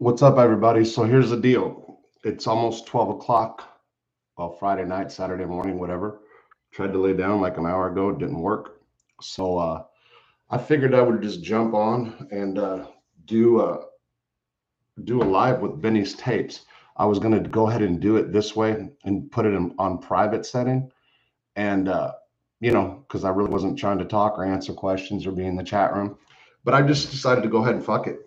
What's up, everybody? So here's the deal. It's almost 12 o'clock. Well, Friday night, Saturday morning, whatever. Tried to lay down like an hour ago. It didn't work. So I figured I would just jump on and do do a live with Benny's tapes. I was going to go ahead and do it this way and put it on private setting. And, because I really wasn't trying to talk or answer questions or be in the chat room. But I just decided to go ahead and fuck it.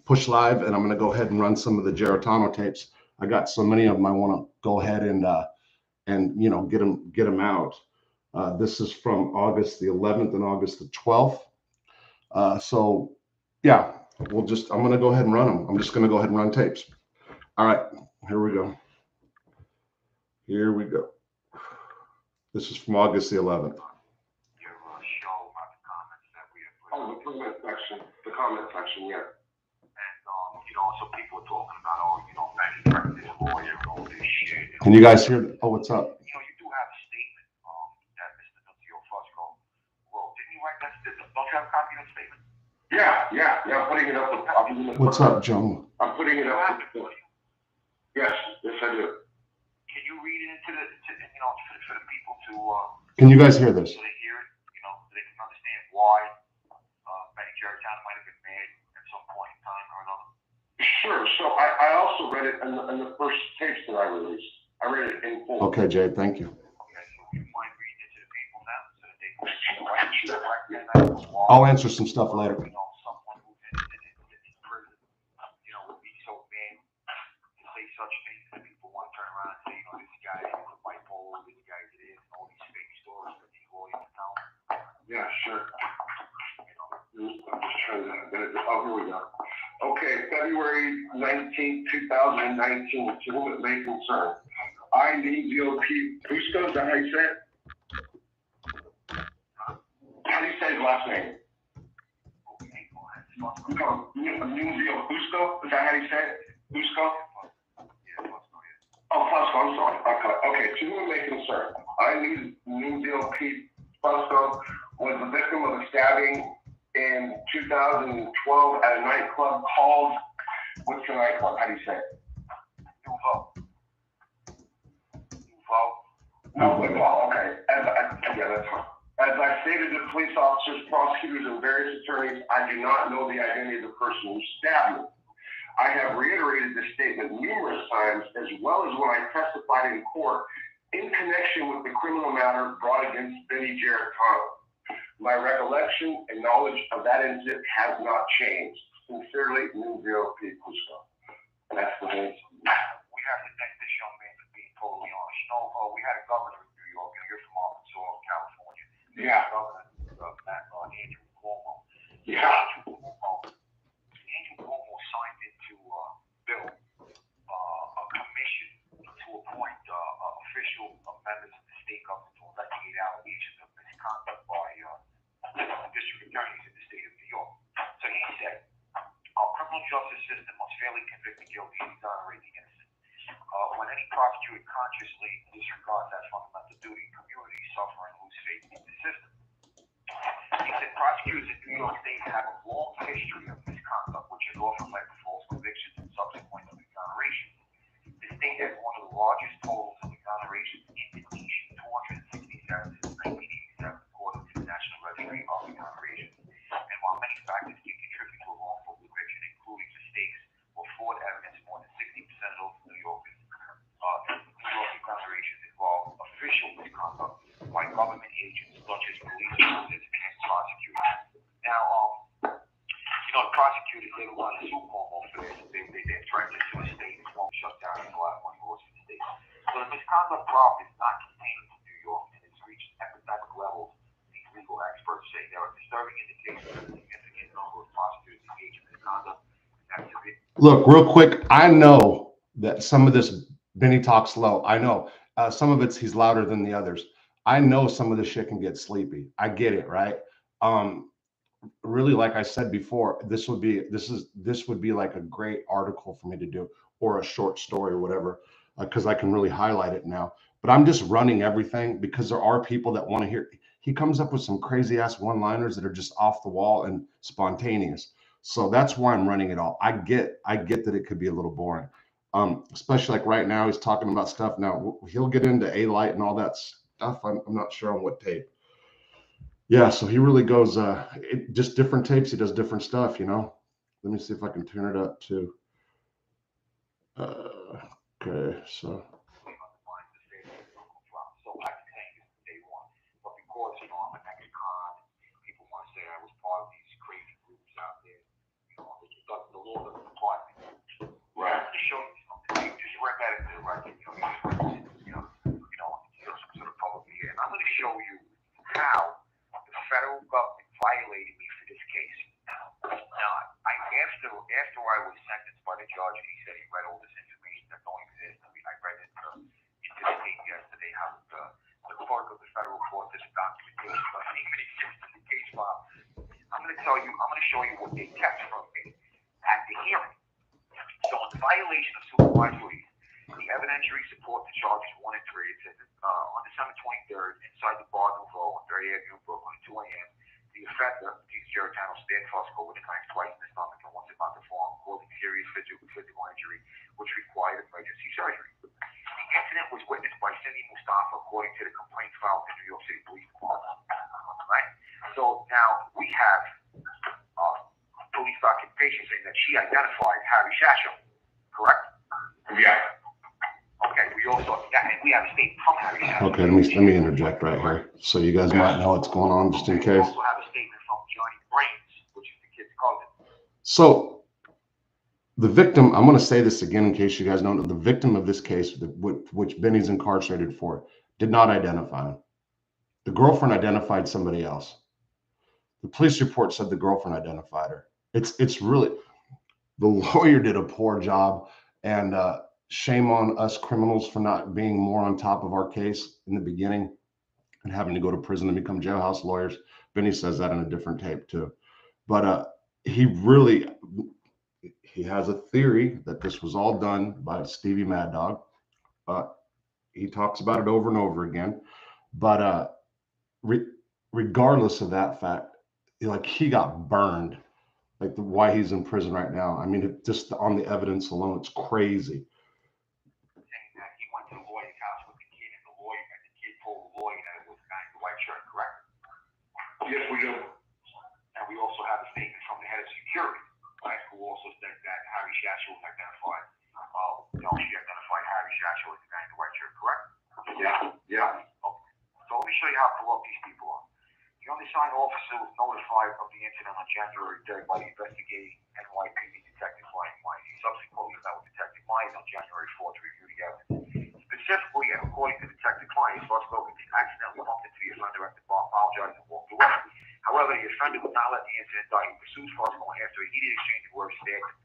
Push live, and I'm going to go ahead and run some of the Geritano tapes. I got so many of them. I want to go ahead and get them out. This is from August the 11th and August the 12th. So yeah, I'm going to go ahead and run them. I'm just going to go ahead and run tapes. All right, here we go. Here we go. This is from August the 11th. Oh, the comment section, yeah. So people are talking about, Benny practice lawyer and all this shit. Can you guys hear? Oh, what's up? You do have a statement that Mr. Nunzio Fusco wrote. Didn't you write that statement? Don't you have a copy of the statement? Yeah. I'm putting it up. What's up, Joe? I'm putting it up. Yes, I do. Can you read it for the people to? Can you guys hear this? So they hear it, so they can understand why Benny Geritano might have been mad at some point in time or another. Sure. So I also read it in the first tapes that I released. I read it in full. Okay, Jay, thank you. Okay, so you mind reading it to the people now so that they can I'll answer some stuff later. Someone who's in prison, would be so mad to say such things that people want to turn around and say, this guy is bipolar, this guy is this, and all these fake stories that these lawyers tell. Yeah, sure. I'm just trying to get it. Oh, here we go. Okay, February 19, 2019, to whom it may concern. I, Nunzio P. Fusco, is that how you say it? How do you say his last name? Nunzio Fusco, is that how you say it? Fusco? Oh, Fusco, I'm sorry. Okay, to whom it may concern. I, Nunzio P. Fusco, was the victim of a stabbing in 2012 at a nightclub called, what's the nightclub? How do you say it? Nouveau. Okay. That's fine. As I stated to police officers, prosecutors, and various attorneys, I do not know the identity of the person who stabbed me. I have reiterated this statement numerous times, as well as when I testified in court in connection with the criminal matter brought against Benny Geritano. My recollection and knowledge of that incident has not changed. Sincerely, Nunzio P. Fusco. That's the name. We have to thank this young man for being totally honest. We had a governor in New York, and you're from Arkansas, California. Yeah. Governor Andrew Cuomo. Yeah. Andrew Cuomo signed into bill a commission to appoint official members of the state government to investigate allegations of misconduct by district attorneys in the state of New York. So he said, our criminal justice system must fairly convict the guilty and exonerate the innocent. When any prosecutor consciously disregards that fundamental duty, communities suffer and lose faith in the system. He said prosecutors in New York State have a long history of misconduct, which has often led to false convictions and subsequent exoneration. The state has one of the largest totals of exonerations in the nation, 267 since 1987, according to the National Registry of Exoneration. And while many factors can contribute to a wrongful conviction, including mistakes or fraud evidence, more than 60% of those New Yorkers, New York exonerations involve official misconduct by government agents such as police officers and prosecutors. Now, the prosecutors, they don't want to sue Cuomo for this. They're threatening to the state. It's won't shut down. There's a lot of money lost in the state. So the misconduct problem is not contained to New York, and it's reached epidemic levels. These legal experts say there are disturbing indications of a significant number of prosecutors engaged in misconduct. Look, real quick, I know that some of this Benny talks low. I know some of it's he's louder than the others. I know some of this shit can get sleepy. I get it, right? Really, like I said before, this would be like a great article for me to do, or a short story or whatever, because I can really highlight it now. But I'm just running everything because there are people that want to hear. He comes up with some crazy ass one-liners that are just off the wall and spontaneous. So that's why I'm running it all. I get that it could be a little boring. Especially like right now, he's talking about stuff. Now he'll get into A light and all that stuff. I'm not sure on what tape. Yeah, so he really goes, just different tapes. He does different stuff, you know. Let me see if I can turn it up too. Okay, so. Show you how the federal government violated me for this case. Now, after I was sentenced by the judge, and he said he read all this information that don't exist. I mean, I read it into the tape yesterday. How the clerk of the federal court did a documentation but it even exists in the case file. I'm going to show you what they kept from me at the hearing. So, in the violation of supervised release, the evidentiary support to charges 1 and 3, it says on December 23rd, inside the Bar Nouveau on 30th Avenue, Brooklyn, 2 a.m., the offender, Geritano, stabbed Fusco with a knife twice in the stomach and once about the forearm, causing serious physical injury, which required emergency surgery. The incident was witnessed by Cindy Mustafa, according to the complaint filed in the New York City Police Department. Right? So now we have police documentation saying that she identified Harry Shasho, correct? Yeah. Okay, we also we have a statement from Harry Shasho. Okay, let me interject right here, so you guys might know what's going on, just in case. We also have a statement from Johnny Brains, which is the kid's cousin. So the victim, I'm going to say this again in case you guys don't know, the victim of this case, which Benny's incarcerated for, did not identify him. The girlfriend identified somebody else. The police report said the girlfriend identified her. It's really, the lawyer did a poor job, and shame on us criminals for not being more on top of our case in the beginning and having to go to prison and become jailhouse lawyers. Benny says that in a different tape too. But he has a theory that this was all done by Stevie Mad Dog. He talks about it over and over again. But regardless of that fact, like, he got burned. Like, why he's in prison right now. I mean, just on the evidence alone, it's crazy. Saying that he went to the lawyer's house with the kid, and the kid told the lawyer that it was the guy in the white shirt, correct? Yes, we do. And we also have a statement from the head of security, right, who also said that Harry Shasho was identified. She identified Harry Shasho as the guy in the white shirt, correct? Yeah. Okay. So let me show you how corrupt these people are. The undersigned officer was notified of the incident on January 3rd by the investigating NYPD Detective Ryan Myers. He subsequently met with Detective Myers on January 4th to review the evidence. Specifically, and according to Detective Myers, Fusco accidentally bumped into the offender at the bar, apologized, and walked away. However, the offender would not let the incident die. He pursues Fusco, and after a heated exchange of words, stabbed him.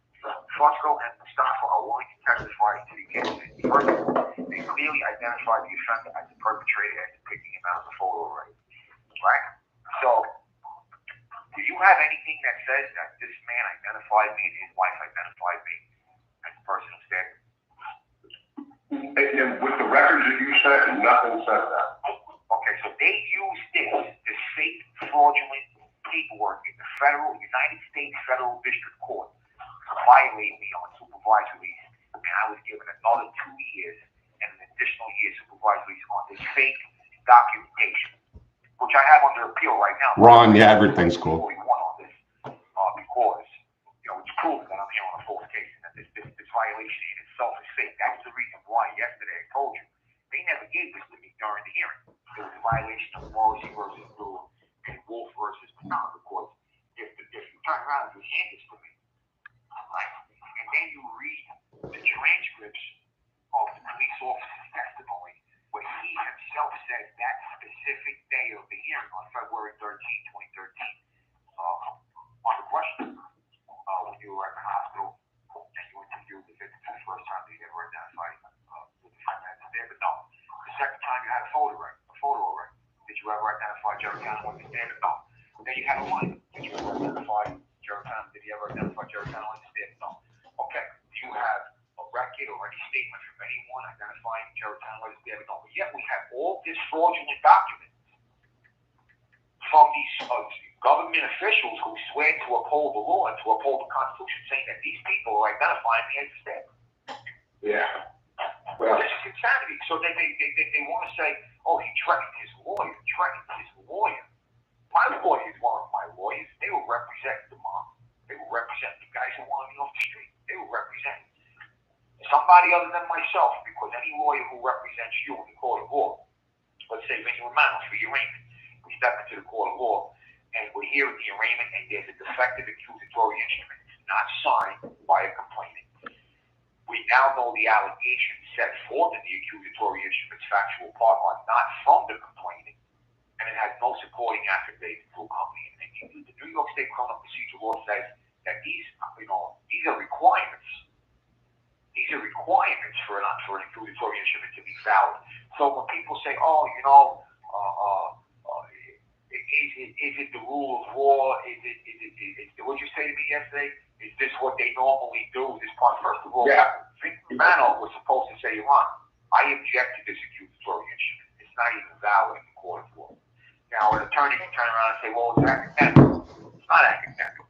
Fusco and Mustafa are willing to testify to the incident. Further, they clearly identified the offender as the perpetrator after picking him out of the photo array. Right? So, do you have anything that says that this man identified me and his wife identified me as the person who stabbed him? And with the records that you said, nothing said that. Okay, so they used this fake fraudulent paperwork in the United States Federal District Court to violate me on supervised release, and I was given another 2 years and an additional year supervised release on this fake documentation, which I have under appeal right now. Ron, yeah, everything's cool. On this, because it's proven that I'm here on a false case, and that this violation in itself is fake. That's the reason why yesterday I told you they never gave this to me during the hearing. There was a violation of Morrissey versus Brewer and Wolf versus Patana, because if you turn around and you hand this to me, right, and then you read the transcripts of the police officer's testimony, where he himself said that specific day of the hearing on February 13, 2013, on the question, when you were at the hospital and you interviewed the victim for the first time, did you ever identify the defendant as there? But no. The second time you had a photo array. Did you ever identify Geritano as there? But no. Then you had a line. Did you ever identify Geritano? Did you ever identify Geritano as there? No. Okay. Do you have a record or any statement from anyone identifying Geritano as there? But no. But yet we have all this fraudulent documents from these government government officials who swear to uphold the law and to uphold the Constitution, saying that these people are identifying me as a state. Yeah. Well, this is insanity. So they want to say, oh, he threatened his lawyer. My lawyers weren't my lawyers. They were representing the mob. They were representing the guys who wanted me off the street. They were representing somebody other than myself, because any lawyer who represents you in the court of law, let's say Vinny Romano for the arraignment, we step into the court of law and we're here at the arraignment and there's a defective accusatory instrument. It's not signed by a complainant. We now know the allegations set forth in the accusatory instrument's factual part are not from the complainant, and it has no supporting affidavit to accompany it. And the New York State Criminal Procedure Law says that these are requirements. These are requirements for an accusatory instrument to be valid. So when people say, oh, is it the rule of law? Is it what you say to me yesterday? Is this what they normally do? This part, first of all, Vinny Romano was supposed to say, Ron, I object to this accusatory instrument. It's not even valid in the court of law. Now, an attorney can turn around and say, well, it's academic. It's not academic.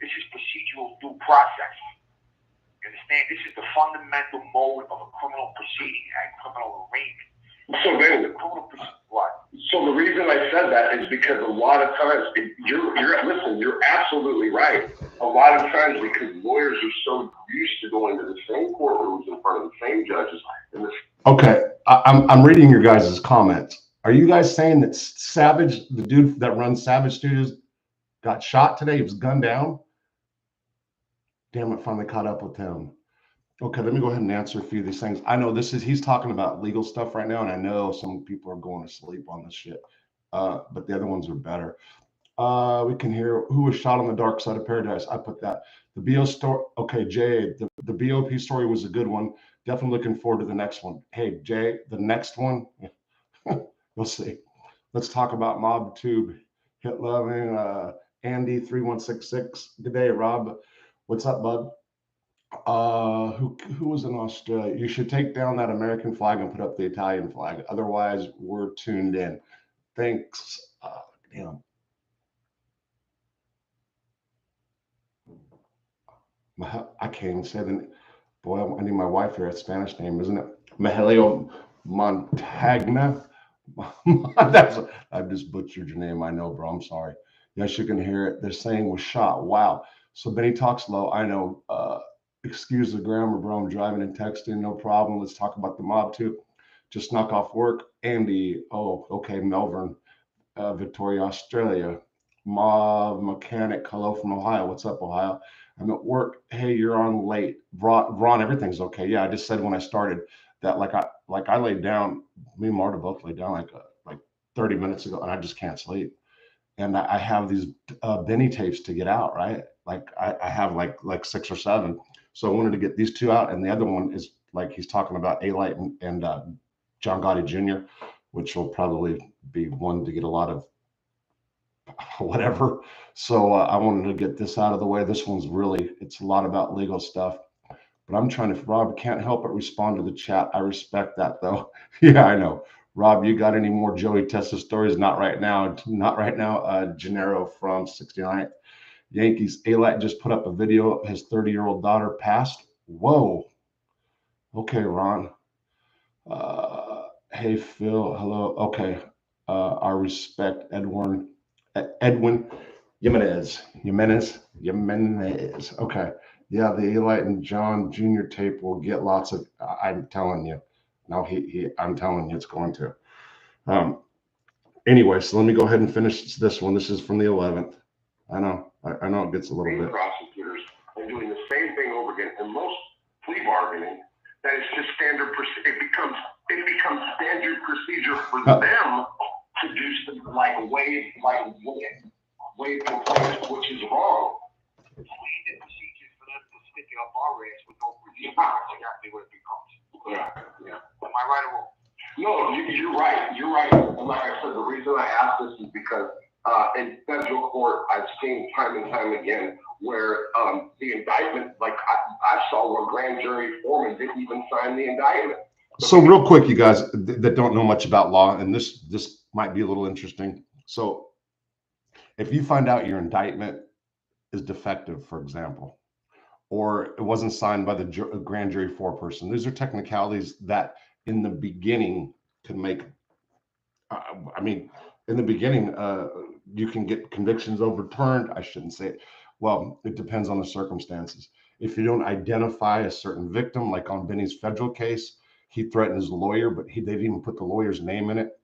This is procedural due process. You understand? This is the fundamental mode of a criminal proceeding, a criminal arraignment. So the reason I said that is because a lot of times, you're absolutely right. A lot of times, because lawyers are so used to going to the same courtrooms in front of the same judges. Okay, I'm reading your guys' comments. Are you guys saying that Savage, the dude that runs Savage Studios, got shot today? He was gunned down? Damn it, finally caught up with him. Okay, let me go ahead and answer a few of these things. I know he's talking about legal stuff right now, and I know some people are going to sleep on this shit. But the other ones are better. We can hear who was shot on the dark side of paradise. I put that. The BO story. Okay, Jay, the BOP story was a good one. Definitely looking forward to the next one. Hey, Jay, the next one, we'll see. Let's talk about MobTube, Hit Loving, Andy3166. Good day, Rob. What's up, bud? Who was in Australia? You should take down that American flag and put up the Italian flag. Otherwise, we're tuned in. Thanks. Damn. I can't even say the name. Boy, I need my wife here. It's a Spanish name, isn't it? Mahelio Montagna. I just butchered your name. I know, bro. I'm sorry. Yes, you can hear it. They're saying was shot. Wow. So Benny talks low. I know. Excuse the grammar, bro. I'm driving and texting. No problem. Let's talk about the mob too. Just knock off work. Andy. Oh, okay. Melbourne, Victoria, Australia. Mob mechanic. Hello from Ohio. What's up, Ohio? I'm at work. Hey, you're on late. Ron, everything's okay. Yeah, I just said when I started that like I laid down. Me and Marta both laid down like 30 minutes ago, and I just can't sleep. And I have these Benny tapes to get out, right? Like I have like 6 or 7. So I wanted to get these 2 out, and the other one is like he's talking about A-Light and John Gotti Jr., which will probably be one to get a lot of whatever. So I wanted to get this out of the way. This one's it's a lot about legal stuff, but I'm trying to. Rob can't help but respond to the chat. I respect that though. Yeah, I know. Rob, you got any more Joey Tessa stories? Not right now. Not right now. Gennaro from 69th. Yankees. A-Light just put up a video of his 30-year-old daughter passed. Whoa. Okay, Ron. Hey, Phil. Hello. Okay. I respect Edwin Jimenez. Okay. Yeah, the A-Light and John Jr. tape will get lots of. I'm telling you. No, I'm telling you, it's going to. Anyway, so let me go ahead and finish this one. This is from the 11th. I know it gets a little bit. Prosecutors are doing the same thing over again, and most plea bargaining, that is just standard. It becomes standard procedure for them to do something like waive complaints, which is wrong. Standard procedures for them to stick it up our ass with no procedure. That's exactly what it becomes. Yeah. Am I right or wrong? No, you're right. You're right. And like I said, the reason I asked this is because in federal court, I've seen time and time again where the indictment, like I saw where grand jury foreman didn't even sign the indictment. So real quick, you guys that don't know much about law, and this might be a little interesting. So If you find out your indictment is defective, for example, or it wasn't signed by the grand jury foreperson, these are technicalities that in the beginning can make, I mean, in the beginning, you can get convictions overturned. I shouldn't say it. Well, it depends on the circumstances. If you don't identify a certain victim, like on Benny's federal case, he threatened his lawyer, but they didn't even put the lawyer's name in it.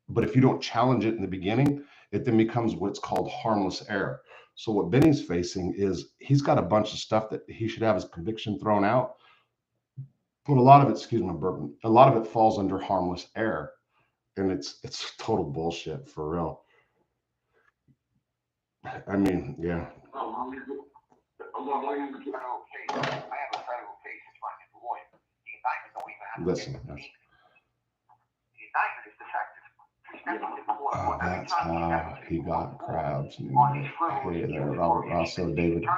But if you don't challenge it in the beginning, it then becomes what's called harmless error. So what Benny's facing is he's got a bunch of stuff that he should have his conviction thrown out. But a lot of it, excuse my bourbon, a lot of it falls under harmless error. And it's total bullshit, for real. I mean, yeah. I have a federal case in front of the lawyer. The indictment don't even have Listen, the indictment is defective. That's how he got crabs. Hey there, Robert Rosso, David. I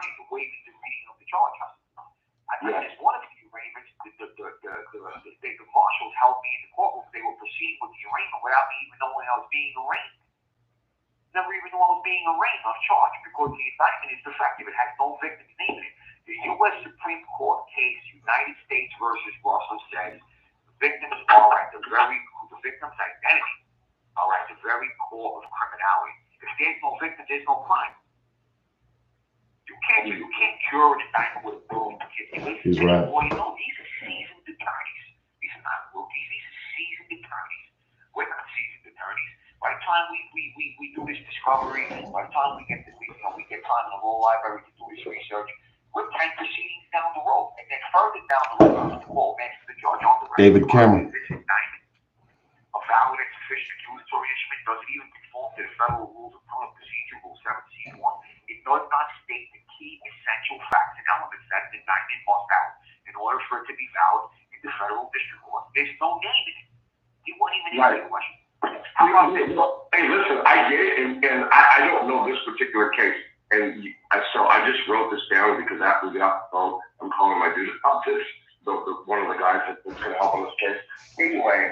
just one of the arraignments, the marshals held me in the courtroom. They were proceeding with the arraignment without me even knowing I was being arraigned. Never even knew I was being arraigned on charge because the indictment is defective. It has no victim's name in it. The U.S. Supreme Court case, United States versus Russell, says victims are at the victim's identity are at the very core of criminality. If there's no victim, there's no crime. You can't cure an indictment with a boom. He's right. Well, you know, these are seasoned attorneys. These are not rookies. These are seasoned attorneys. We're not seasoned attorneys. By the time we do this discovery, by the time we get time in the law library to do this research, we're 10 proceedings down the road, and then further down the road, we'll mention the judge on the record. David Cameron. This indictment, a valid and sufficient accusatory instrument, doesn't even conform to the federal rules of criminal procedure, Rule 17.1. It does not state the key essential facts and elements that an indictment must have in order for it to be valid in the federal district court. There's no name in it. He won't even answer the question. Hey, listen, I get it, and I don't know this particular case, and so I just wrote this down because after we got the phone, I'm calling my dude about this, one of the guys that's going to help on this case. Anyway,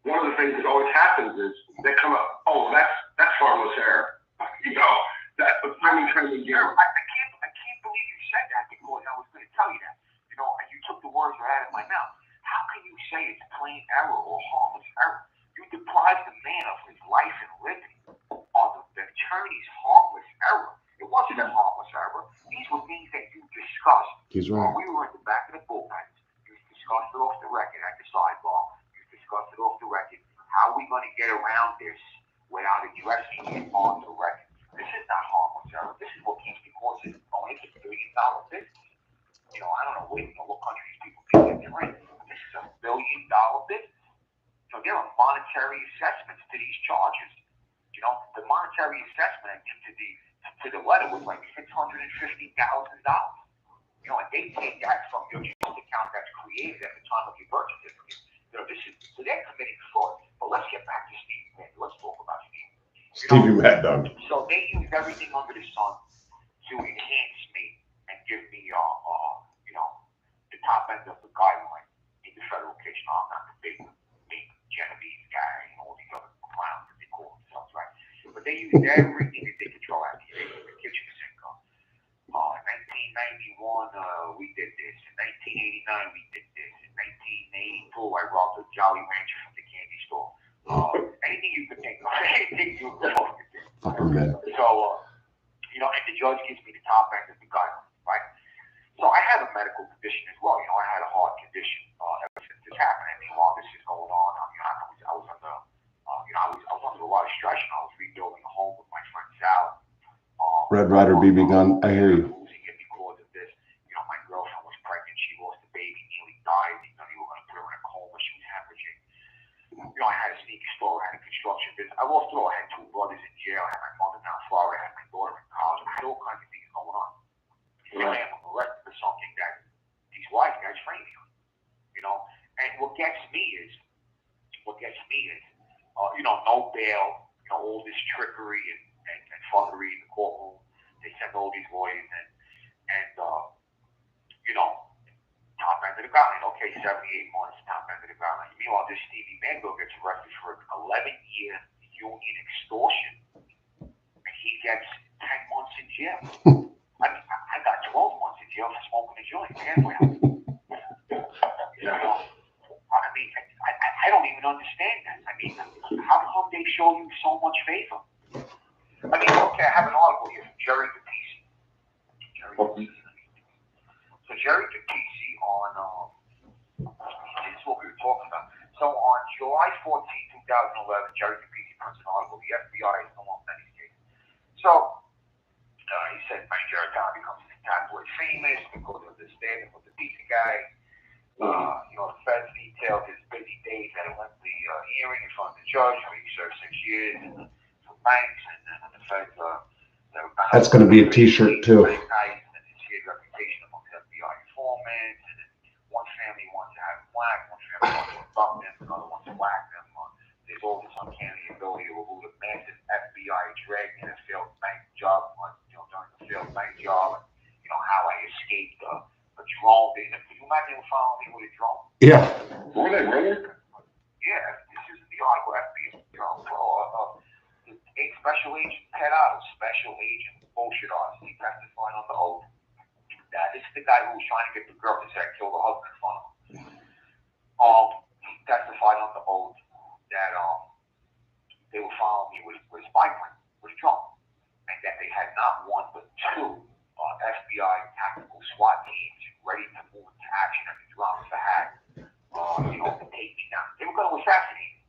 one of the things that always happens is they come up, oh, that's harmless error. You know, that's the time and again. I can't believe you said that because I was going to tell you that. You know, you took the words right out of my mouth. How can you say it's plain error or harmless error? You deprived the man of his life and liberty on the attorney's harmless error. It wasn't a harmless error. These were things that you discussed. He's right. While we were at the back of the bullpen, you discussed it off the record at the sidebar. You discussed it off the record. How are we going to get around this without addressing it on the record? This is not harmless error. This is what keeps the courts going. It's $1 billion business. You know, I don't know what countries people think that they're in. This is $1 billion business. So there are monetary assessments to these charges. You know, the monetary assessment to the letter was like $650,000. You know, and they take that from your trust account that's created at the time of your birth certificate. You know, so they're committing fraud. But let's get back to Stevie Mad. Let's talk about Stevie. Stevie Mad Dog. So they used everything under the sun to enhance me and give me, the top end of the guideline in the federal case. No, I'm not the big Genovese guy and all these other clowns that they call themselves, right? But they used everything that they could throw at me. They used the kitchen sink. In 1991, we did this. In 1989, we did this. In 1982, I robbed a Jolly Rancher from the candy store. Anything you could think of. Anything you could think of. So, and the judge gives me the top end of the guideline, right? So I had a medical condition as well. You know, I had a heart condition ever since this happened. I mean, while this is going on, I was under, I was under a lot of stress. I was rebuilding a home with my friend Sal. Red Ryder BB gun, I hear you. Losing it because of this. You know, my girlfriend was pregnant. She lost a baby, nearly died. You know, they were going to put her in a coma. She was hemorrhaging. You know, I had a sneaker store. I had a construction business. I lost it all. I had 2 brothers in jail. I had my mother down in Florida. I had my daughter in college. I had all kinds of things going on. Here I am arrested for something that these white guys frame me on. You know, and what gets me is, no bail. You know, all this trickery and fuckery in the courtroom. They send all these lawyers and top end of the guideline. Okay, 78 months, top end of the guideline. Meanwhile, this Stevie Mad Dog gets arrested for 11-year union extortion. he gets 10 months in jail. I mean, I got 12 months in jail for smoking a joint. I mean, I don't even understand that. I mean, how come they show you so much favor? I mean, okay, I have an article here from Geritano. So Geritano on, this is what we were talking about. So on July 14, 2011, Geritano prints an article. The FBI is no longer in these cases. So he said, Geritano becomes tabloid famous because of the standing with the pizza guy. The feds detailed his busy days at a lengthy hearing in front of the judge. He served 6 years for banks, and the feds. That's going to be a T-shirt too. And his reputation among FBI informants, and one family wants to have him whacked, one family wants to abduct him, another wants to whack him. There's all this uncanny ability to elude a massive FBI drag in a failed bank job, during the failed bank job, and how I escaped a drone. Could you imagine following me with a drone? Yeah. Were they really? Yeah, this is the article. Special Agent Ted Otto, Special Agent Bullshit Artist. He testified on the oath that this is the guy who was trying to get the girl to say I killed her husband in front of him. He testified on the oath that they were following me with a spy plane, with a drone, and that they had not one but two FBI tactical SWAT teams ready to move into action at the drop of a hat, to take me down. They were going to assassinate me.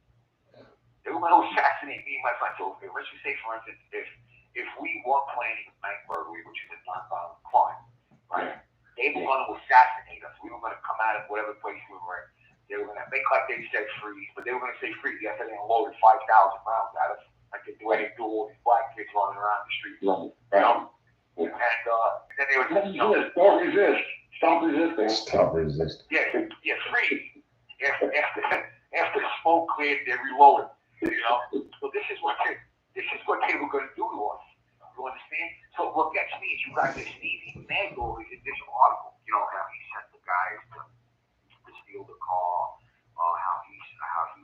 They were going to assassinate me and my friend. So let's just say, for instance, if we were planning bank burglary, which is a non-violent crime, right? They were going to assassinate us. We were going to come out of whatever place we were in. They were going to make like they said freeze, but they were going to say freeze after they unloaded 5,000 rounds at us, like they do all these black kids running around the street. Right. And then they were don't resist. Stop resisting. Stop resisting. Yeah, freeze. After the smoke cleared, they reloaded. So this is what they were going to do to us. You understand? So what gets me is you got this Stevie Mad Dog in this article. How he sent the guys to steal the car. How he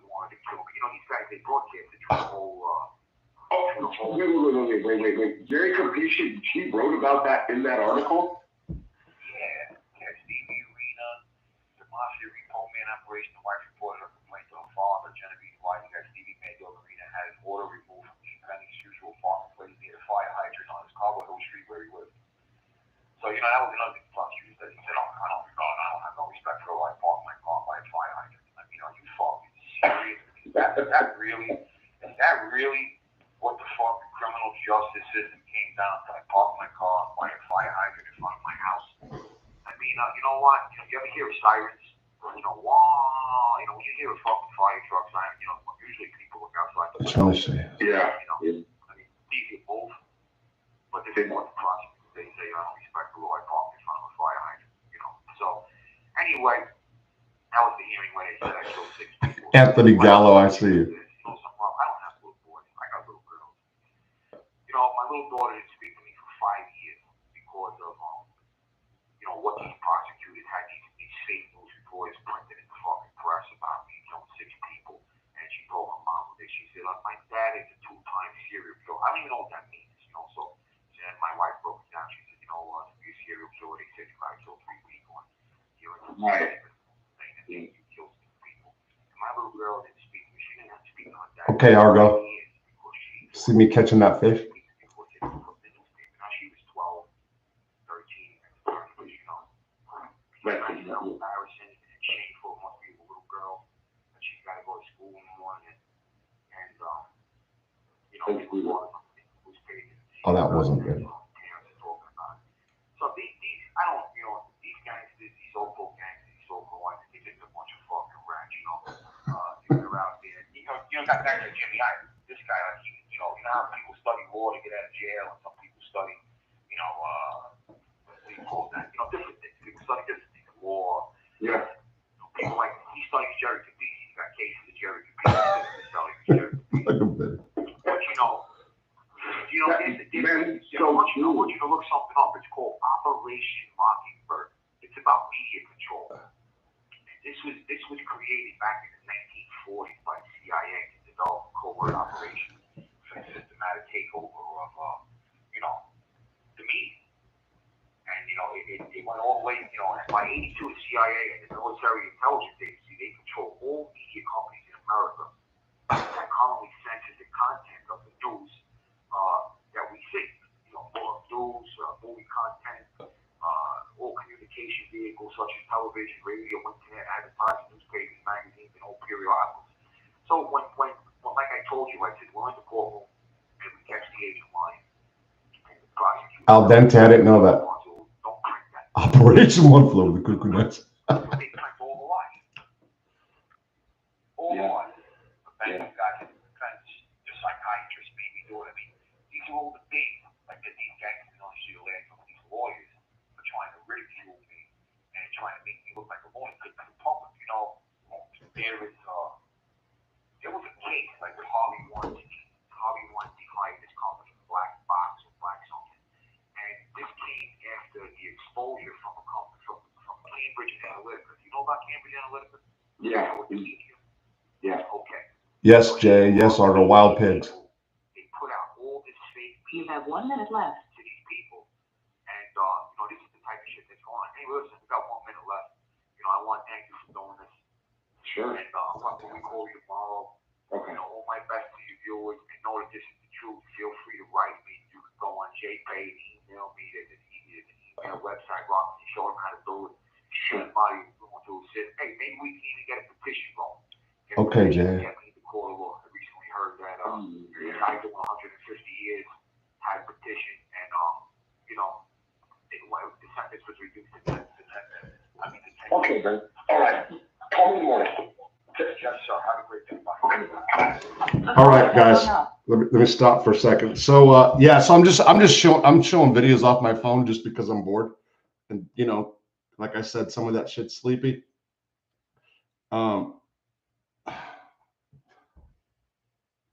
wanted to kill me. These guys they broadcasted through the whole. Wait. Jerry Capisci, she wrote about that in that article? Yeah. Stevie Arena, the Mafia Repo Man operation, the wife reported a complaint to her father, Genovese, alleging that Stevie Mad Dog Arena had his order removed from the defendant's usual parking place near the fire hydrant on his Cabo Hill Street where he lived. So, that was another thing the prosecutor said. He said, I don't have no respect for who I park my car by a fire hydrant. I mean, are you fucking serious? Is that really what the fucking criminal justice system came down to? I park my car by a fire hydrant in front of my house. I mean, you know what? You ever hear of sirens? When you hear a fucking fire truck siren, usually people look outside the window. Yeah. I mean, easy to move. But if they want the prosecutor, they say, I don't respect who I park in front of a fire hydrant. So, anyway, that was the hearing where they said I killed 6 people. Anthony Gallo, I see you. I don't have little boys. I got little girls. My little daughter didn't speak to me for 5 years because of, what these prosecutors had these fake news reports printed in the fucking press about me killing 6 people. And she told my mom that she said, my dad is a 2-time serial killer. I don't even know what that means, So, and my wife broke it down. She said, to be a serial killer, they said you got to kill 3 people. Right. And then you kill 6 people. And my little girl didn't speak to me. She didn't have to speak to her dad. Okay, Argo. See me catching that fish? She was 12, 13, embarrassing and shameful. Must be a little girl, and she's got to go to school in the morning, and who's paid. Oh, that wasn't good. So these, I don't, these gangsters, these so-called gangsters, these so-called ones, they think they're a bunch of fucking rats, they're out there. Got guys like Jimmy Iyer. This guy, like how people study law to get out of jail, and some people study, what do you call that? Different things. People study different things. Law. Yeah. People like, he studies Geritano. He's got cases of Geritano. But I want you to look something up. It's called Operation Mockingbird. It's about media control. This was created back in the 1940s by the CIA to develop covert operations for a systematic takeover of, the media. And, it went all the way, and by 82, the CIA and the military intelligence agency, they control all media companies in America that commonly censor the content of the news that we see. More news, movie content, all communication vehicles such as television, radio, internet, advertising, newspapers, magazines, and all periodicals. So when like I told you, I said we're in the courtroom and we catch the agent lying. And the prosecutor. Al dente, I didn't know that. Don't print that. Operation One Flow with the cuckoo nuts. So they print all the lies. All the lies. The bank guys, the defense, the psychiatrist maybe do it. I mean, these are all the big, like these gangsters on the land, some of these lawyers are trying to ridicule me and trying to make me look like a lawyer because the public, there was a case like with Harvey Weinstein. Harvey Weinstein hired this company, Black Box or Black something. And this came after the exposure from a company from Cambridge Analytica. Do you know about Cambridge Analytica? Yeah. Yeah. Okay. Yes, Jay. Yes, are the wild pigs. They put out all this fake. You have 1 minute left. To these people, and this is the type of shit that's going on. Hey, listen, we got 1 minute left. I want to thank you for doing this. Sure. And when we call you tomorrow, Okay. all my best to you viewers, and know that this is the truth. Feel free to write me. You can go on JPay and email me. There's an email website, Rock, and show them how to do it. Anybody who wants to assist, hey, maybe we can even get a petition going. Okay, Jay. Get me the court of law. I recently heard that the guy doing 150 years had a petition, and the sentence was reduced to 10. Okay, Ben. All right. Call me in the morning. Yes, sir. Have a great day. Bye. All right, guys. Let me stop for a second. So so I'm showing videos off my phone just because I'm bored, and like I said, some of that shit's sleepy.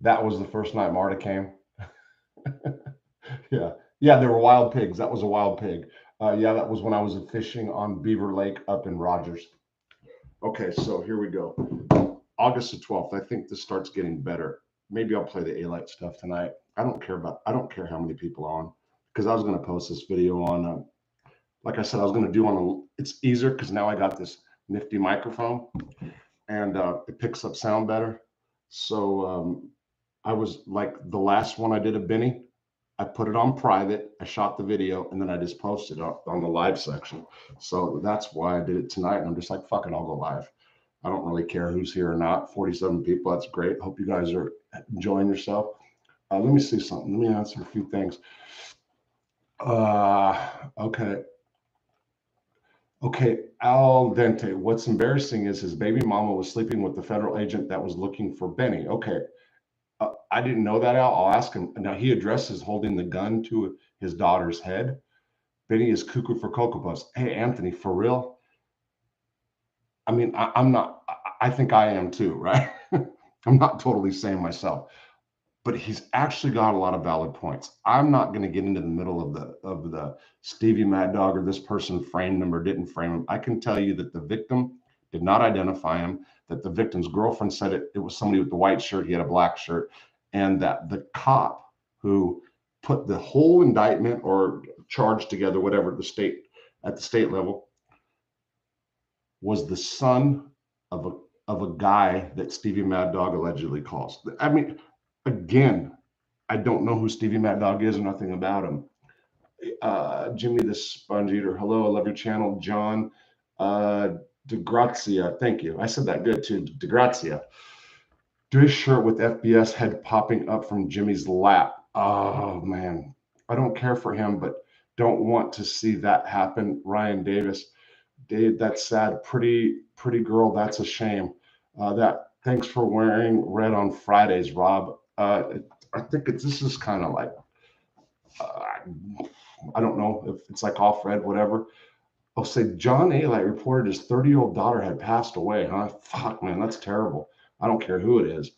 That was the first night Marta came. Yeah, they were wild pigs. That was a wild pig. That was when I was fishing on Beaver Lake up in Rogers. Okay, so here we go. August the 12th. I think this starts getting better. Maybe I'll play the A-Light stuff tonight. I don't care how many people are on, because I was going to post this video on, like I said, I was going to do it's easier because now I got this nifty microphone and it picks up sound better. So I was like the last one I did of Benny. I put it on private, I shot the video, and then I just posted it on the live section. So that's why I did it tonight. And I'm just like, fuck it, I'll go live. I don't really care who's here or not. 47 people, that's great. Hope you guys are enjoying yourself. Let me see something. Let me answer a few things. Okay, al dente. What's embarrassing is his baby mama was sleeping with the federal agent that was looking for Benny. Okay. I didn't know that, Al. I'll ask him. Now, he addresses holding the gun to his daughter's head. Benny is cuckoo for Cocoa Puffs. Hey, Anthony, for real? I mean, I'm not. I think I am too, right? I'm not totally saying myself. But he's actually got a lot of valid points. I'm not going to get into the middle of the Stevie Mad Dog or this person framed him or didn't frame him. I can tell you that the victim did not identify him, that the victim's girlfriend said it was somebody with the white shirt, he had a black shirt, and that the cop who put the whole indictment or charge together, whatever, at the state level, was the son of a guy that Stevie Mad Dog allegedly calls. I mean, again, I don't know who Stevie Mad Dog is or nothing about him. Jimmy the Sponge Eater, hello, I love your channel. John DeGrazia, thank you. I said that good too, DeGrazia. Do a shirt with FBS head popping up from Jimmy's lap. Oh man, I don't care for him, but don't want to see that happen. Ryan Davis, Dave, that's sad. Pretty girl, that's a shame. Thanks for wearing red on Fridays, Rob. I think this is kind of like, I don't know if it's like off red, whatever. I'll say John A-Light reported his 30-year-old daughter had passed away, huh? Fuck, man, that's terrible. I don't care who it is.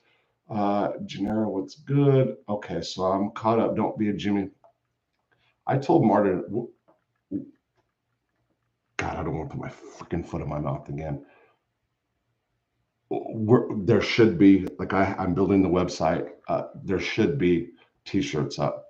Gennaro, what's good? Okay, so I'm caught up. Don't be a Jimmy. I told Marta, God, I don't want to put my freaking foot in my mouth again. There should be, like I'm building the website. There should be t-shirts up.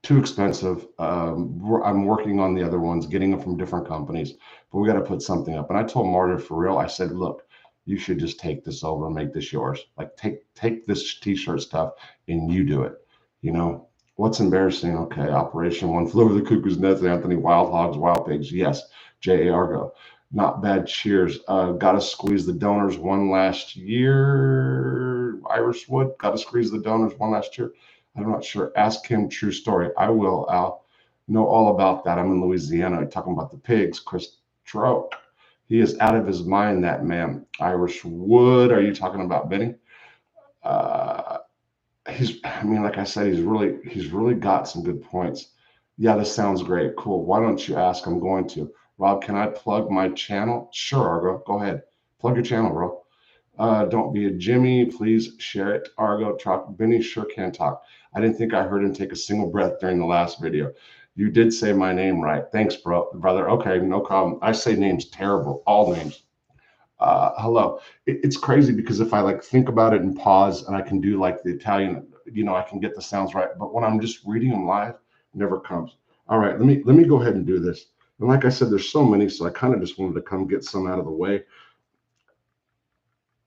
Too expensive. I'm working on the other ones, getting them from different companies, but we got to put something up. And I told Martyr for real, I said, look, you should just take this over and make this yours. Like take this t-shirt stuff and you do it. You know, what's embarrassing? Okay, Operation One Flew Over the Cuckoo's Nest, Anthony, Wild Hogs, Wild Pigs. Yes, J.A. Argo. Not bad. Cheers. Got to squeeze the donors one last year. Irish Wood. Got to squeeze the donors one last year. I'm not sure. Ask him. True story. I will, Al. Know all about that. I'm in Louisiana. Talking about the pigs. Chris Troke. He is out of his mind, that man. Irish Wood. Are you talking about Benny? I mean, like I said, he's really got some good points. Yeah, this sounds great. Cool. Why don't you ask? I'm going to. Rob, can I plug my channel? Sure, Argo. Go ahead. Plug your channel, bro. Don't be a Jimmy. Please share it. Argo, talk. Benny sure can talk. I didn't think I heard him take a single breath during the last video. You did say my name right. Thanks, brother. Okay, no problem. I say names terrible. All names. Hello. It's crazy because if I like think about it and pause and I can do like the Italian, you know, I can get the sounds right. But when I'm just reading them live, it never comes. All right, let me go ahead and do this. And like I said, there's so many, so I kind of just wanted to come get some out of the way.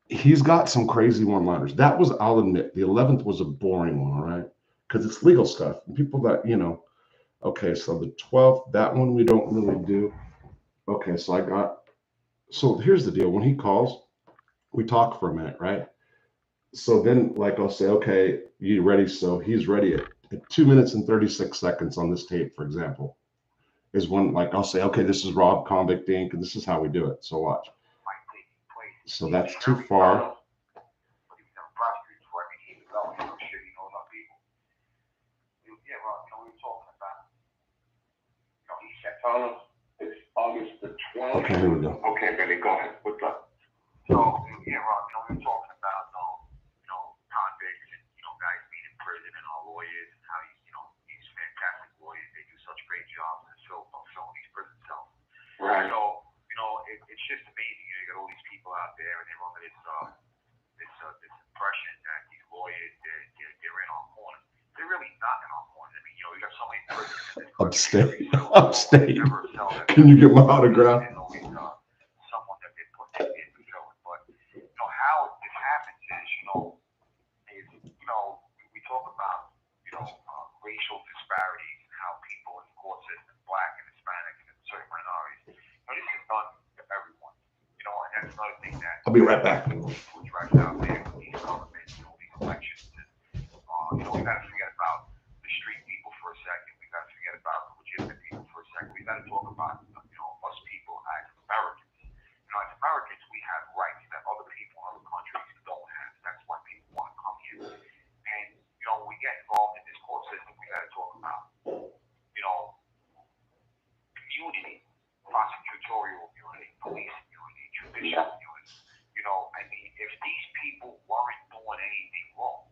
He's got some crazy one-liners. That was, I'll admit, the 11th was a boring one, all right? Because it's legal stuff. And people that, you know, okay, so the 12th, that one we don't really do. Okay, so here's the deal. When he calls, we talk for a minute, right? So then, like, I'll say, okay, you ready? So he's ready at 2 minutes and 36 seconds on this tape, for example, is when, like, I'll say, okay, this is Rob Convict Inc., and this is how we do it. So watch. So that's too far. It's August the 12th. Okay, here we go. Okay, Benny, go ahead. What's up? So, yeah, Rob, we were talking about, convicts and, guys being in prison and our lawyers and how, these fantastic lawyers, they do such great jobs in filling these prison cells. Right. So, it's just amazing. You got all these people out there and they're under this impression that these lawyers, they're in our corner. They're really not in our corner. I mean, we got so many prisons in this country. Upstate. Can you get my autograph? Someone that they put in to fill it. But, how this happens is, we talk about, racial disparities and how people in the court system, Black and Hispanic and certain minorities, this is done to everyone. And that's another thing that I'll be right back. People address out there with these governments, these elections. And, we got to forget about the street people for a second. We got to forget about the legitimate people for a second. We got to talk about, us people as Americans. As Americans, we have rights that other people in other countries don't have. That's why people want to come here. And, when we get involved in this court system, we got to talk about, immunity, prosecutorial immunity, police immunity, judicial immunity. I mean, if these people weren't doing anything wrong,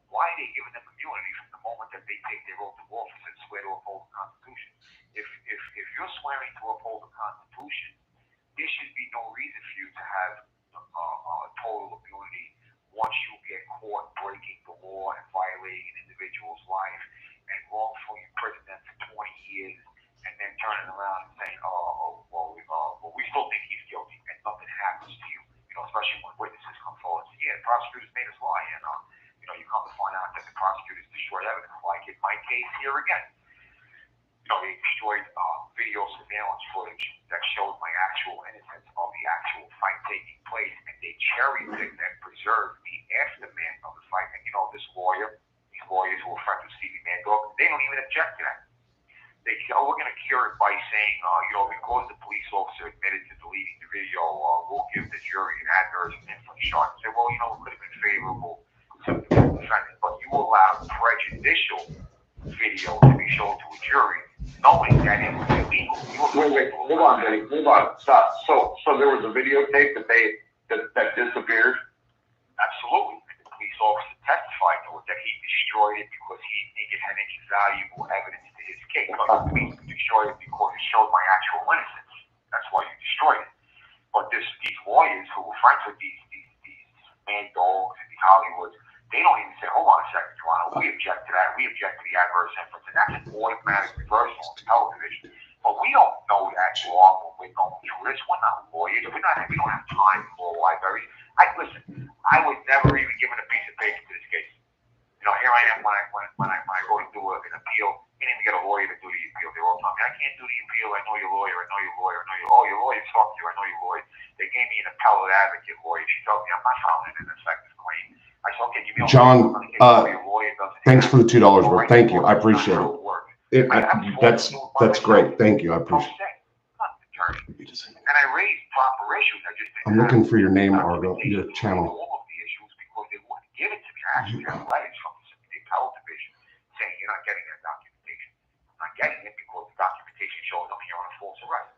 why are they giving them immunity from the moment that they take their oath of office and swear to uphold the Constitution? If you're swearing to uphold the Constitution, there should be no reason for you to have total immunity once you get caught breaking the law and violating an individual's life and wrongfully imprison them for 20 years and then turning around and saying, well, we still think he's guilty and nothing happens to you, especially when witnesses come forward and say, yeah, prosecutors made us lie. And, you come to find out that the prosecutors destroyed evidence, like in my case here again. They destroyed video surveillance footage that showed my actual innocence of the actual fight taking place, and they cherry-picked and preserved the aftermath of the fight. And these lawyers who were friends with Stevie Mad Dog, they don't even object to that. They say, we're going to cure it by saying, because the police officer admitted to deleting the video, we'll give the jury an adverse and inflict charge. Say, well, it could have been favorable to the defendant, but you allowed prejudicial video to be shown to a jury, knowing that it was illegal. Wait, hold on, Benny, hold on, stop. So there was a videotape that disappeared? Absolutely. The police officer testified to it that he destroyed it because he didn't think it had any valuable evidence to his case. But the police destroyed it because it showed my actual innocence. That's why you destroyed it. But these lawyers who were friends with these Mad Dogs and these Hollywoods, they don't even say, hold on a second, Your Honor, we object to that. We object to the adverse inference. And that's an automatic reversal on television. But we don't know that law when we're going through this. We're not lawyers. We don't have time for libraries. Listen, I was never even given a piece of paper to this case. You know, here I am when I go to do an appeal. You didn't even get a lawyer to do the appeal. They all tell me, I can't do the appeal. I know your lawyer. I know your lawyer. I know your. Oh, your lawyer talked to you. I know your lawyer. They gave me an appellate advocate lawyer. She told me I'm not filing an ineffective claim. I said, okay, give me a John, lawyer. thanks for the $2 worth. Thank you. I appreciate it. That's great. Thank you. I appreciate it. And I raised proper issues. I'm looking for your name, Argo, your channel. All of the issues because they wouldn't give it to me. I actually have letters from the appellate division saying you're not getting that documentation. I'm not getting it because the documentation shows I'm here on a false arrest.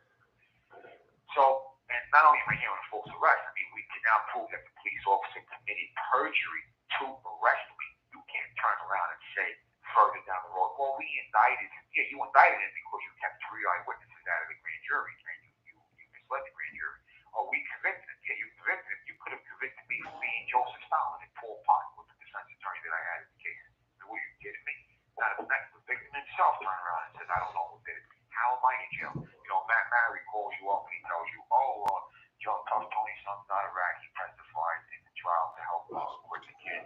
So, and not only am I here on a false arrest, I mean, we can now prove that the police officer committed perjury to arrest me. You can't turn around and say further down the road, well, we indicted him. Yeah, you indicted him because you kept 3 eyewitnesses out of the grand jury and you misled the grand jury. Oh, we convicted him. Yeah, you convicted him. You could have convicted me for being Joseph Stalin and Paul Pot with the defense attorney that I had in the case. Were you kidding me? Now, the victim himself turned around and said, I don't know who did it. How am I in jail? You know, Matt Mary calls you up and he tells you, Joe Tough Tony's son's not a rat. He testified in the trial to help acquit the kid.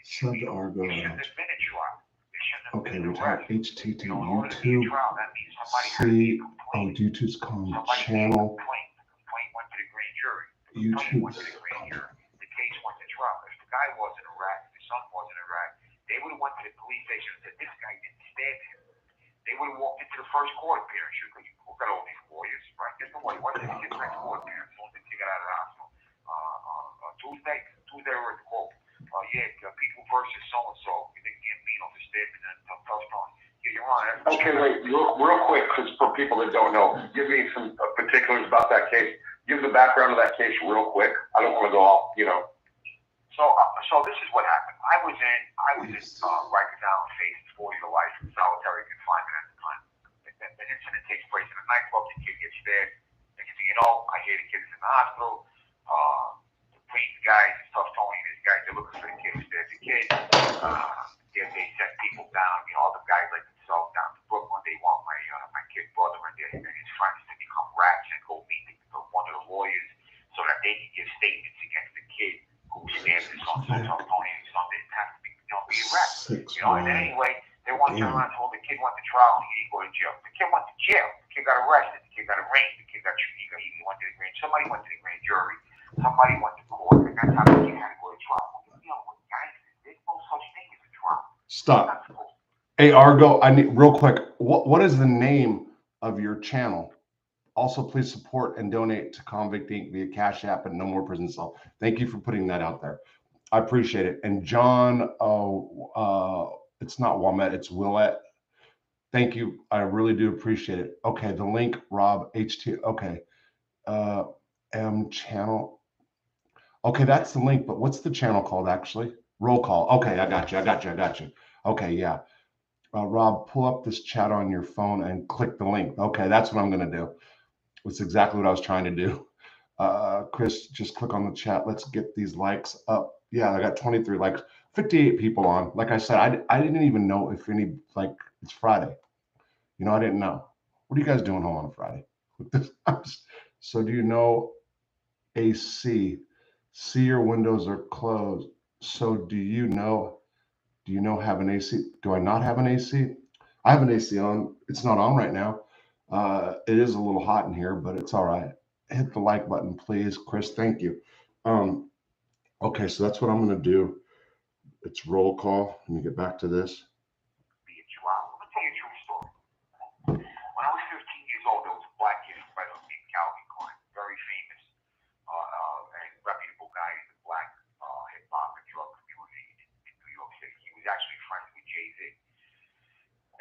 Sub Argo. It shouldn't have been a trial. It shouldn't have Okay, been we an arrest. type HTT You know, in order to be a YouTube. trial, that means somebody had to be a See, complaint. YouTube's calling Somebody channel. made a complaint. The complaint went to the grand jury. The complaint YouTube. went to the grand jury. The case went to trial. If the guy wasn't a rat, if his son wasn't a rat, they would have went to the police station and said, this guy didn't stab him. They would have walked into the first court appearance. Because you got all these lawyers, right? Guess what? When did he get the next court appearance? As soon as he got out of the hospital. Tuesday we're at the court. People versus so-and-so. They can't beat on the statement and tough time. Yeah, Your Honor. Okay, wait, real quick, because for people that don't know, give me some particulars about that case. Give the background of that case real quick. I don't want to go off, you know. So this is what happened. I was in Rikers Island facing 40 to life in solitary confinement at the time. An incident takes place in a nightclub. The kid gets stabbed. Next thing you know, I hear the kid is in the hospital. The guys, Tough Tony and his guys, they're looking for the kid who stabbed the kid. They send people down, you know, other guys like themselves down to Brooklyn. They want my kid brother and his friends to become rats and go meet one of the lawyers so that they can give statements against the kid who stabbed his son. So Tough Tony and his son didn't have to be a rat. You know, and then anyway, they want to turn around and told the kid went to trial and he didn't go to jail. The kid went to jail. The kid got arrested. The kid got arraigned. The kid got he went to the grand. Somebody went to the grand jury. Somebody went to court. And that's how the kid had to go to trial. You know, guys, there's no such thing as a trial. Stop. Hey, Argo, I need real quick. What is the name of your channel? Also, please support and donate to Convict Inc. via Cash App and No More Prison Cell. Thank you for putting that out there. I appreciate it. And John, it's not Wamet, it's Willette. Thank you. I really do appreciate it. Okay, the link, Rob, HT. Okay, M channel. Okay, that's the link, but what's the channel called actually? Roll call. Okay, I got you. Okay, yeah. Rob, pull up this chat on your phone and click the link. Okay, that's what I'm going to do. That's exactly what I was trying to do. Chris, just click on the chat. Let's get these likes up. Yeah, I got 23 likes, 58 people on. Like I said, I didn't even know if any, like, it's Friday. You know, I didn't know. What are you guys doing home on a Friday? So do you know AC? See, your windows are closed. So do you know have an AC? Do I not have an AC? I have an AC on. It's not on right now. It is a little hot in here, but it's all right. Hit the like button, please. Chris, thank you. Okay, so that's what I'm going to do. It's roll call. Let me get back to this. Let me tell you a true story. When I was 15 years old, there was a black kid from Redwood named Calvin Klein, very famous and reputable guy in the black hip-hop and drug community in New York City. He was actually friends with Jay-Z.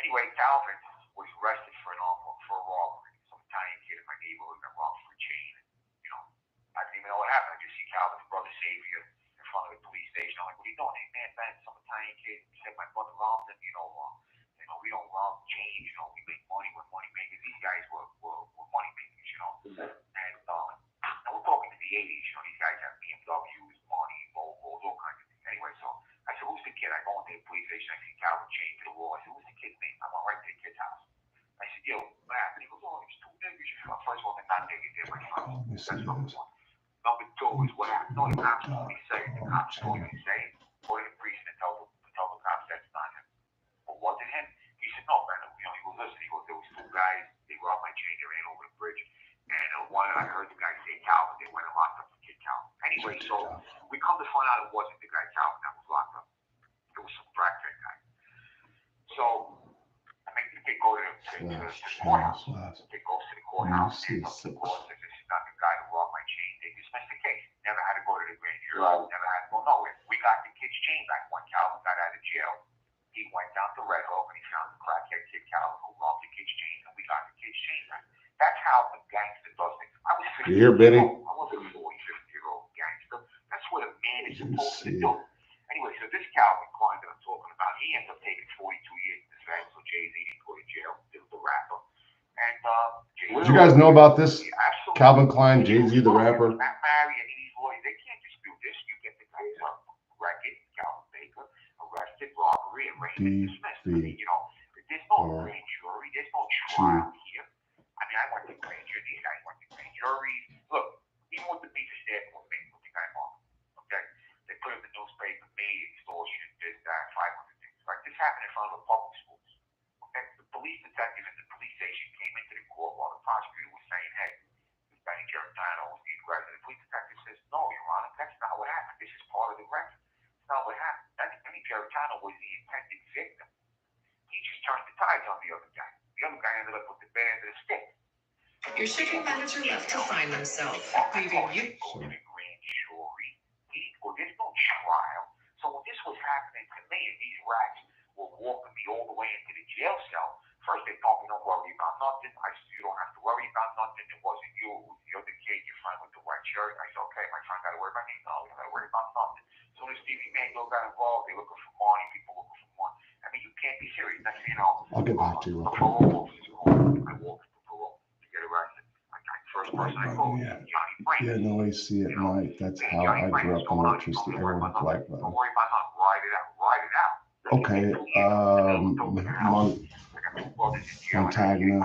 Anyway, Calvin was arrested for a robbery. Some Italian kid in my neighborhood got robbed for a chain. You know, I didn't even know what happened. I just see Calvin's brother Xavier in front of the police station. I'm like, what are you doing? Hey, man, some Italian kid said my brother robbed That's number one. Number two is what happened. No, the cops told me to say it. The cops told me to say it. Go to the precinct and tell the cops that's not him. But was it him? He said, no, man. You know, he goes, listen, he goes, there was two guys. They robbed my chain. They ran over the bridge. And one, I heard the guy say Calvin. They went and locked up the kid Calvin. Anyway, so we come to find out it wasn't the guy Calvin that was locked up. It was some crackhead guy. So I make the kid go to the courthouse. The kid goes to the courthouse. And the court says, this is not the guy who robbed my chain. They dismissed the case. Never had to go to the grand jury. Never had to go nowhere. We got the kid's chain back when Calvin got out of jail. He went down to Red Hook and he found the crackhead kid Calvin who robbed the kid's chain, and we got the kid's chain back. That's how a gangster does things. I was 50 years old. I wasn't a 40-50-year-old gangster. That's what a man is supposed to do. Anyway, so this Calvin Klein that I'm talking about, he ended up taking 42 years in this van, so Jay-Z didn't go to jail. He was the rapper. And did you guys know about this? Calvin Klein, Jay-Z, the rapper. Matt Mary, any of these lawyers, they can't just do this. You get the guy's record, Calvin Baker, arrested, robbery, arraignment, dismissed. I mean, you know, there's no grand jury, there's no trial here. I mean, I went to grand jury, these guys went to grand juries. Look, even with the beef is there for me, with the guy Mark, okay? They put in the newspaper, me, extortion, this, that, 500 things, right? This happened in front of the public schools, okay? The police detective in the police station came into the court while the prosecutor was saying, hey, this guy Geritano was the aggressor. The police detective says, no, Your Honor, that's not what happened. This is part of the record. It's not what happened. Geritano was the intended victim. He just turned the tides on the other guy. The other guy ended up with the band of the stick. Your shipping manager left to find himself, leaving you. Go to the grand jury. There's no trial. So when this was happening to me, and these rats were walking me all the way into the jail cell, first they told me, don't worry about nothing. I said, you don't have to worry about nothing. It wasn't you. It was the other kid, your friend with the white shirt. I said, okay, my friend got to worry about me. No, you got to worry about nothing. As soon as Stevie Mad Dog got involved, they looking for money. People looking for money. I mean, you can't be serious. Next thing you know, I'll get back to you. The parole officer called me. I walked to parole to get arrested. First person I called, Johnny Frank. Yeah, no AC at night. That's how I grew up in electricity. Everyone was like that. Don't worry about nothing. Ride it out. Ride it out. Okay, Montagna.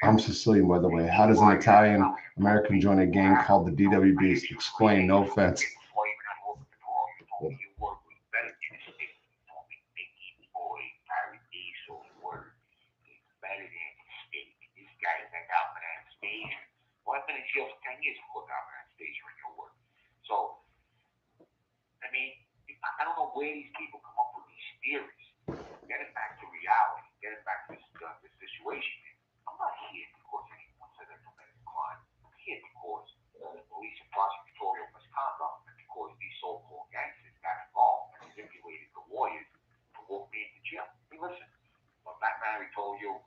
I'm Sicilian, by the way. How does an Italian American join a gang called the DWBs? Explain, no offense. I've been in jail for 10 years for looking out for that stage in your work. So, I mean, I don't know where these people come up with these theories. Get it back to reality. Get it back to the situation. I'm not here because anyone said I committed a crime. I'm here because the police and prosecutorial misconduct, and because these so-called gangsters got involved and manipulated the lawyers to walk me into jail. Hey, listen, what Matt Mary told you.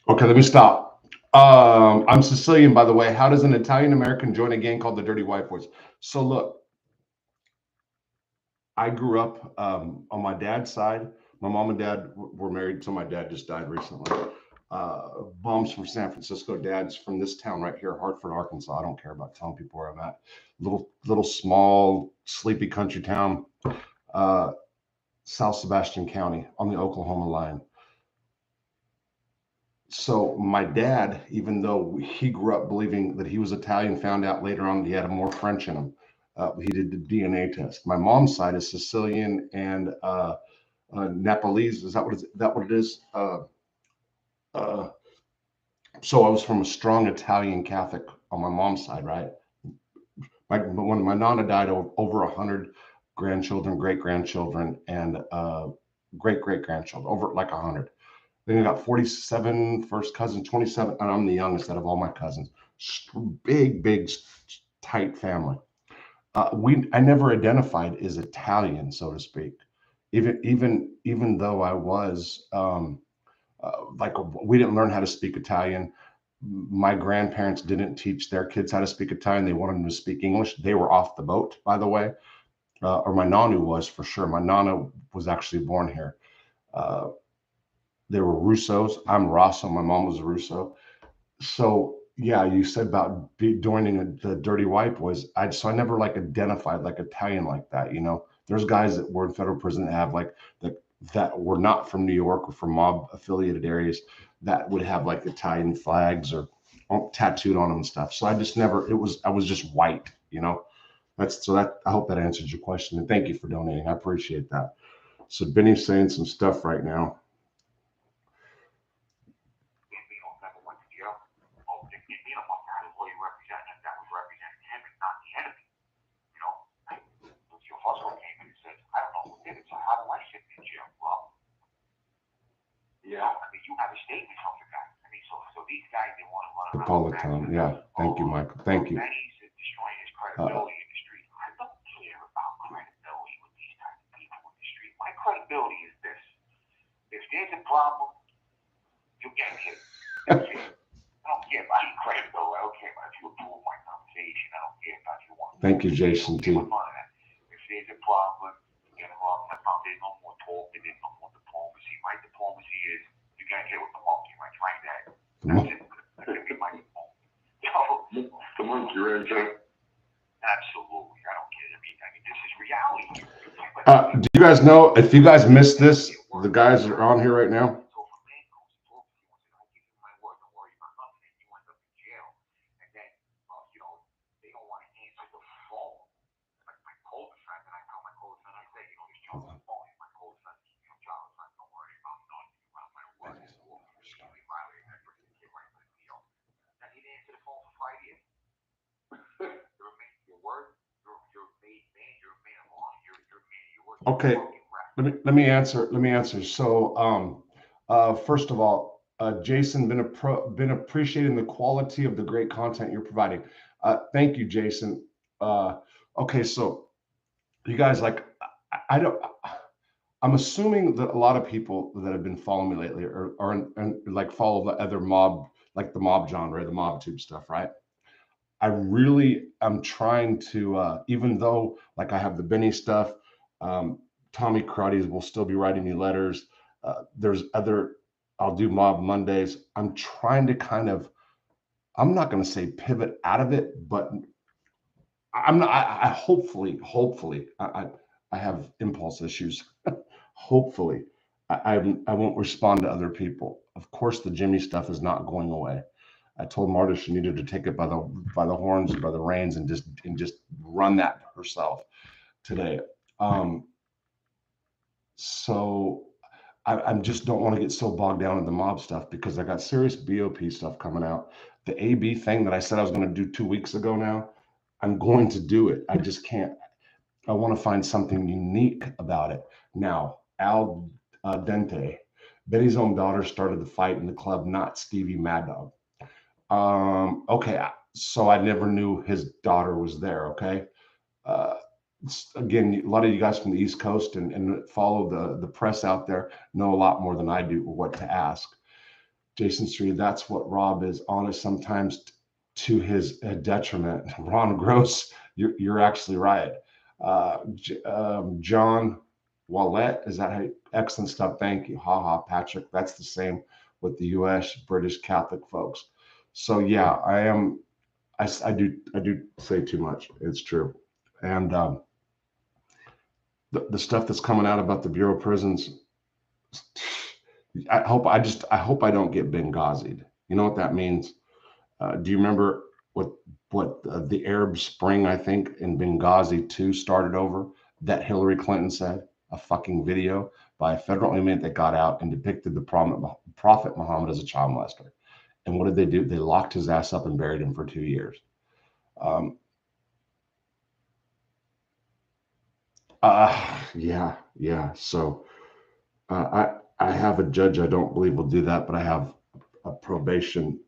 Okay, let me stop. I'm Sicilian, by the way. How does an Italian American join a gang called the Dirty White Boys? So look, I grew up on my dad's side. My mom and dad were married, so my dad just died recently. Mom's from San Francisco. Dad's from this town right here, Hartford, Arkansas. I don't care about telling people where I'm at. Little small, sleepy country town, South Sebastian County on the Oklahoma line. So my dad, even though he grew up believing that he was Italian, found out later on that he had more French in him. He did the DNA test. My mom's side is Sicilian and Nepalese. Is that what it is? So I was from a strong Italian Catholic on my mom's side, right? When my nana died, over 100 grandchildren, great-grandchildren, and great-great-grandchildren, over like 100. Then I got 47 first cousins, 27, and I'm the youngest out of all my cousins. Big, tight family. I never identified as Italian, so to speak. Even though I was we didn't learn how to speak Italian. My grandparents didn't teach their kids how to speak Italian. They wanted them to speak English. They were off the boat, by the way, or my nanu was for sure. My nana was actually born here. They were Russos. I'm Rosso. My mom was Russo. So yeah, you said about joining the Dirty White Boys. So I never identified like Italian like that. You know, there's guys that were in federal prison that have that were not from New York or from mob affiliated areas that would have like Italian flags or tattooed on him and stuff. So I just never, I was just white, you know. I hope that answers your question. And thank you for donating. I appreciate that. So Benny's saying some stuff right now. Yeah, I mean, you have a statement from the guy. I mean, so these guys, they want to run around. Napolitano, yeah. Thank you, Michael. Thank you. Benny's destroying his credibility in the street. I don't care about credibility with these types of people in the street. My credibility is this: if there's a problem, you get hit. That's it. I don't care about your credibility. I don't care about if you approve my conversation. I don't care about if you want. Thank you, Jason T. If there's a problem, you get along. There's no more talk. There's no more diplomacy. My diplomacy is you get hit with the monkey. My try that. That's it. That's gonna be my diplomacy. The monkey right there. Absolutely. I don't care. I mean, this is reality. Do you guys know, if you guys missed this, the guys that are on here right now? Okay, let me answer. So, first of all, Jason, been appreciating the quality of the great content you're providing. Thank you, Jason. Okay, so you guys, like, I'm assuming that a lot of people that have been following me lately are like follow the other mob, like the mob genre, the mob tube stuff, right? I really am trying to, even though like I have the Benny stuff, Tommy Karates will still be writing me letters. There's other, I'll do Mob Mondays. I'm trying to kind of, I'm not going to say pivot out of it, but I'm not, I hopefully, I have impulse issues. Hopefully I won't respond to other people. Of course, the Jimmy stuff is not going away. I told Marta she needed to take it by the horns, by the reins, and just run that herself today. So I just don't want to get so bogged down in the mob stuff because I got serious BOP stuff coming out. The AB thing that I said I was going to do 2 weeks ago now, I'm going to do it. I just can't. I want to find something unique about it. Now, Al Dente, Benny's own daughter started the fight in the club, not Stevie Mad Dog. Okay, so I never knew his daughter was there, okay? Again, a lot of you guys from the East Coast and follow the press out there know a lot more than I do what to ask. Jason Street, that's what Rob is, honest sometimes to his detriment. Ron Gross, you're actually right. John Wallet, is that how excellent stuff? Thank you. Patrick. That's the same with the US British Catholic folks. So yeah, I do say too much. It's true. And the stuff that's coming out about the Bureau of Prisons, I hope I don't get Benghazi'd. You know what that means? Do you remember what the Arab Spring, I think, in Benghazi 2 started over? That Hillary Clinton said, a fucking video by a federal inmate that got out and depicted the Prophet Muhammad as a child molester. And what did they do? They locked his ass up and buried him for 2 years. Yeah. So I have a judge I don't believe will do that, but I have a probation.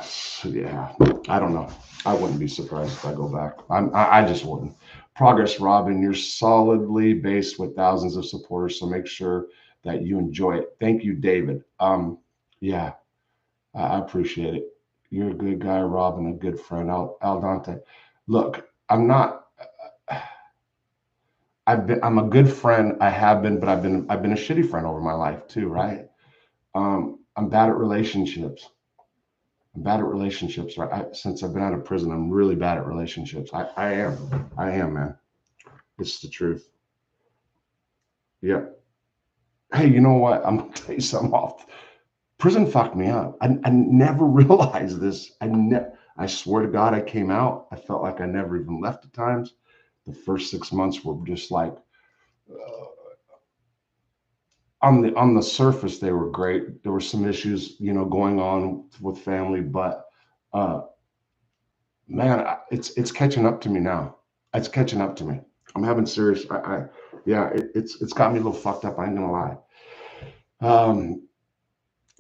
So yeah, I don't know. I wouldn't be surprised if I go back. I just wouldn't. Progress, Robin, you're solidly based with thousands of supporters, so make sure that you enjoy it. Thank you, David. Yeah, I appreciate it. You're a good guy, Robin, a good friend. Al Dante. Look, I'm a good friend. I have been, but I've been a shitty friend over my life too, right? I'm bad at relationships. Right? Since I've been out of prison, I'm really bad at relationships. I am, man. It's the truth. Yeah. Hey, you know what? I'm gonna tell you something off. Prison fucked me up. I never realized this. I swear to God, I came out. I felt like I never even left at times. The first 6 months were just like, on the surface, they were great. There were some issues, going on with family, but man, it's catching up to me now. It's catching up to me. I'm having serious. Yeah, it's got me a little fucked up. I ain't gonna lie.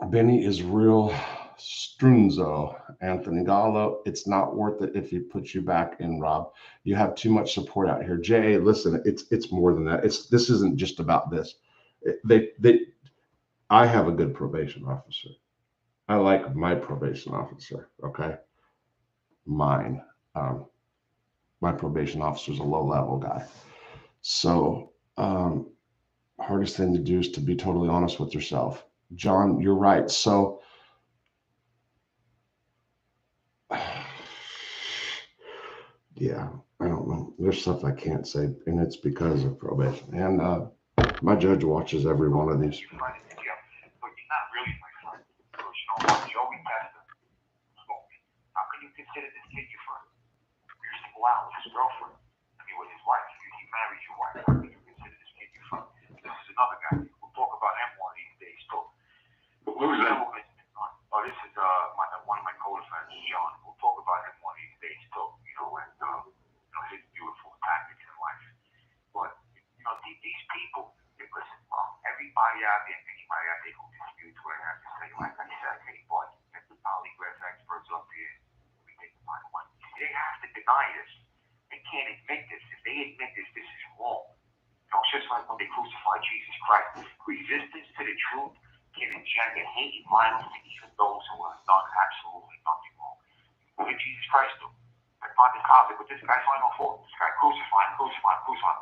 Benny is real strunzo. Anthony Gallo, it's not worth it if he puts you back in, Rob. You have too much support out here. Jay, listen, it's more than that. This isn't just about this. I have a good probation officer. I like my probation officer. Okay, mine. My probation officer is a low-level guy. So, hardest thing to do is to be totally honest with yourself. John, you're right. So, yeah, I don't know. There's stuff I can't say, and it's because of probation. And my judge watches every one of these. But you're not really my friend. Because, Joey Testa smoked me. How can you consider this kid your friend? You're single out with his girlfriend. I mean, with his wife. He married your wife. How can you consider this kid your friend? This is another guy. We'll talk about him one of these days, too. Who's that? Oh, this is one of my co-defendants, John. We'll talk about him one of these days, too. And his beautiful tactics in life. But, these people, listen, everybody out there who disputes what I have to say, like I said, hey, boy, get the polygraph experts up here. We take the final one. They have to deny this. They can't admit this. If they admit this, this is wrong. It's just like when they crucified Jesus Christ. Resistance to the truth can engender hate and violence to even those who have done absolutely nothing wrong. What did Jesus Christ do? I find this conflict with this guy, find no fault. This guy crucifying.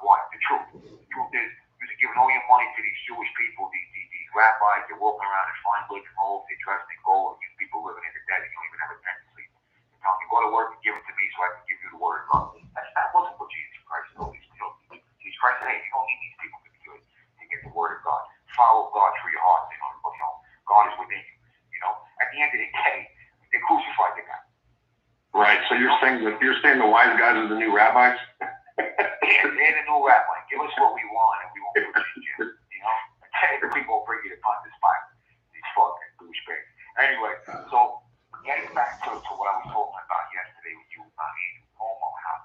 Why? The truth. The truth is, you're giving all your money to these Jewish people, these rabbis. They're walking around in fine looking robes. They're dressed in gold. These people living in the desert. You don't even have a tent to sleep. They're telling you, go to work and give it to me so I can give you the word of God. That wasn't what Jesus Christ told. Jesus Christ said, hey, you don't need these people to be good to get the word of God. Follow God through your heart. God is within you. At the end of the day, they crucified the guy. Right. So you're saying the wise guys are the new rabbis? They're the new rabbi. Give us what we want and we won't put you in jail. The people will bring you to Pontius Pilate. These fucking douchebags. Anyway, so getting back to what I was talking about yesterday with you, Andrew Cuomo, how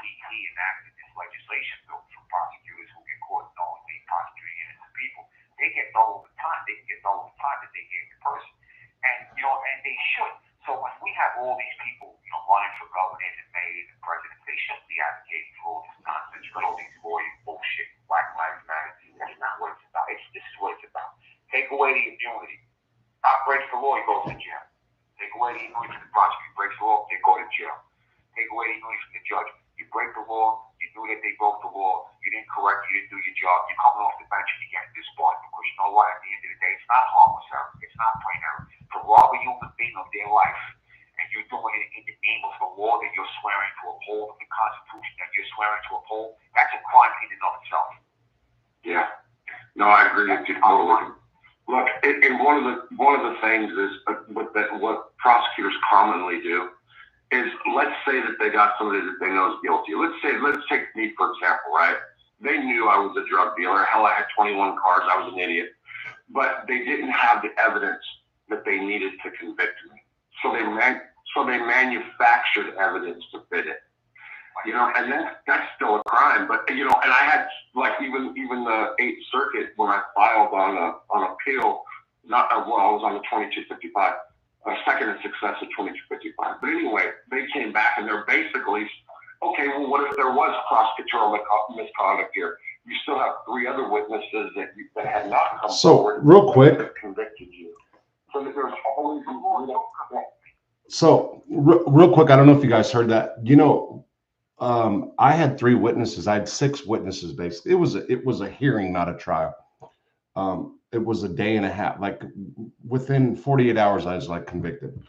he enacted this legislation bill for prosecutors who get caught knowingly prosecuting innocent people. They get double the time. They get double the time that they gave the person. And they should. So when we have all these people, running for governors and mayors and presidents, they shouldn't be advocating for all this nonsense, for all these lawyer bullshit, Black Lives Matter. That's not what it's about. This is what it's about. Take away the immunity. Breaks the law, he goes to jail. Take away the immunity from the prosecutor, breaks the law, they go to jail. Take away the immunity from the judge. You break the law, you knew that they broke the law, you didn't correct, you didn't do your job, you're coming off the bench and you get disbarred because you know what, at the end of the day, it's not harmless error, it's not plain error. To rob a human being of their life, and you're doing it in the name of the law that you're swearing to uphold, of the Constitution that you're swearing to uphold, that's a crime in and of itself. Yeah. No, I agree with you totally. Look, and one of the things is what prosecutors commonly do is, let's say that they got somebody that they know is guilty. Let's take me, for example, right? They knew I was a drug dealer. Hell, I had 21 cars. I was an idiot. But they didn't have the evidence that they needed to convict me. So they manufactured evidence to fit it. And that's still a crime. But and I had even the 8th Circuit when I filed on appeal. I was on the 2255. Second in success at 2255. But anyway, they came back and they're basically, okay, well, what if there was prosecutorial misconduct here? You still have 3 other witnesses that had not come forward. So, real quick. That convicted you. So that there's always So, real quick, I don't know if you guys heard that. I had 3 witnesses. I had 6 witnesses, basically. It was a hearing, not a trial. It was a day and a half. Like within 48 hours, I was like convicted.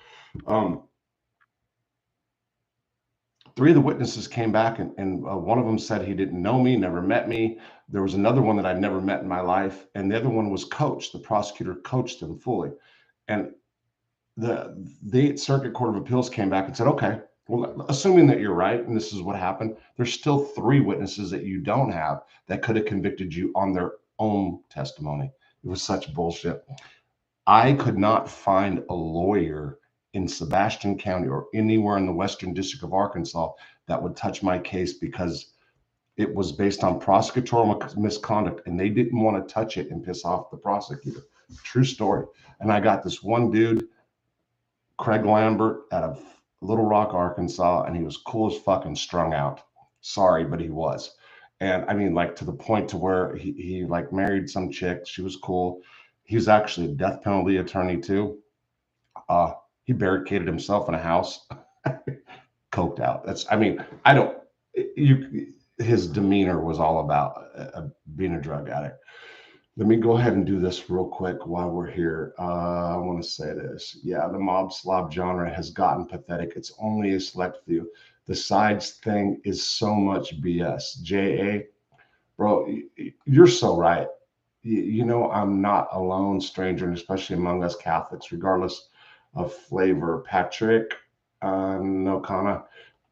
3 of the witnesses came back, and one of them said he didn't know me, never met me. There was another one that I'd never met in my life, and the other one was coached. The prosecutor coached him fully. And the 8th Circuit Court of Appeals came back and said, okay, well, assuming that you're right, and this is what happened, there's still 3 witnesses that you don't have that could have convicted you on their own testimony. It was such bullshit. I could not find a lawyer in Sebastian County or anywhere in the Western District of Arkansas that would touch my case because it was based on prosecutorial misconduct, and they didn't want to touch it and piss off the prosecutor. True story. And I got this one dude, Craig Lambert, out of Little Rock, Arkansas, and he was cool as fucking strung out. Sorry, but he was. And I mean, like, to the point to where he like married some chick. She was cool. He was actually a death penalty attorney too. He barricaded himself in a house, coked out. His demeanor was all about being a drug addict. Let me go ahead and do this real quick while we're here. I want to say this. Yeah, the mob slob genre has gotten pathetic. It's only a select few. The sides thing is so much BS. J.A., bro, you're so right. You know, I'm not a lone stranger, and especially among us Catholics, regardless of flavor. Patrick Nokana,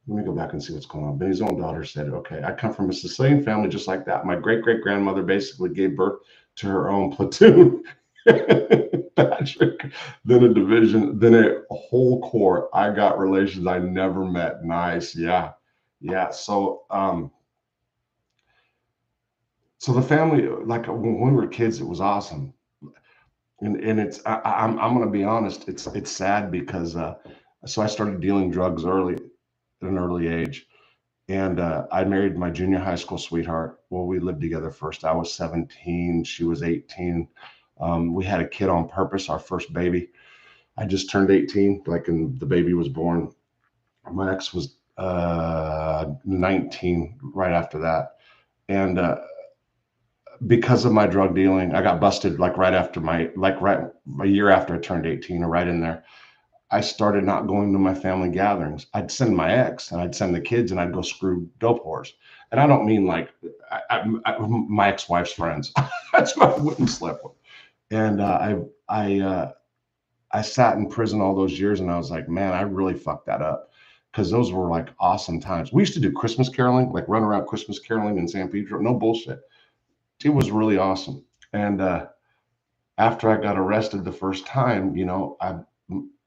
let me go back and see what's going on. Benny's own daughter said, okay, I come from a Sicilian family just like that. My great-great-grandmother basically gave birth to her own platoon. Patrick, then a division, then a whole corps. I got relations I never met. Nice. Yeah. So the family, like when we were kids, it was awesome. And it's, I'm going to be honest, it's sad because so I started dealing drugs early, at an early age. And I married my junior high school sweetheart. Well, we lived together first. I was 17. She was 18. We had a kid on purpose, our first baby. I just turned 18, and the baby was born. My ex was 19 right after that. And because of my drug dealing, I got busted right a year after I turned 18, or right in there. I started not going to my family gatherings. I'd send my ex, and I'd send the kids, and I'd go screw dope whores. And I don't mean my ex-wife's friends. That's what I wouldn't sleep with. And I sat in prison all those years, and I was like, man, I really fucked that up, because those were awesome times. We used to do Christmas caroling, run around Christmas caroling in San Pedro. No bullshit. It was really awesome. And after I got arrested the first time,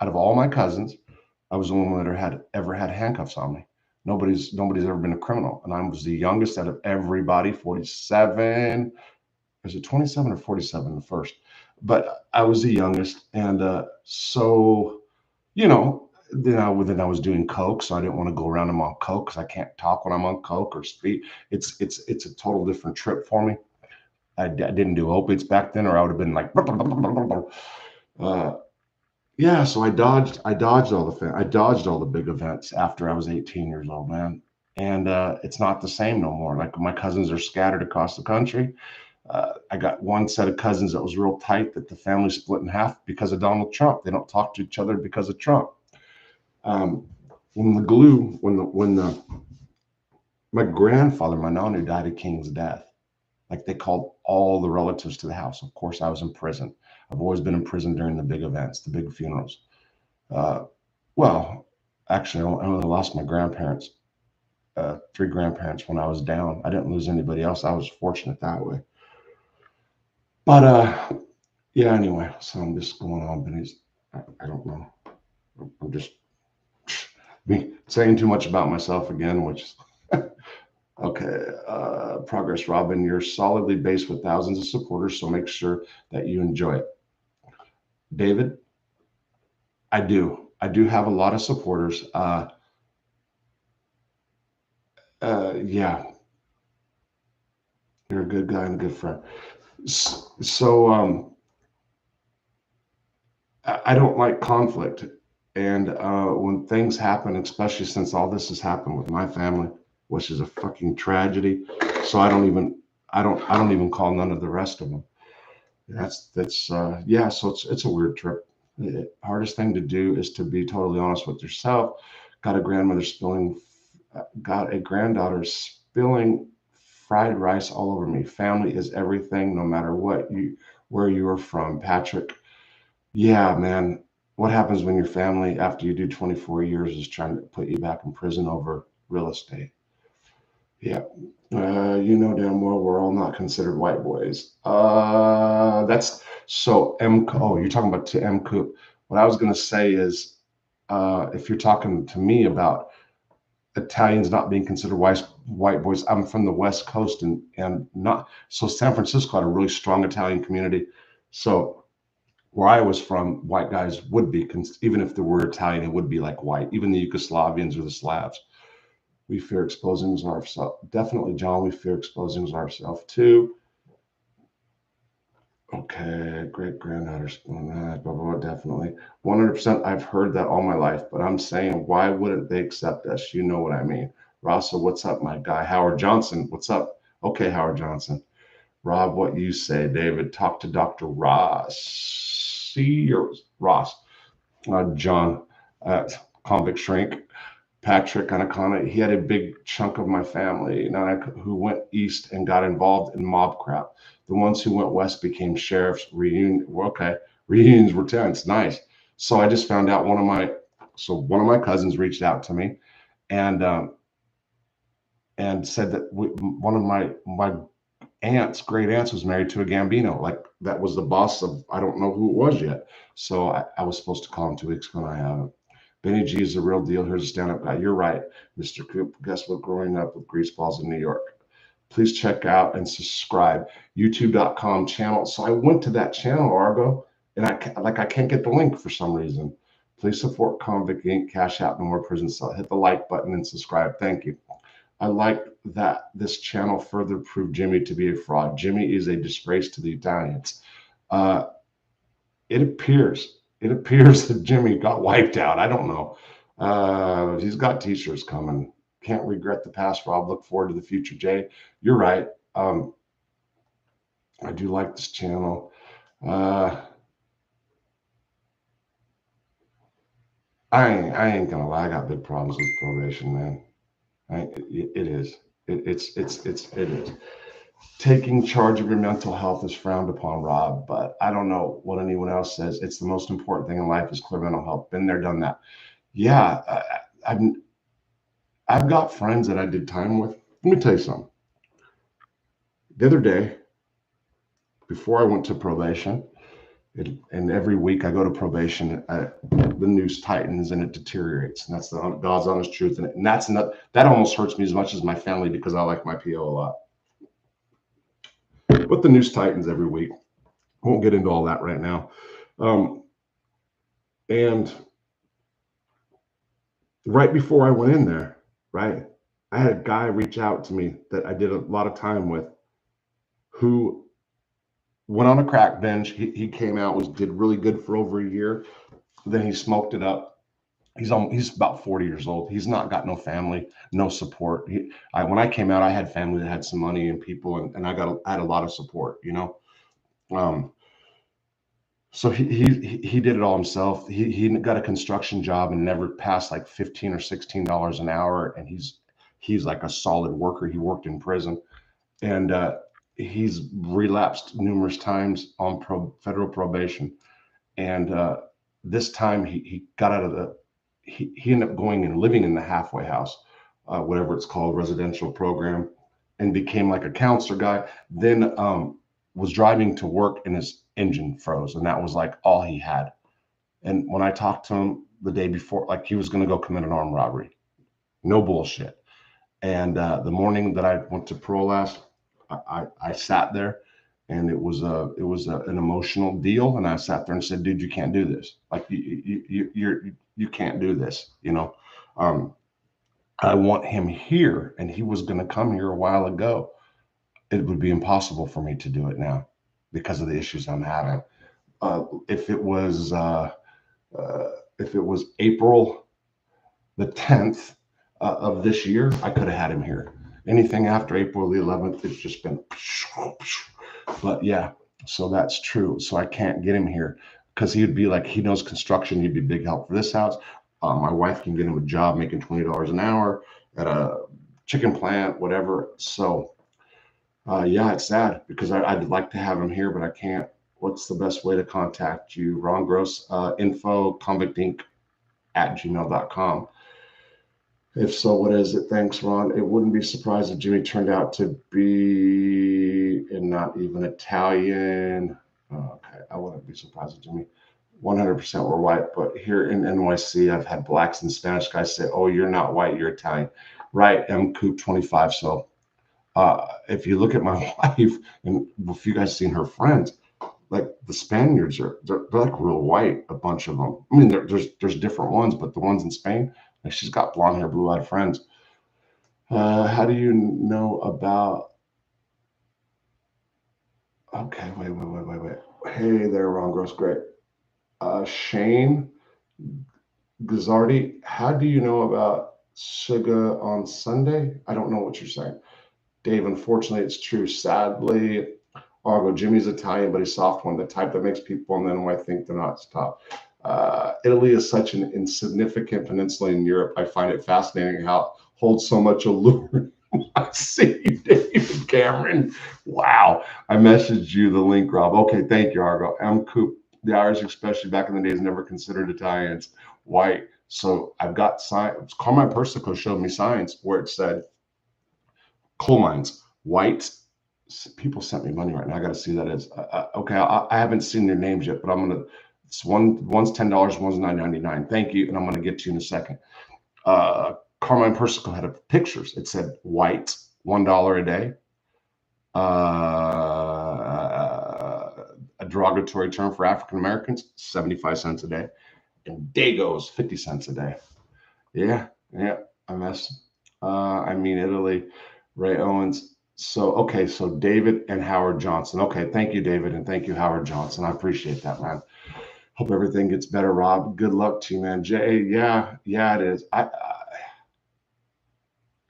out of all my cousins, I was the only one that had ever had handcuffs on me. Nobody's ever been a criminal. And I was the youngest out of everybody, 47. Was it 27 or 47 the first? But I was the youngest. And then I was doing coke, so I didn't want to go around them on coke because I can't talk when I'm on coke or speak. It's a total different trip for me. I didn't do opiates back then, or I would have been like, yeah. So I dodged all the big events after I was 18 years old, man. And it's not the same no more. My cousins are scattered across the country. I got one set of cousins that was real tight that the family split in half because of Donald Trump. They don't talk to each other because of Trump. My grandfather, my nonu, died a king's death. They called all the relatives to the house. Of course, I was in prison. I've always been in prison during the big events, the big funerals. Well, actually, I only lost my grandparents, 3 grandparents when I was down. I didn't lose anybody else. I was fortunate that way. But yeah, anyway, so I'm just going on, but I don't know. I'm just saying too much about myself again, which is okay. Progress, Robin, you're solidly based with thousands of supporters, so make sure that you enjoy it. David, I do have a lot of supporters. Yeah, you're a good guy and a good friend. So I don't like conflict, and when things happen, especially since all this has happened with my family, which is a fucking tragedy, so I don't even call none of the rest of them. Yeah. So it's a weird trip. The hardest thing to do is to be totally honest with yourself. Got a grandmother spilling Got a granddaughter spilling fried rice all over me. Family is everything, no matter where you are from. Patrick, yeah, man. What happens when your family, after you do 24 years, is trying to put you back in prison over real estate? Yeah. You know damn well we're all not considered white boys. That's so M. Oh, you're talking about to M. Coop. What I was going to say is, if you're talking to me about Italians not being considered white boys, I'm from the West Coast and not so San Francisco had a really strong Italian community. So where I was from, white guys would be, even if they were Italian, it would be like white, even the Yugoslavians or the Slavs. We fear exposing ourselves. Definitely, John, we fear exposing ourselves too. Okay, great granddaughters, blah, blah, blah, definitely. 100%. I've heard that all my life, but I'm saying, why wouldn't they accept us? You know what I mean. Rasa, what's up, my guy? Howard Johnson, what's up? Okay, Howard Johnson. Rob, what you say? David, talk to Dr. Ross. See your Ross. John, convict shrink. Patrick Anacana, he had a big chunk of my family who went east and got involved in mob crap. The ones who went west became sheriffs. Reunions were tense. Nice. So I just found out one of my cousins reached out to me and said that one of my great aunts was married to a Gambino. Like that was the boss of, I don't know who it was yet. So I was supposed to call him 2 weeks ago and I haven't. Benny G is the real deal. Here's a stand-up guy. You're right, Mr. Coop. Guess what? Growing up with greaseballs in New York. Please check out and subscribe. YouTube.com channel. So I went to that channel, Argo, and I can't get the link for some reason. Please support Convict Inc. Cash out no more prison cell. Hit the like button and subscribe. Thank you. I like that this channel further proved Jimmy to be a fraud. Jimmy is a disgrace to the Italians. It appears that Jimmy got wiped out. I don't know. He's got t-shirts coming. Can't regret the past, Rob. Look forward to the future, Jay. You're right. I do like this channel. I ain't gonna lie. I got big problems with probation, man. It is. It is. Taking charge of your mental health is frowned upon, Rob, but I don't know what anyone else says. It's the most important thing in life is clear mental health. Been there, done that. Yeah, I've got friends that I did time with. Let me tell you something. The other day, before I went to probation, and every week I go to probation, the news tightens and it deteriorates, and that's the God's honest truth. And that's not, that almost hurts me as much as my family because I like my PO a lot. But the news tightens every week. I won't get into all that right now. And right before I went in there, right, I had a guy reach out to me that I did a lot of time with who went on a crack binge. He came out, did really good for over a year. Then he smoked it up. He's about 40 years old. He's not got no family, no support. When I came out, I had family that had some money and people, and I had a lot of support, you know. So he did it all himself. He got a construction job and never passed like $15 or $16 an hour. And he's like a solid worker. He worked in prison, and he's relapsed numerous times on federal probation. And this time he got out of he ended up going and living in the halfway house, whatever it's called, residential program, and became like a counselor guy. Then was driving to work and his engine froze, and that was like all he had. And when I talked to him the day before, like he was going to go commit an armed robbery, no bullshit. And the morning that I went to parole last, I sat there, and it was an emotional deal. And I sat there and said, dude, you can't do this. Like you can't do this. You know, I want him here, and he was going to come here a while ago. It would be impossible for me to do it now because of the issues I'm having. If it was April the 10th of this year, I could have had him here. Anything after April the 11th, it's just been. But yeah, so that's true. So I can't get him here because he would be like, he knows construction. He'd be a big help for this house. My wife can get him a job making $20 an hour at a chicken plant, whatever. So, yeah, it's sad because I'd like to have him here, but I can't. What's the best way to contact you? Ron Gross, info convictinc@gmail.com. If so, what is it? Thanks, Ron. It wouldn't be surprised if Jimmy turned out to be and not even Italian. Okay, I wouldn't be surprised if Jimmy 100% were white, but here in NYC, I've had blacks and Spanish guys say, "Oh, you're not white, you're Italian." Right, M. Coop 25. So if you look at my wife, and if you guys seen her friends, like the Spaniards they're like real white, a bunch of them. I mean, there's different ones, but the ones in Spain, like she's got blonde hair, blue-eyed friends. How do you know about? Okay, wait. Hey there, Ron Gross, great. Shane Gazzardi, how do you know about Suga on Sunday? I don't know what you're saying. Dave, unfortunately, it's true. Sadly, Argo, Jimmy's Italian, but he's soft one, the type that makes people and then when I think they're not stop. Italy is such an insignificant peninsula in Europe. I find it fascinating how it holds so much allure. I see you, David Cameron. Wow. I messaged you the link, Rob. Okay, thank you, Argo. M. Coop. The Irish, especially back in the days, never considered Italians white. So I've got signs. Carmine Persico showed me signs where it said coal mines, white. People sent me money right now. I got to see who that is. Okay, I haven't seen their names yet, but I'm gonna. It's one's $10, one's $9.99. Thank you, and I'm gonna get to you in a second. Carmine Persico had pictures. It said white, $1 a day. A derogatory term for African Americans, 75 cents a day, and Dagos, 50 cents a day. Yeah, I mess. I mean Italy, Ray Owens. So okay, so David and Howard Johnson. Okay, thank you, David, and thank you, Howard Johnson. I appreciate that, man. Hope everything gets better, Rob. Good luck to you, man. Jay, yeah, it is. I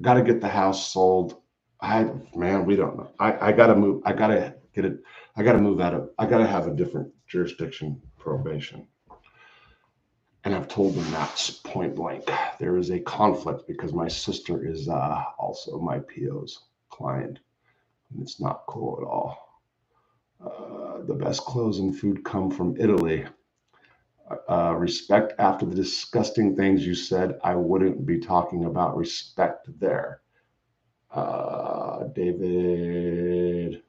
got to get the house sold. We don't know. I got to move. I got to get it. I got to move out of. I got to have a different jurisdiction, probation. And I've told them that's point blank. There is a conflict because my sister is also my PO's client. And it's not cool at all. The best clothes and food come from Italy. Respect after the disgusting things you said, I wouldn't be talking about respect there. David,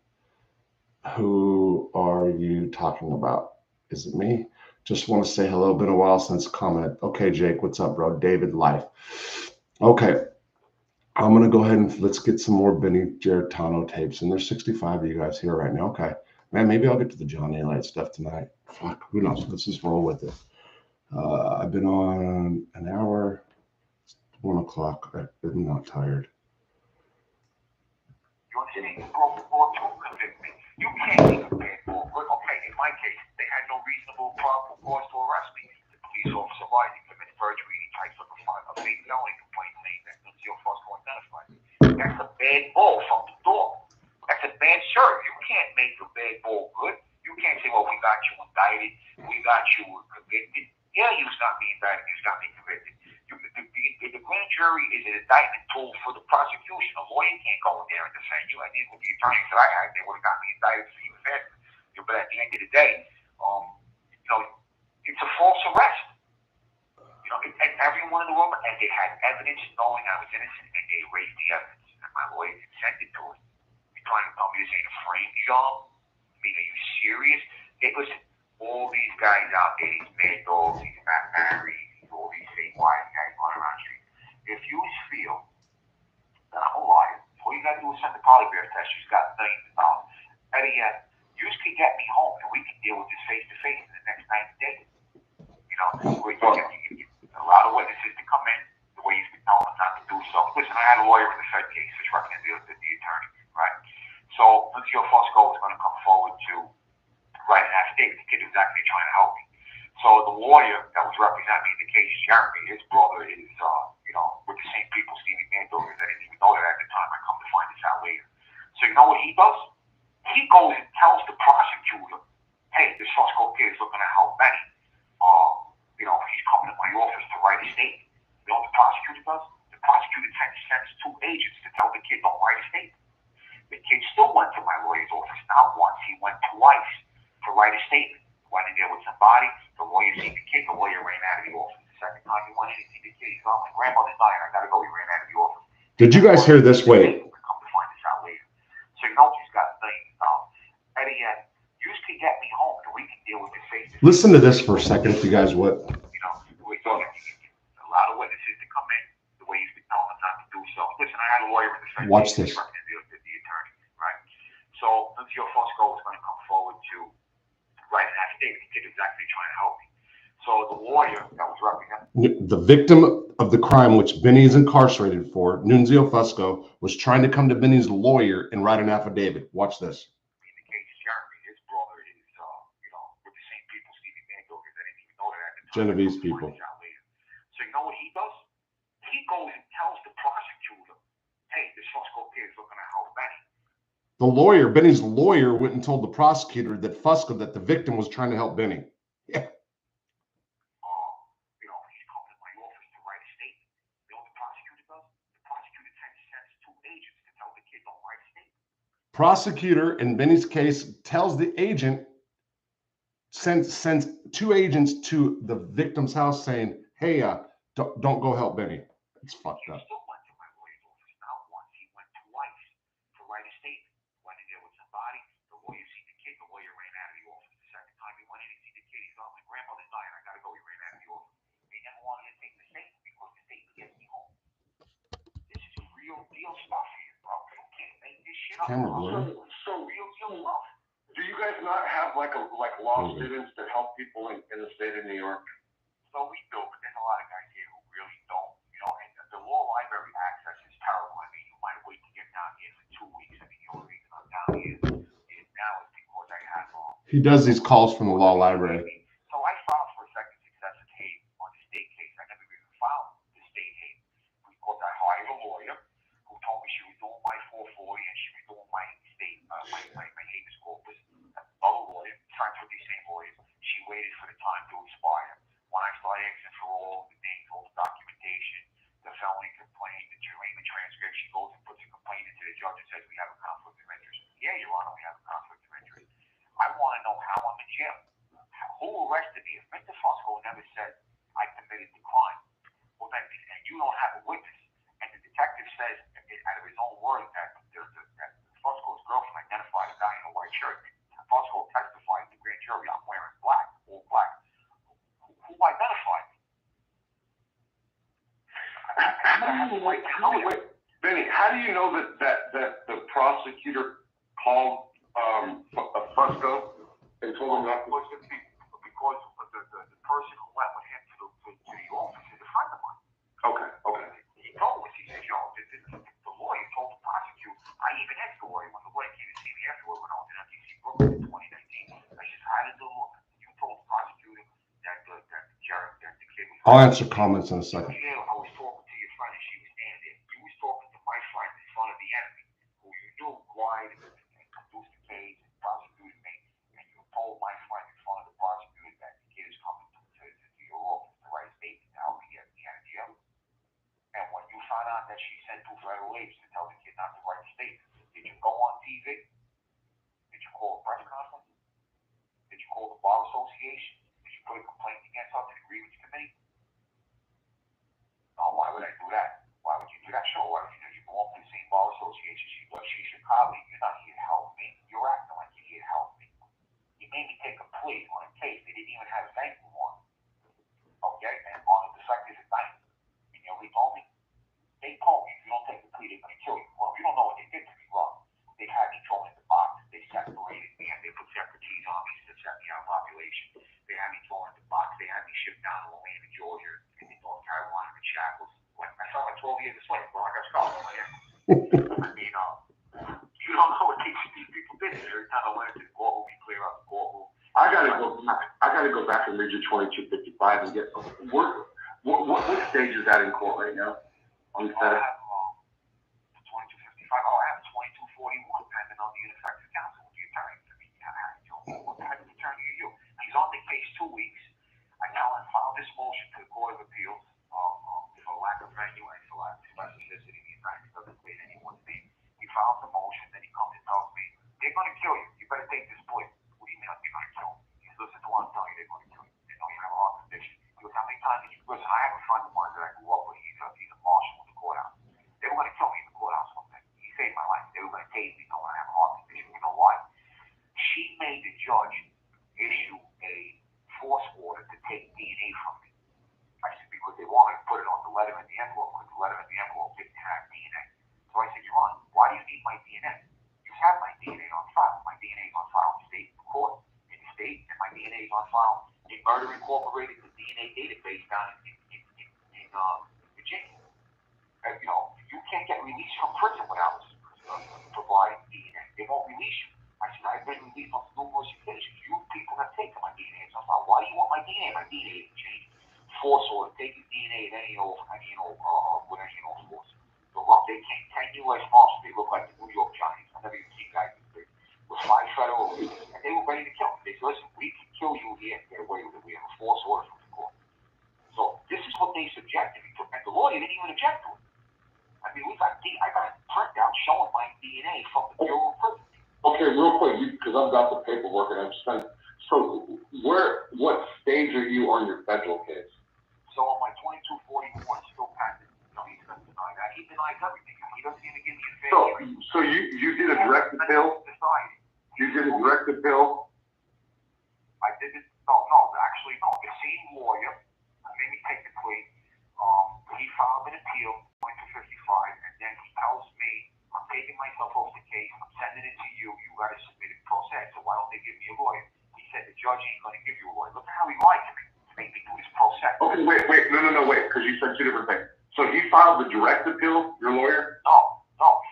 who are you talking about? Is it me? Just want to say hello. Been a while since commented. Okay, Jake, what's up, bro? David, life. Okay, I'm going to go ahead and let's get some more Benny Geritano tapes. And there's 65 of you guys here right now. Okay, man, maybe I'll get to the Johnny Light stuff tonight. Fuck, who knows? Let's just roll with it. I've been on an hour, 1 o'clock. I'm not tired. You understand? You broke the law to convict me. You can't make a bad law good. Okay, in my case, they had no reasonable probable cause to arrest me. The police officer lied and committed perjury. He types up a fake felony complaint saying that Lucio Fosco identified me. That's a bad ball from the door. That's a bad shirt. You can't make a bad ball good. You can't say, well, we got you indicted. We got you convicted. Yeah, you got me indicted. You got me convicted. The grand jury is an indictment tool for the prosecution. A lawyer can't go in there and defend you. I think with the attorneys that I had, they would have got me indicted even faster. But at the end of the day, it's a false arrest. And everyone in the room, and they had evidence knowing I was innocent, and they erased the evidence. And my lawyer consented to it. You're trying to tell me this ain't a frame job? I mean, are you serious? Listen, all these guys out there, these mad dogs, these fat Marys, all these fake wise guys running around the street. If you feel that I'm a liar, all you gotta do is send the polygraph test. You've got millions of dollars. Better yet, you just can get me home and we can deal with this face to face in the next 90 days. Where you get a lot of witnesses to come in the way you've been telling them not to do so. Listen, I had a lawyer in the Fed case, just recommended the attorney, right? So Lucio Fosco was going to come forward to write an affidavit. The kid was actually trying to help me. So the lawyer that was representing me in the case, Jeremy, his brother is, with the same people, Stevie Mad Dog. I didn't even know that at the time. I come to find this out later. So you know what he does? He goes and tells the prosecutor, hey, this Fosco kid is looking to help Benny. He's coming to my office to write a statement. know what the prosecutor does? The prosecutor sends 2 agents to tell the kid don't write a statement. The kid still went to my lawyer's office. Not once, he went twice to write a statement. Went in there with somebody. The lawyer seen the kid. The lawyer ran out of the office. The second time he went in and see the kid, he's like, my grandmother's dying. I gotta go. He ran out of the office. Did you guys hear this? Wait. Come to find this out later. So you know he's got things. Eddie, you can get me home and we can deal with this face. Listen to this for a second, if you guys would. You know, we're talking. A lot of witnesses to come in the way he's been telling them not to do so. Listen, I had a lawyer in the defense. Watch this. The attorney, right? So Nunzio Fusco was going to come forward to write an affidavit. The kid is actually trying to help me. So the lawyer that was representing the victim of the crime which Benny is incarcerated for, Nunzio Fusco, was trying to come to Benny's lawyer and write an affidavit. Watch this. In the case, Jeremy, his brother is, you know, with the same people Stevie Mad Dog is. I didn't even know that at the time. Genovese people. So you know what he does? He goes and tells the prosecutor, hey, this Fusco kid is looking to help Benny. The lawyer, Benny's lawyer, went and told the prosecutor that Fusco, that the victim was trying to help Benny. Yeah. You know, he's coming to my office to write a statement. You know what the prosecutor does? The prosecutor sends 2 agents to tell the kid don't write a statement. Prosecutor, in Benny's case, tells the agent, sends 2 agents to the victim's house saying, hey, don't go help Benny. It's fucked up. He still went to my lawyer's office. Not once, he went twice to write a statement. Went in there with somebody. The lawyer seen the kid. The lawyer ran out of the office. The second time he went in and see the kid, he's like, my grandmother's dying. I gotta go. He ran out of the office. They never wanted to take the statement because the statement gets me home. This is real deal stuff here, bro. You can't make this shit up. Camera blurry. So real deal stuff. Do you guys not have like law students to help people in the state of New York? So we do, but there's a lot of guys here who really don't. You know, and the law library access is terrible. I mean, you might wait to get down here for 2 weeks. I mean, the only reason I'm down here is now is because I have He does these calls from the law library. So I filed for a second successive hate on the state case. I never even filed the state hate because I hired a lawyer who told me she was doing my 440 and she was doing my state, my habeas corpus. Another lawyer, friends with these same lawyers, she waited for the time to expire. When I started asking for all the names, all the documentation, the felony complaint, the derangement transcript, she goes and puts a complaint into the judge and says, we have a conflict of interest. Yeah, Your Honor, we have a conflict of interest. I want to know how I'm in jail. Who arrested me? If Mr. Fusco never said I committed the crime, well, then, and you don't have a witness, and the detective says, out of his own words, that Fusco's girlfriend identified a guy in a white shirt. Fusco testified to the grand jury, I'm wearing black, all black. Who identified me? Wait, Benny, how do you know that the prosecutor called Fusco and told him not to? Because the person who went with him to the office is a friend of mine. Okay. He told us, he said, yo, the lawyer told the prosecutor. I even asked the lawyer when the lawyer came to see me afterward when I was in FTC Brooklyn in 2019. I said, how did you told the prosecutor that the kid was... I'll answer comments in a second. Yeah, I was talking to your friend and she was standing there. You was talking to my friend in front of the enemy, who you knew lied and produced the case and prosecuted me, and you told my friend in front of the prosecutor that the kid is coming to your office to write a statement to help me get me out of jail. And when you found out that she sent 2 federal agents to tell the kid not to write a statement, did you go on TV? Did you call a press conference? Did you call the Bar Association? Did you put a complaint against her to the grievance committee? No, why would I do that? Why would you do that? Sure, why would you do? You belong to the same Bar Association. She should probably, you're not here to help me. You're acting like you're here to help me. You made me take a plea on a case they didn't even have a bank on. Okay? And on a defective indictment. You know what they told me? They told me if you don't take the plea, they're going to kill you. Well, you don't know what they did to me, Rob. They had me thrown in the box. They separated me and they put secretaries on me to set me out of population. They had me thrown in the box. They had me shipped down to Atlanta, Georgia, and in North Carolina in shackles. I felt like 12 years a slave, bro. I got scars on my head. I mean, you don't know what these people did. Every time I went into the courtroom, we clear out the courtroom. I gotta go back and read your 2255 and get what stage is that in court right now? On the Senate? I have 2255. I have 2241 pending on the ineffective counsel with the attorney. I mean, what type of attorney are you? He's on the case 2 weeks. I now have filed this motion to the Court of Appeals for lack letter in the envelope because the letter in the envelope didn't have DNA. So I said, Your Honor, why do you need my DNA? You have my DNA on file. My DNA is on file in state court, in the state, and my DNA is on file in Murder Incorporated, the DNA database down in Virginia. And, you can't get released from prison without providing DNA. They won't release you. I said, I've been released on numerous occasions. You people have taken my DNA. So I thought, why do you want my DNA? My DNA isn't changed. Force order, taking DNA at any old force. So look, they came 10 U.S. Marshals. They look like the New York Giants. I've never even seen guys this big. With 5 federal agents, and they were ready to kill me. They said, listen, we can kill you here and get away with it. We have a force order from the court. So this is what they subjected me to. And the lawyer didn't even object to it. I mean, I got a printout showing my DNA from the Bureau of Prisons. Okay, real quick, because I've got the paperwork and I'm spent. So, what stage are you on your federal case? So on my 2241 is still pending. He's going to deny that. He denies everything. He doesn't even give me a fair hearing. So you did a direct appeal? You did a direct appeal? I did it. No. Actually, no. The same lawyer made me take the plea. He filed an appeal, went to 55, and then he tells me, I'm taking myself off the case. I'm sending it to you. You got to submit it pro se. So why don't they give me a lawyer? He said the judge ain't going to give you a lawyer. Look at how he lied to me to make me do this pro se. Okay, wait. No, wait, because you said 2 different things. So he filed the direct appeal, your lawyer? No.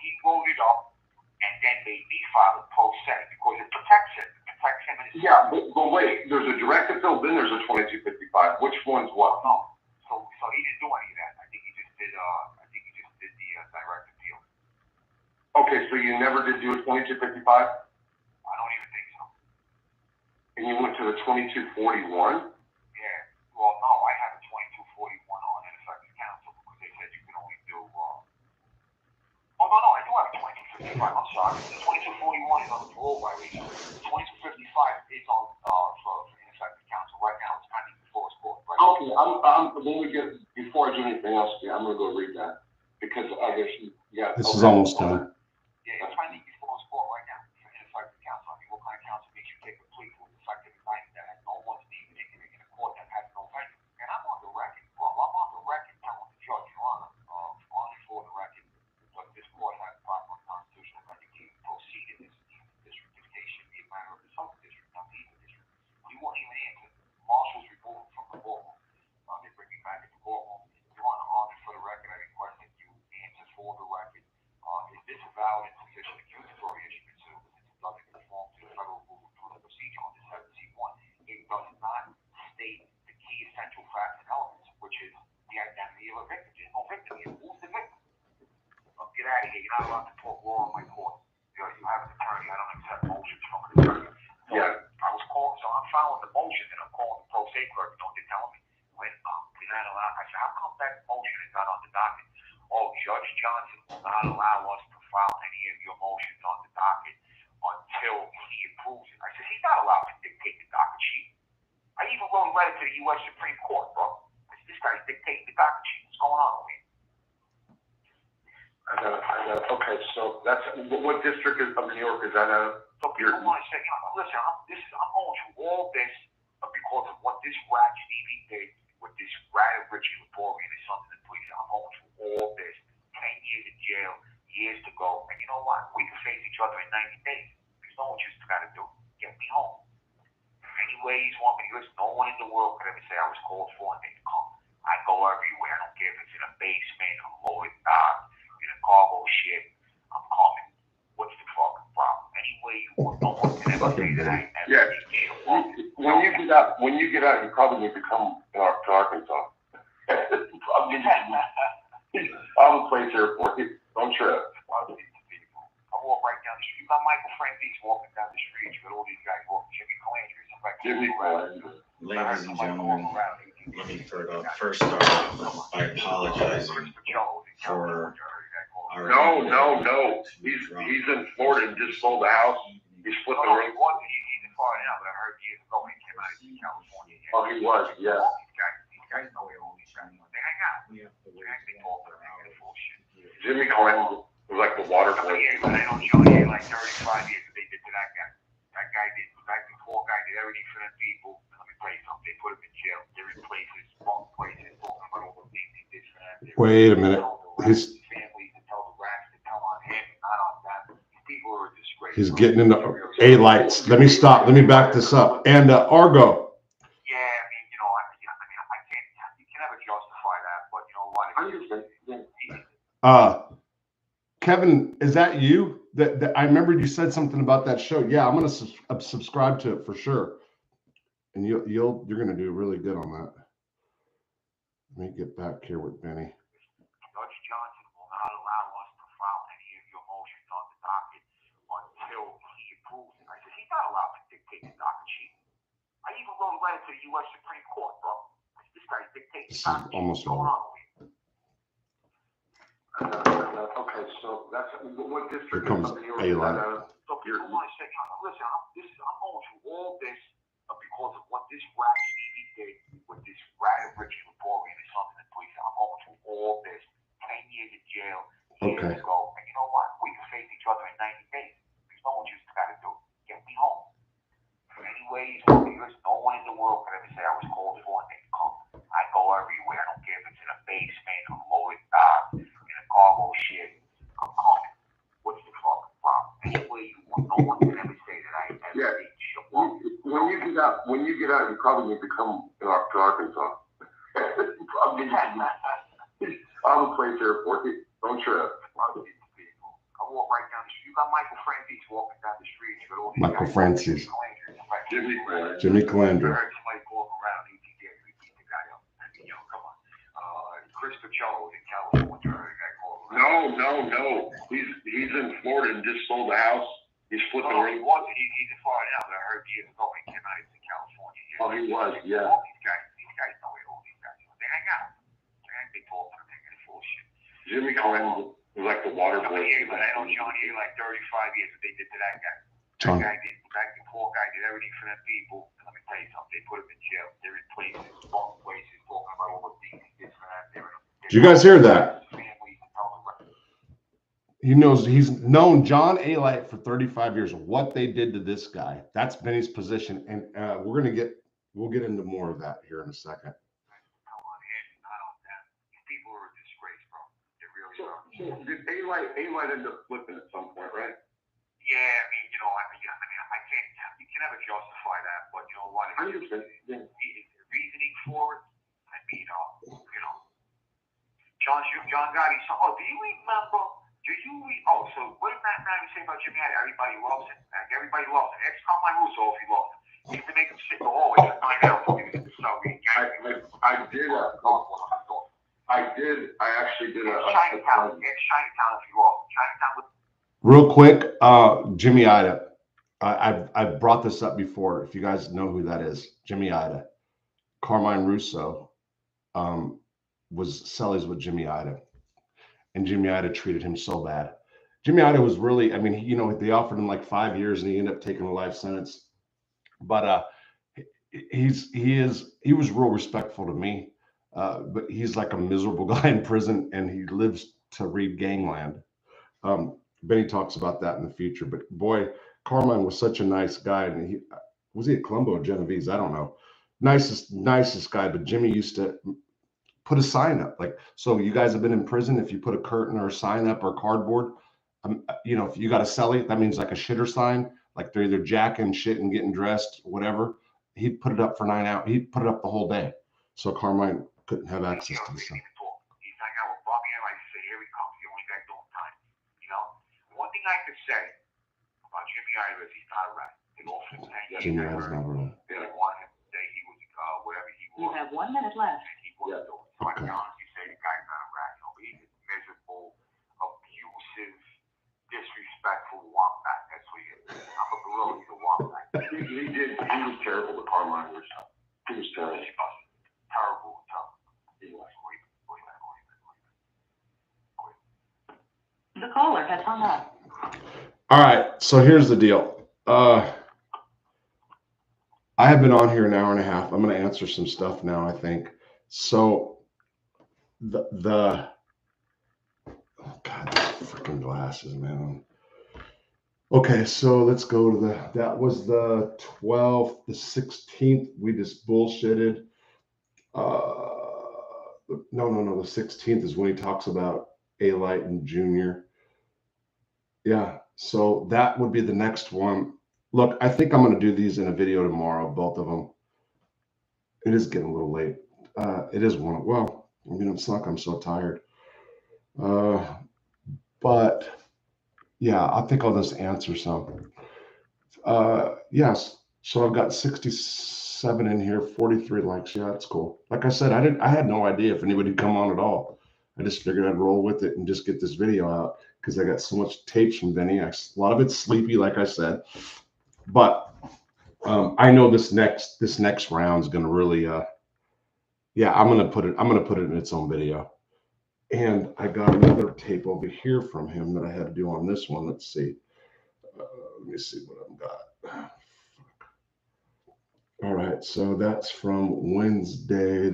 He wrote it up and then made me file a pro se because it protects him. It protects him and his family. But wait, there's a direct appeal, then there's a 2255. Which one's what? No. So he didn't do any of that. I think he just did the direct appeal. Okay, so you never did do a 2255? I don't even think so. And you went to the 2241? Yeah. Well, no, I have a 2241 on ineffective counsel because they said you can only do. Oh no, I do have a 2255. I'm sorry. The 2241 is on the parole violation. The 2255 is on for ineffective counsel. Right now, it's pending before his court. Right? Okay, before I do anything else, I'm going to go read that because I guess This is almost done. Yeah, it's pending before his court right now for ineffective counsel. I mean, what kind of counsel makes you take a plea for effective indictment that has no one's name in a court that has no venue? And I'm on the record, bro. I'm on the record telling the judge, Your Honor, only for the record, but this court has proper constitutional venue to proceed in this district. This case should be a matter of the Southern District, not the Eastern District. He won't even answer. Marshals remove him from the courtroom. They bring me back in the courtroom. Your Honor, only for the record, I request that you answer for the record. Is this a valid and sufficient accusatory issue considered since it doesn't conform to the federal rule of criminal procedure on the 7C1? It does not state the key essential facts and elements, which is the identity of a victim. There's no victim here. Who's the victim? Get out of here. You're not allowed to talk law on my court. You have an attorney. I don't accept motions from an attorney. So I was called, so I'm filing the motion and I'm calling the pro se clerk. You know what they're telling me? We're not allowed. I said, how come that motion is not on the docket? Oh, Judge Johnson will not allow us to file any of your motions on the docket until he approves it. I said, he's not allowed to dictate the docket sheet. I even wrote a letter to the U.S. Supreme Court, bro. I said, this guy's dictating the docket sheet. What's going on over here? I got it. Okay, so that's what district of New York is that? So people want to say, listen, I'm going through all this because of what this rat Stevie did with this rat of Richie Laborie and his sons in the police. I'm going through all this. 10 years in jail, years to go. And you know what? We can face each other in 90 days. There's no one just got to do. Get me home. Any ways you want me to listen, no one in the world could ever say I was called for and they can come. I go everywhere. I don't care if it's in a basement, a lower dock, in a cargo ship. I'm coming. What's the fucking problem? Any way you want, no one can ever say that I ever been jail. When you get out, you probably need to come to Arkansas. I'll place here for you. Don't trip. I walk right down the street. You got Michael Francis walking down the street. You got all these guys walking. Jimmy Calandra. Ladies and gentlemen, let me first start off by apologizing for our... No. He's in Florida and just sold the house. He's flipping around. He's in Florida now, but I heard years ago he came out of California. Oh, he was, yeah. These guys know all these guys. They hang out. They talk to them. They bullshit. Jimmy Calandra was like the water boy. Yeah, but I know Johnny like 35 years they did to that guy. That guy did, the poor guy did everything for them people. Let me tell you something. They put him in jail. Different places, wrong places, talking about all the things he did for them. Wait a minute. His family to tell the rats to tell on him, not on them. People are a disgrace. He's getting into A-lights. Let me stop. Let me back this up. And Argo. Yeah, I mean, I can't. You can never justify that, but you know what? Kevin, is that you? That I remembered you said something about that show. Yeah, I'm gonna subscribe to it for sure. And you're gonna do really good on that. Let me get back here with Benny. Judge Johnson will not allow us to file any of your motions on the docket until he approves it. I said, he's not allowed to dictate the docket sheet. I even wrote a letter to the U.S. Supreme Court, bro. This guy's dictating the docket sheet. Almost over. Okay, so that's what district. Here comes A-Light. So people want to say, listen, I'm going through all this because of what this rat Stevie did with this rat of Richie Laborian and something in police. I'm going through all this 10 years in jail years ago. And you know what? We can face each other in 90 days. There's no one just got to do. Get me home. For any ways, no one in the world could ever say I was called for and they come. I go everywhere. I don't care if it's in a basement, a loaded dock, in a cargo ship. I'm coming. What's the fucking problem? Any way you want, no one can ever say that I ever did shit. When you get out, you probably need to come to Arkansas. I'm a place here for you. Don't trip. I walk right down the street. You got Michael Francis walking down the street. You got all these Michael guys. Francis. Jimmy Calandra. I heard somebody walking around. He beat the guy up. Come on. Chris Pacello in California. I heard a guy call around. No. He's in Florida and just sold the house. He's flipping. He's in Florida now, but I heard years ago he came out in California. Oh, he was, yeah. All these guys know where all these guys are. They hang out. They talk to them. They're full of shit. Jimmy Calandra was like the water boy. But I know Johnny like 35 years what they did to that guy. John. The poor guy did everything for them people. And let me tell you something. They put him in jail. They're in places, wrong places, talking about all the things he did for them. Did you guys hear that? He knows, he's known John A-Light for 35 years. What they did to this guy, that's Benny's position. And we'll get into more of that here in a second. People are a disgrace, bro. They really are. So did A-Light end up flipping at some point, right? Yeah, I mean, I can't. You can never justify that, but you know what? Reasoning for it. I mean, John Gotti. So, do you remember? So what did Matt Manning say about Jimmy? Everybody loves him. Everybody loves him. Ex-Carmine Russo, if he loves him. He used to make him sit in the hallway for 9 hours. I actually did a Chinatown. Ex-Chinatown, if you love him. Chinatown with. Real quick, Jimmy Ida. I've brought this up before. If you guys know who that is, Jimmy Ida. Carmine Russo was cellies with Jimmy Ida. And Jimmy Ida treated him so bad. Jimmy Ida was really, I mean, they offered him like 5 years and he ended up taking a life sentence. But he was real respectful to me. But he's like a miserable guy in prison and he lives to read Gangland. Benny talks about that in the future. But boy, Carmine was such a nice guy. And was he at Colombo or Genovese? I don't know. Nicest guy. But Jimmy used to put a sign up. Like, so you guys have been in prison. If you put a curtain or a sign up or cardboard, if you got a cellie, that means like a shitter sign, like they're either jacking shit and getting dressed, whatever. He'd put it up for 9 hours. He'd put it up the whole day. So Carmine couldn't have access to the sign. He's hanging out with Bobby and I say, here he comes, the only guy doing time. One thing I could say about Jimmy Ida is he's not a rat. They offered him 10 years. Jimmy Ida's not a rat. They wanted him to say he was whatever he was. You have 1 minute left. And he wasn't doing. So I can honestly say the guy's not a rat. He's a miserable, abusive, disrespectful wombat. That's what he is. I'm a gorilla. He's a wombat. He was terrible with Carmine. He was terrible. Terrible. He was. The caller has hung up. All right. So here's the deal. I have been on here an hour and a half. I'm going to answer some stuff now, I think. So God, freaking glasses, man. Okay, so let's go to that was the 12th, the 16th. We just bullshitted. No. The 16th is when he talks about A-Light and Junior. Yeah, so that would be the next one. Look, I think I'm going to do these in a video tomorrow, both of them. It is getting a little late. It is one. Well, I mean, it's not like I'm so tired. But yeah, I think I'll just answer some. Yes. So I've got 67 in here, 43 likes. Yeah, that's cool. Like I said, I had no idea if anybody would come on at all. I just figured I'd roll with it and just get this video out because I got so much tapes from Vinny. A lot of it's sleepy, like I said, but I know this next round is going to really, yeah, I'm going to put it in its own video. And I got another tape over here from him that I had to do on this one. Let's see. Let me see what I've got. All right, so that's from Wednesday.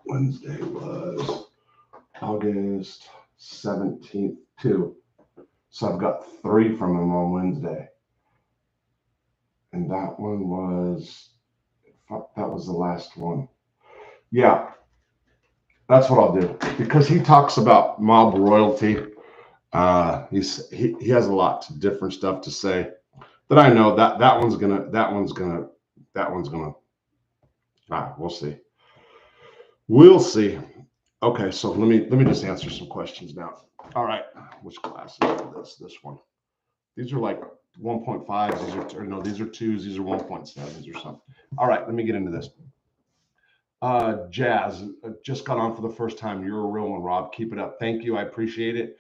Wednesday was August 17th too. So I've got 3 from him on Wednesday. And that one was, that was the last one. Yeah, that's what I'll do. Because he talks about mob royalty. He has a lot of different stuff to say that I know that one's gonna, we'll see. We'll see. Okay, so let me just answer some questions now. All right, which class is this one? These are like 1.5s. These are 2s. These are 1.7s or something. All right, let me get into this. Jazz just got on for the first time. You're a real one, Rob. Keep it up. Thank you. I appreciate it.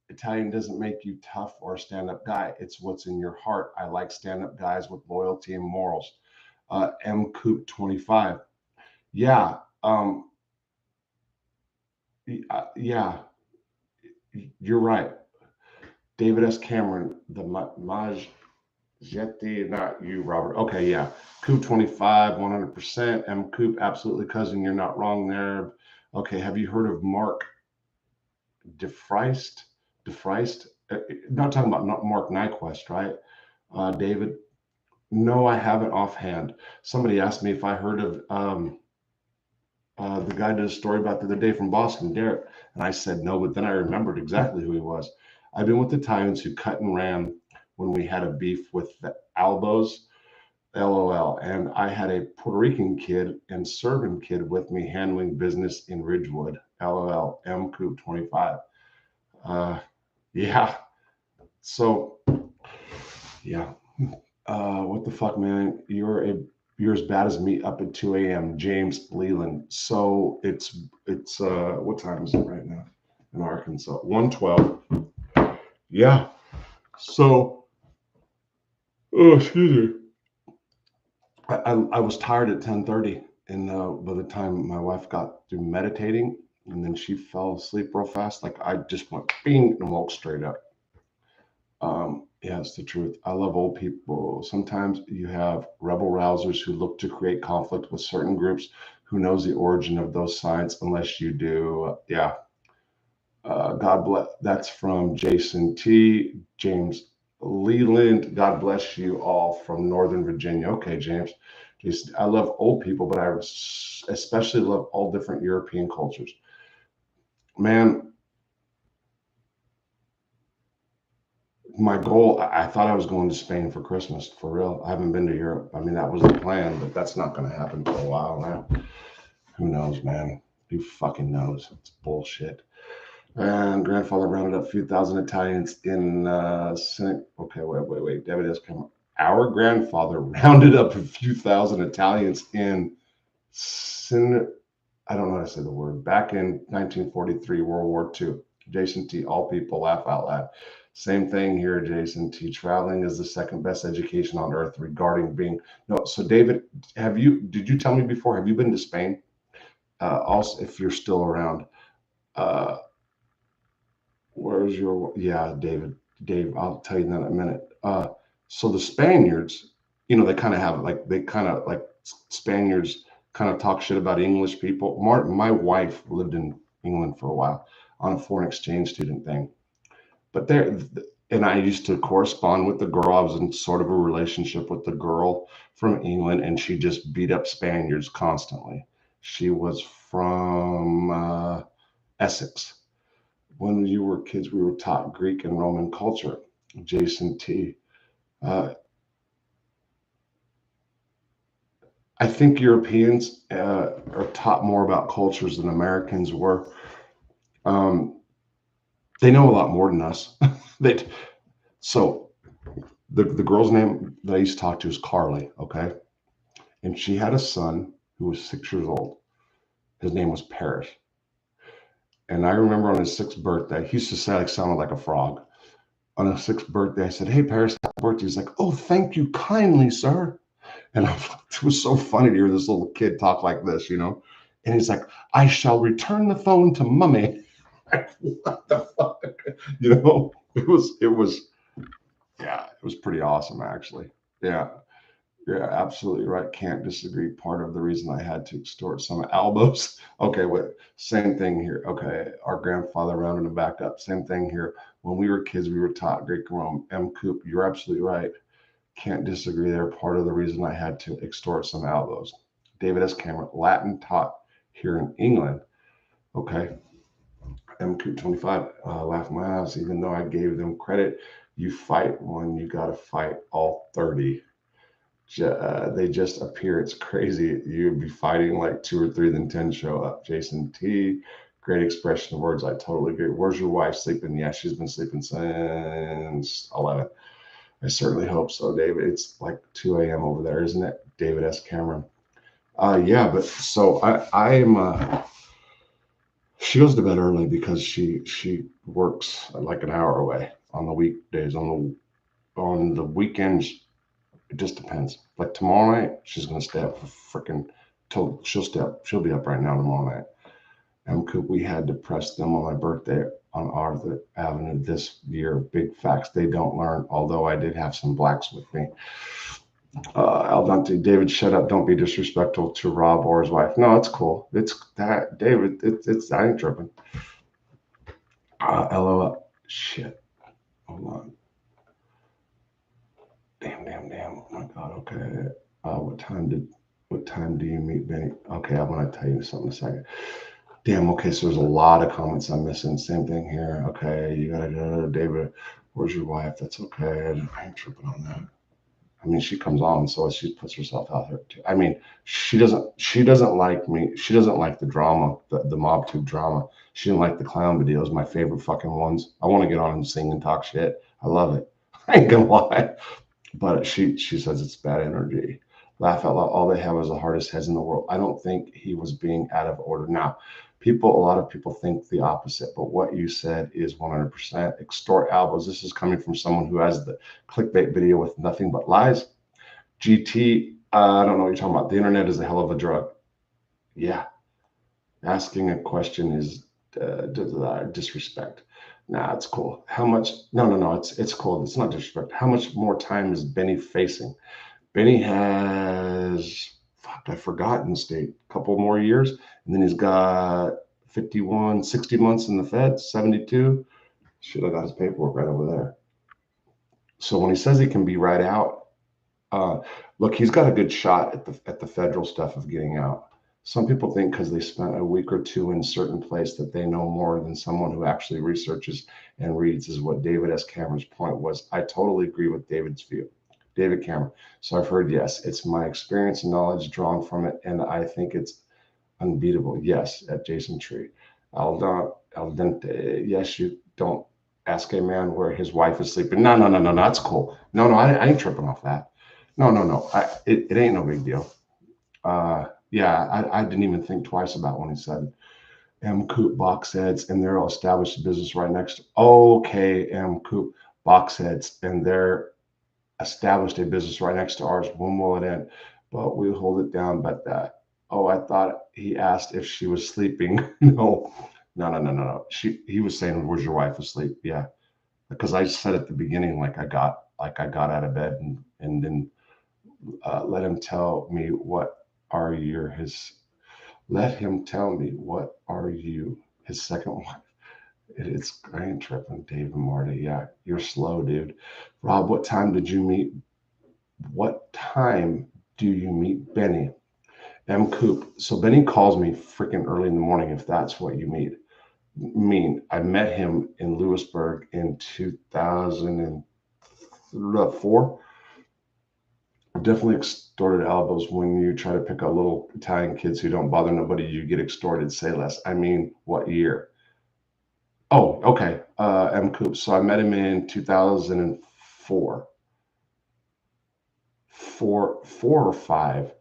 Italian doesn't make you tough or a stand-up guy. It's what's in your heart. I like stand-up guys with loyalty and morals. M Coop 25. Yeah. Yeah. You're right. David S. Cameron, the Maj Jetty, not you, Robert. Okay, yeah. Coop 25, 100%. M Coop, absolutely, cousin. You're not wrong there. Okay, have you heard of Mark DeFreist? Not talking about Mark Nyquist, right? David? No, I haven't offhand. Somebody asked me if I heard of the guy did a story about the other day from Boston, Derek. And I said no, but then I remembered exactly who he was. I've been with Italians who cut and ran when we had a beef with the Albos, LOL. And I had a Puerto Rican kid and Serbian kid with me handling business in Ridgewood, LOL. M Coop 25. Yeah. So, yeah. What the fuck, man? You're as bad as me up at 2 a.m. James Leland. So it's what time is it right now in Arkansas? 1:12. Yeah. So, oh, excuse me. I was tired at 10:30, and by the time my wife got through meditating, and then she fell asleep real fast. Like I just went bing and woke straight up. Yeah, it's the truth. I love old people. Sometimes you have rebel rousers who look to create conflict with certain groups. Who knows the origin of those signs unless you do? Yeah. God bless. That's from Jason T. James Leland. God bless you all from Northern Virginia. Okay, James. Jason, I love old people, but I especially love all different European cultures. Man, my goal, I thought I was going to Spain for Christmas, for real. I haven't been to Europe. I mean, that was the plan, but that's not going to happen for a while now. Who knows, man? Who fucking knows? It's bullshit. And grandfather rounded up a few thousand Italians in Senate. Okay, wait. David has come. Our grandfather rounded up a few thousand Italians in Senate. I don't know how to say the word. Back in 1943, World War II. Jason T. All people laugh out loud. Same thing here, Jason T. Traveling is the second best education on earth regarding being. No, so David, did you tell me before, have you been to Spain? Also, if you're still around, where's your, yeah, Dave, I'll tell you that in a minute. So the Spaniards, they kind of have like Spaniards kind of talk shit about English people. My wife lived in England for a while on a foreign exchange student thing. But and I used to correspond with the girl. I was in sort of a relationship with the girl from England, and she just beat up Spaniards constantly. She was from Essex. When you were kids, we were taught Greek and Roman culture. Jason T. Uh, I think Europeans are taught more about cultures than Americans were. Um, they know a lot more than us. they so the girl's name that I used to talk to is Carly. Okay, and she had a son who was 6 years old. His name was Paris. And I remember on his 6th birthday, he used to say like sounded like a frog. On his 6th birthday, I said, "Hey Paris, happy birthday." He's like, "Oh, thank you kindly, sir." And it was so funny to hear this little kid talk like this, you know. And he's like, "I shall return the phone to mummy." What the fuck? You know, yeah, it was pretty awesome actually. Yeah. Yeah, absolutely right. Can't disagree. Part of the reason I had to extort some elbows. Okay, wait. Same thing here. Okay, our grandfather rounded him back up. Same thing here. When we were kids, we were taught Greek and Rome. M. Coop, you're absolutely right. Can't disagree there. Part of the reason I had to extort some elbows. David S. Cameron, Latin taught here in England. Okay. M. Coop 25, laugh my ass. Even though I gave them credit, you fight one, you got to fight all 30. They just appear. It's crazy. You'd be fighting like 2 or 3, then 10 show up. Jason T. Great expression of words. I totally agree. Where's your wife sleeping? Yeah, she's been sleeping since 11. I certainly hope so, David. It's like 2 a.m. over there, isn't it? David S. Cameron. Yeah, but so I am. She goes to bed early because she works like an hour away on the weekdays. On the weekends, it just depends. Like tomorrow night, she's gonna stay up for freaking till she'll stay up. She'll be up right now tomorrow night. And Coop, we had to press them on my birthday on Arthur Avenue this year. Big facts they don't learn. Although I did have some blacks with me. Al Dante, David, shut up. Don't be disrespectful to Rob or his wife. No, it's cool. It's that David. It's I ain't tripping. LOL. Shit. Hold on. Damn. Oh my God. Okay. What time do you meet Benny? Okay, I'm gonna tell you something in a second. Damn. Okay, so there's a lot of comments I'm missing. Same thing here. Okay, you gotta go, David. Where's your wife? That's okay. I ain't tripping on that. I mean, she comes on, so she puts herself out there too. I mean, she doesn't like me. She doesn't like the drama, the mob tube drama. She didn't like the clown videos, my favorite fucking ones. I want to get on and sing and talk shit. I love it. I ain't gonna lie. But she says it's bad energy. Laugh out loud. All they have is the hardest heads in the world. I don't think he was being out of order. Now, a lot of people think the opposite, but what you said is 100% extort albums. This is coming from someone who has the clickbait video with nothing but lies. GT, I don't know what you're talking about. The internet is a hell of a drug. Yeah, asking a question is disrespect. Nah, it's cool. How much? No. It's cool. It's not disrespect. How much more time is Benny facing? Benny has, fuck, I forgot in the state, a couple more years, and then he's got 51, 60 months in the Fed, 72. Should have got his paperwork right over there. So when he says he can be right out, look, he's got a good shot at the federal stuff of getting out. Some people think because they spent a week or two in a certain place that they know more than someone who actually researches and reads, is what David S. Cameron's point was. I totally agree with David's view. David Cameron. So I've heard, yes, it's my experience and knowledge drawn from it, and I think it's unbeatable. Yes, at Jason Tree. Al dente. Yes, you don't ask a man where his wife is sleeping. No, that's cool. No, I ain't tripping off that. No. It ain't no big deal. Yeah, I didn't even think twice about when he said M. Coop box heads, and they're all established business right next to. Okay, M. Coop box heads, and they're established a business right next to ours. When will it end? But we hold it down. But that. Oh, I thought he asked if she was sleeping. No. He was saying, "Where's your wife asleep?" Yeah, because I said at the beginning, like I got out of bed and then let him tell me what are his. Let him tell me what are you his second wife. It's Grand Tripping, Dave and Marty. Yeah, you're slow, dude. Rob, what time did you meet? What time do you meet Benny? M. Coop. So Benny calls me freaking early in the morning if that's what you mean. I met him in Lewisburg in 2004. Definitely extorted elbows. When you try to pick up little Italian kids who don't bother nobody, you get extorted. Say less. I mean, what year? Oh, okay. M. Coop. So I met him in 2004. Four or five.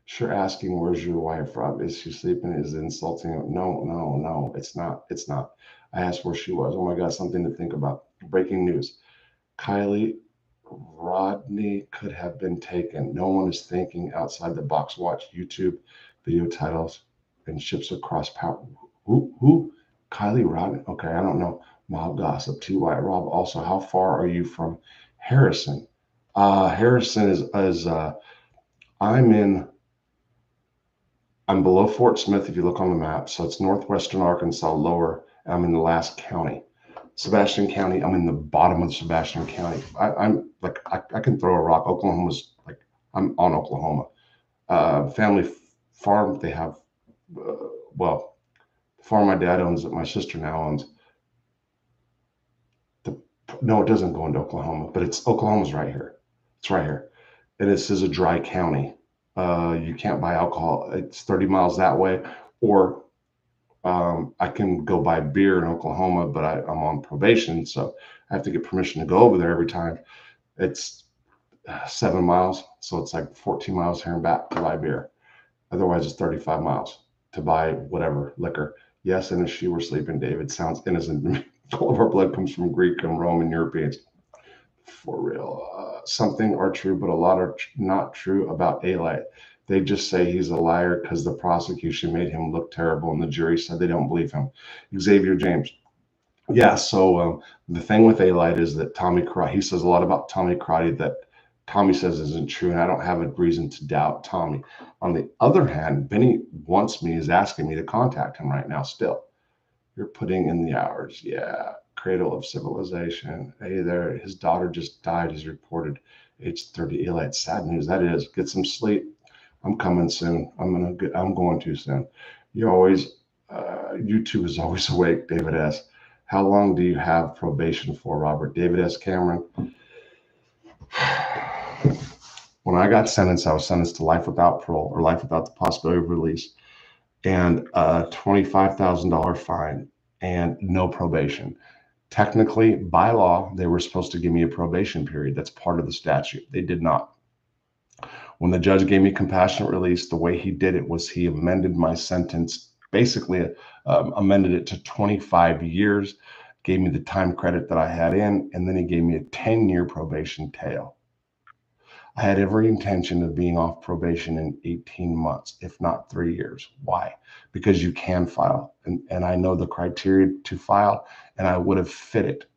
Sure, asking where's your wife, Rob? Is she sleeping? Is it insulting? No, it's not. It's not. I asked where she was. Oh my God, something to think about. Breaking news. Kylie Rodney could have been taken. No one is thinking outside the box. Watch YouTube video titles and ships across power. Who? Kylie Rodney? Okay, I don't know. Mob gossip. T.Y. Rob. Also, how far are you from Harrison? Harrison is I'm below Fort Smith if you look on the map. So it's northwestern Arkansas, lower. I'm in the last county. Sebastian County. I'm in the bottom of Sebastian County. I'm like I can throw a rock. Oklahoma's like I'm on Oklahoma. Family farm. They have well, the farm my dad owns that my sister now owns. No, it doesn't go into Oklahoma, but Oklahoma's right here. It's right here. And this is a dry county. You can't buy alcohol. It's 30 miles that way, or I can go buy beer in Oklahoma, but I'm on probation, so I have to get permission to go over there every time. It's 7 miles, so it's like 14 miles here and back to buy beer. Otherwise, it's 35 miles to buy whatever liquor. Yes, and if she were sleeping, David sounds innocent to me. All of our blood comes from Greek and Roman Europeans. For real. Something are true, but a lot are not true about A-Light. They just say he's a liar because the prosecution made him look terrible and the jury said they don't believe him. Xavier James. Yeah, so the thing with A-Light is that Tommy Karate, he says a lot about Tommy Karate that Tommy says isn't true, and I don't have a reason to doubt Tommy. On the other hand, Benny is asking me to contact him right now still. You're putting in the hours. Yeah. Cradle of civilization. Hey there. His daughter just died, he's reported. Age 30. Eli, sad news. That is. Get some sleep. I'm coming soon. I'm going to soon. You're always, YouTube is always awake. David S. How long do you have probation for, Robert? David S. Cameron. When I got sentenced, I was sentenced to life without parole or life without the possibility of release, and a $25,000 fine and no probation. Technically, by law, they were supposed to give me a probation period. That's part of the statute. They did not. When the judge gave me compassionate release, the way he did it was he amended my sentence, basically amended it to 25 years, gave me the time credit that I had in, and then he gave me a 10-year probation tail. I had every intention of being off probation in 18 months, if not 3 years. Why? Because you can file, and I know the criteria to file, and I would have fit it.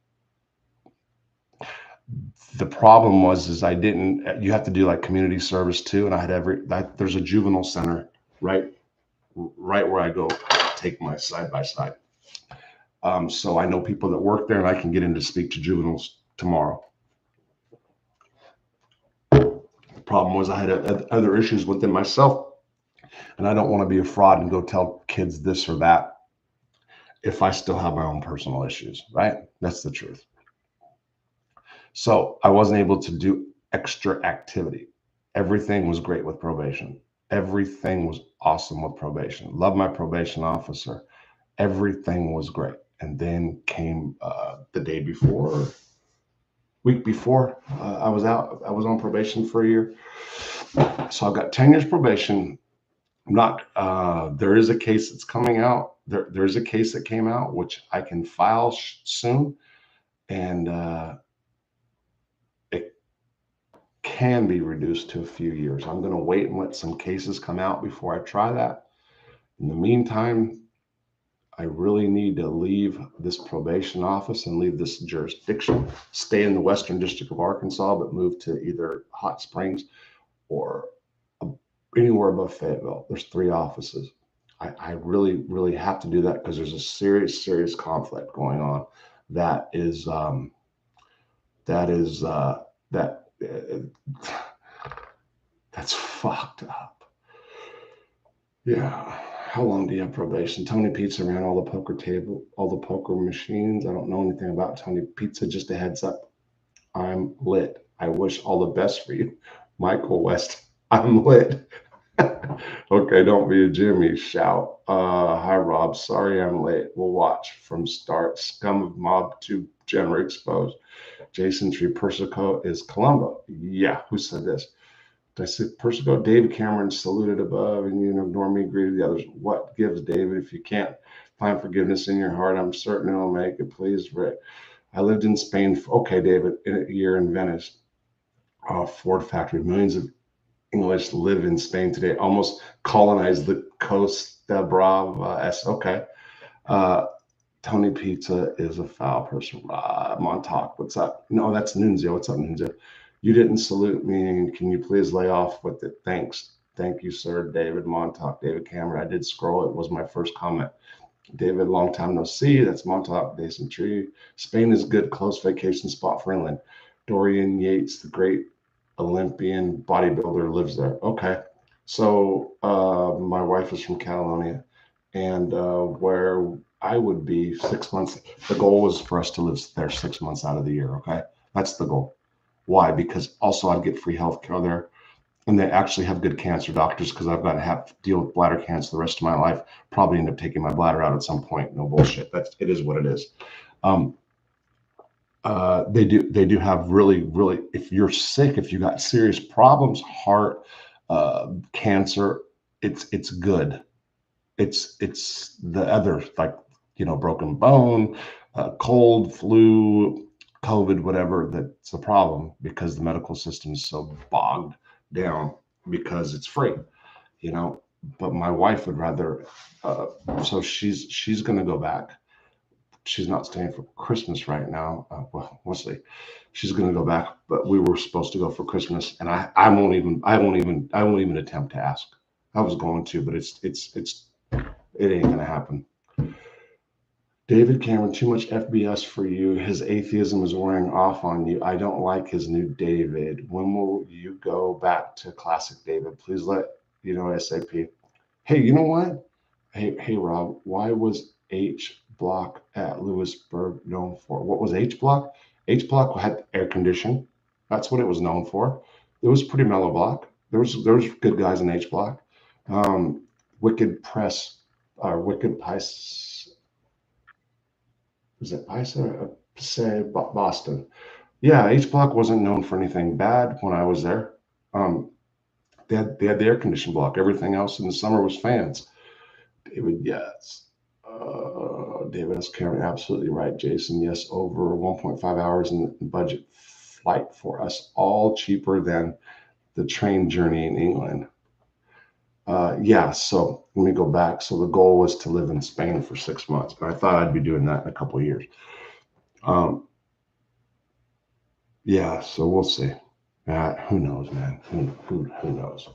The problem was I didn't. You have to do like community service too, and I had there's a juvenile center right where I go take my side by side. So I know people that work there, and I can get in to speak to juveniles tomorrow. Problem was I had other issues within myself, and I don't want to be a fraud and go tell kids this or that if I still have my own personal issues, right? That's the truth. So I wasn't able to do extra activity. Everything was great with probation. Everything was awesome with probation. Love my probation officer. Everything was great. And then came the day before, week before, I was on probation for a year. So I've got 10 years probation. There is a case that's coming out. There's a case that came out, which I can file soon. And it can be reduced to a few years. I'm going to wait and let some cases come out before I try that. In the meantime, I really need to leave this probation office and leave this jurisdiction, stay in the Western District of Arkansas, but move to either Hot Springs or anywhere above Fayetteville. There's 3 offices. I really, really have to do that because there's a serious, serious conflict going on that is that's fucked up. Yeah. How long do you have probation? Tony Pizza ran all the poker machines. I don't know anything about Tony Pizza. Just a heads up. I'm lit. I wish all the best for you. Michael West, I'm lit. Okay, don't be a Jimmy. Shout. Hi, Rob. Sorry I'm late. We'll watch from start. Scum of Mob to General Exposed. Jason Tree Persico is Columbo. Yeah, who said this? Did I say Persico? David Cameron saluted above, and you ignore me, greeted the others. What gives, David? If you can't find forgiveness in your heart, I'm certain it'll make it. Please, Rick. I lived in Spain. Okay, David, in a year in Venice. Ford factory. Millions of English live in Spain today. Almost colonized the Costa Brava. Okay. Tony Pizza is a foul person. Montauk, what's up? No, that's Nunzio. What's up, Nunzio? You didn't salute me. Can you please lay off with it? Thanks. Thank you, sir. David Montauk, David Cameron. I did scroll. It was my first comment. David, long time no see. That's Montauk, Dason Tree. Spain is good, close vacation spot for inland. Dorian Yates, the great Olympian bodybuilder, lives there. Okay. So my wife is from Catalonia, and where I would be 6 months. The goal was for us to live there 6 months out of the year. Okay. That's the goal. Why? Because also I'd get free health care there. And they actually have good cancer doctors because I've got to have to deal with bladder cancer the rest of my life. Probably end up taking my bladder out at some point. No bullshit. It is what it is. They do have really, really, if you're sick, if you got serious problems, heart, cancer, it's good. It's the other, like, broken bone, cold, flu, COVID, whatever, that's the problem, because the medical system is so bogged down because it's free, but my wife would rather, so she's going to go back. She's not staying for Christmas right now. Well, we'll see. She's going to go back, but we were supposed to go for Christmas, and I won't even attempt to ask. I was going to, but it ain't going to happen. David Cameron, too much FBS for you. His atheism is wearing off on you. I don't like his new David. When will you go back to classic David? Please let you know ASAP. Hey, you know what? Hey, Rob, why was H Block at Lewisburg known for? What was H Block? H Block had air conditioning. That's what it was known for. It was a pretty mellow block. There was good guys in H Block. Wicked Press, Wicked Pice. Was it Pisa? Say Boston. Yeah, H Block wasn't known for anything bad when I was there. They had the air conditioned block. Everything else in the summer was fans. David, yes. David S. Cameron, absolutely right. Jason, yes, over 1.5 hours in the budget flight for us, all cheaper than the train journey in England. Yeah, so let me go back. So the goal was to live in Spain for 6 months, but I thought I'd be doing that in a couple of years. Yeah, so we'll see. Who knows, man? Who knows?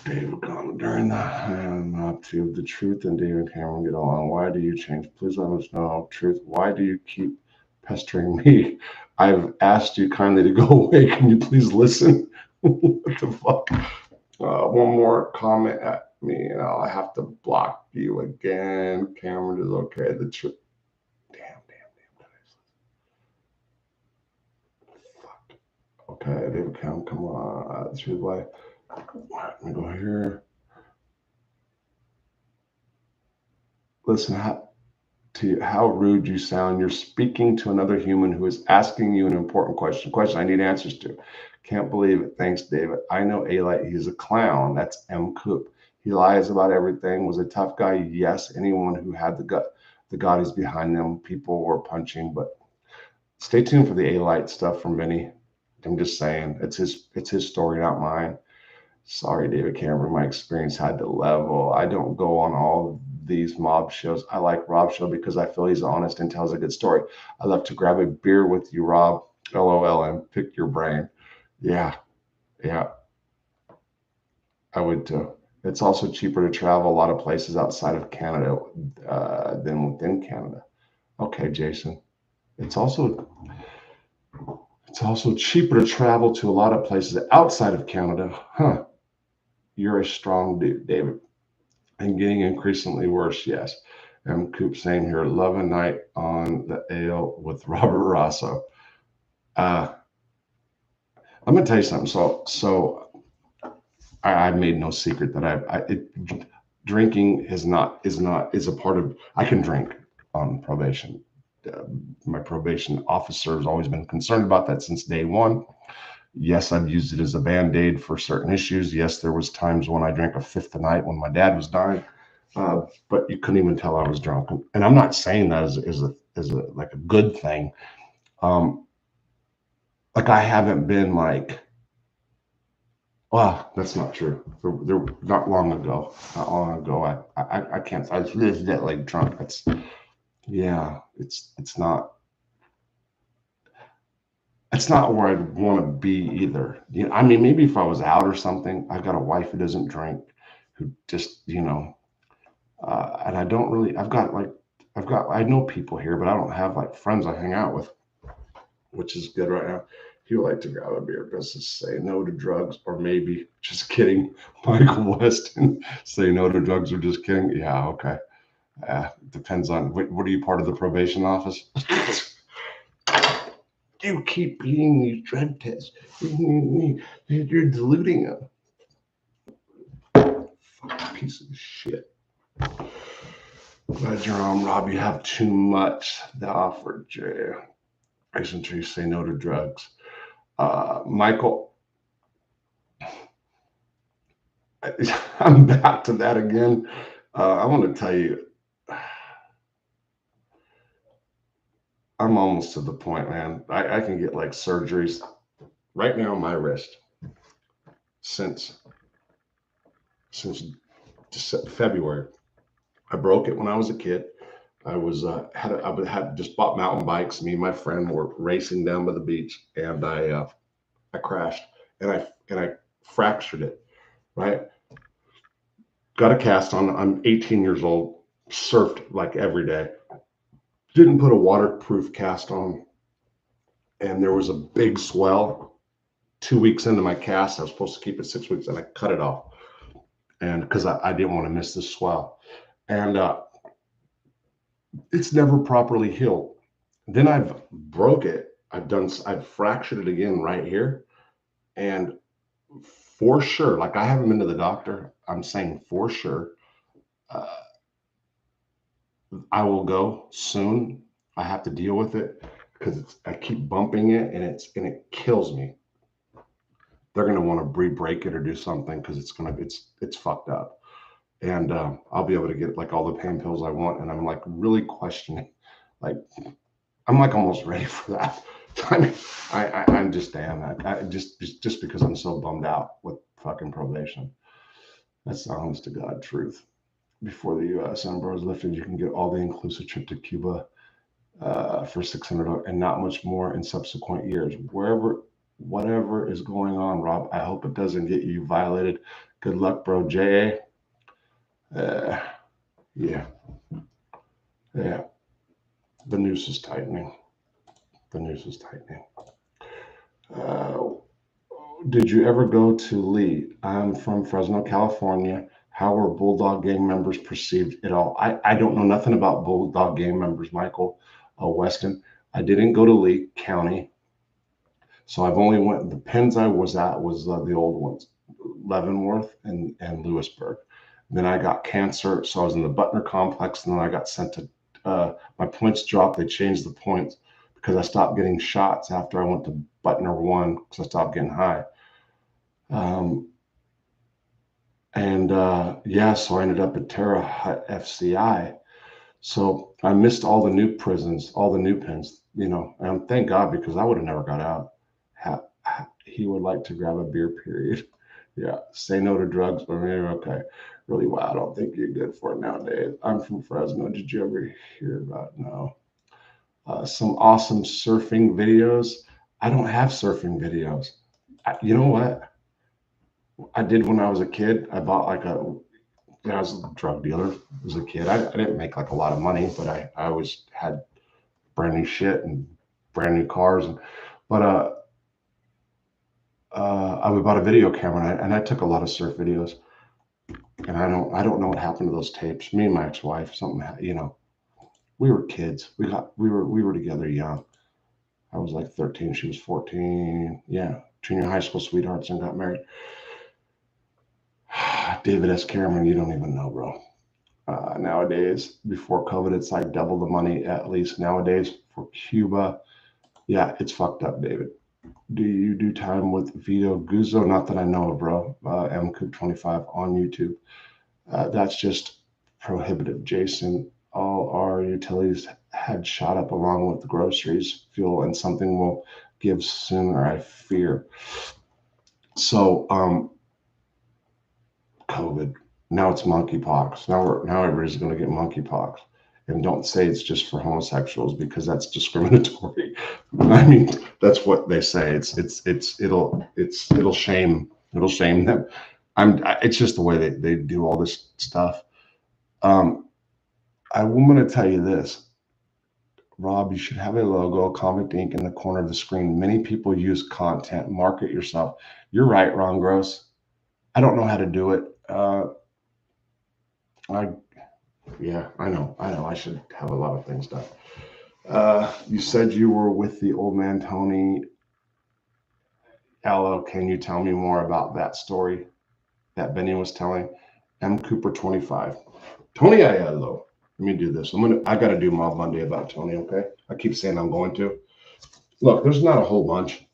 David comment during the to the truth and David Cameron get along. Why do you change? Please let us know. Truth. Why do you keep pestering me? I've asked you kindly to go away. Can you please listen? What the fuck? One more comment at me, and I'll have to block you again. Cameron is okay. The truth. Damn. Fuck. Okay, David Cameron, come on. Through the way. Let me go here. Listen, how rude you sound. You're speaking to another human who is asking you an important question I need answers to. Can't believe it. Thanks, David. I know A-Light. He's a clown. That's M. Coop. He lies about everything. Was a tough guy. Yes. Anyone who had the God is behind them. People were punching, but stay tuned for the A-Light stuff from Vinny. I'm just saying, it's his story, not mine. Sorry, David Cameron. My experience had to level. I don't go on all these mob shows. I like Rob's show because I feel he's honest and tells a good story. I love to grab a beer with you, Rob. LOL, and pick your brain. Yeah. I would too. It's also cheaper to travel a lot of places outside of Canada than within Canada. Okay, Jason. It's also cheaper to travel to a lot of places outside of Canada. Huh. You're a strong dude, David. And getting increasingly worse, yes. And Coop saying here, love a night on the ale with Robert Rosso. I'm gonna tell you something. So I made no secret that drinking is a part of. I can drink on probation. My probation officer has always been concerned about that since day one. Yes, I've used it as a band-aid for certain issues. Yes, there was times when I drank a fifth a night when my dad was dying, but you couldn't even tell I was drunk. And I'm not saying that as a like a good thing. Like I haven't been like, well, that's not true. There not long ago. I can't. I was that like drunk. It's yeah. It's not. It's not where I'd want to be either. You know, I mean, maybe if I was out or something. I've got a wife who doesn't drink, who just and I don't really. I know people here, but I don't have like friends I hang out with, which is good right now. If you like to grab a beer, just say no to drugs, or maybe just kidding. Michael Weston, say no to drugs or just kidding. Yeah, okay. Depends on what are you part of the probation office? You keep beating these drug tests. You're diluting them. Fucking piece of shit. Glad you're on, Rob. You have too much to offer, Jay. I should you say no to drugs. Michael, I'm back to that again. I want to tell you, I'm almost to the point, man. I can get like surgeries right now on my wrist since February. I broke it when I was a kid. I was had just bought mountain bikes. Me and my friend were racing down by the beach, and I crashed and I fractured it. Right, got a cast on. I'm 18 years old. Surfed like every day. Didn't put a waterproof cast on, and there was a big swell 2 weeks into my cast. I was supposed to keep it 6 weeks, and I cut it off, and because I didn't want to miss this swell, and it's never properly healed. Then I've broke it. I've fractured it again right here, and for sure, like I haven't been to the doctor. I'm saying for sure, I will go soon. I have to deal with it because I keep bumping it, and it kills me. They're gonna want to re-break it or do something because it's fucked up. And I'll be able to get like all the pain pills I want, and I'm like really questioning, like I'm like almost ready for that. I mean, I'm just just because I'm so bummed out with fucking probation. That's the honest to God truth. Before the U.S. embargo is lifted, you can get all the inclusive trip to Cuba for $600 and not much more in subsequent years. Whatever is going on, Rob, I hope it doesn't get you violated. Good luck, bro. J.A. Yeah. The noose is tightening. Did you ever go to Lee? I'm from Fresno, California. How were Bulldog gang members perceived at all? I don't know nothing about Bulldog gang members, Michael Weston. I didn't go to Lee County. So I've only went, the pens I was at was the old ones, Leavenworth and Lewisburg. Then I got cancer, so I was in the Butner complex, and then I got sent to, my points dropped. They changed the points because I stopped getting shots after I went to Butner 1 because I stopped getting high. So I ended up at Terre Haute FCI. So I missed all the new prisons, all the new pens, and thank God, because I would have never got out. He would like to grab a beer, period. Yeah, say no to drugs, but maybe okay. Really, wow, I don't think you're good for it nowadays. I'm from Fresno. Did you ever hear about? No. Some awesome surfing videos. I don't have surfing videos. You know what? I did when I was a kid. I bought like a, I was a drug dealer as a kid. I didn't make like a lot of money, but I always had brand new shit and brand new cars. And, but I bought a video camera and I took a lot of surf videos. And I don't know what happened to those tapes. Me and my ex-wife, something, you know, we were kids. We were together young. I was like 13, she was 14. Yeah, junior high school sweethearts and got married. David S. Cameron, you don't even know, bro. Nowadays, before COVID, it's like double the money at least nowadays for Cuba. Yeah, it's fucked up, David. Do you do time with Vito Guzzo? Not that I know of, bro. MCoop25 on YouTube. That's just prohibitive, Jason. All our utilities had shot up along with the groceries, fuel, and something will give sooner, I fear. So, COVID. Now it's monkeypox. Now everybody's going to get monkeypox. And don't say it's just for homosexuals because that's discriminatory. I mean, that's what they say. It'll shame them. It's just the way they do all this stuff. I'm going to tell you this, Rob. You should have a logo, Comic Ink, in the corner of the screen. Many people use content. Market yourself. You're right, Ron Gross. I don't know how to do it. I know. I should have a lot of things done. You said you were with the old man Tony Allo. Can you tell me more about that story that Benny was telling? M. Cooper 25. Tony Aiello. Let me do this. I got to do Mob Monday about Tony. Okay. I keep saying I'm going to. Look, there's not a whole bunch.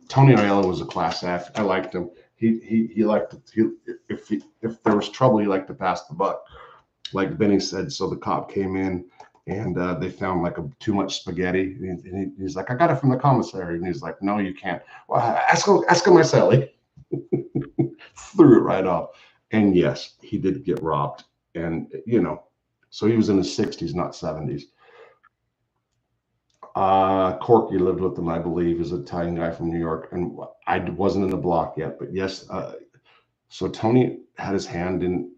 Tony Aiello was a class act. I liked him. He liked if there was trouble, he liked to pass the buck. Like Benny said, so the cop came in and they found like too much spaghetti. And he's like, I got it from the commissary. And he's like, no, you can't. Well, ask him Marcelli. Threw it right off. And yes, he did get robbed. And, you know, so he was in his 60s, not 70s. Corky lived with him, I believe, is an Italian guy from New York. And I wasn't in the block yet, but yes. So Tony had his hand in.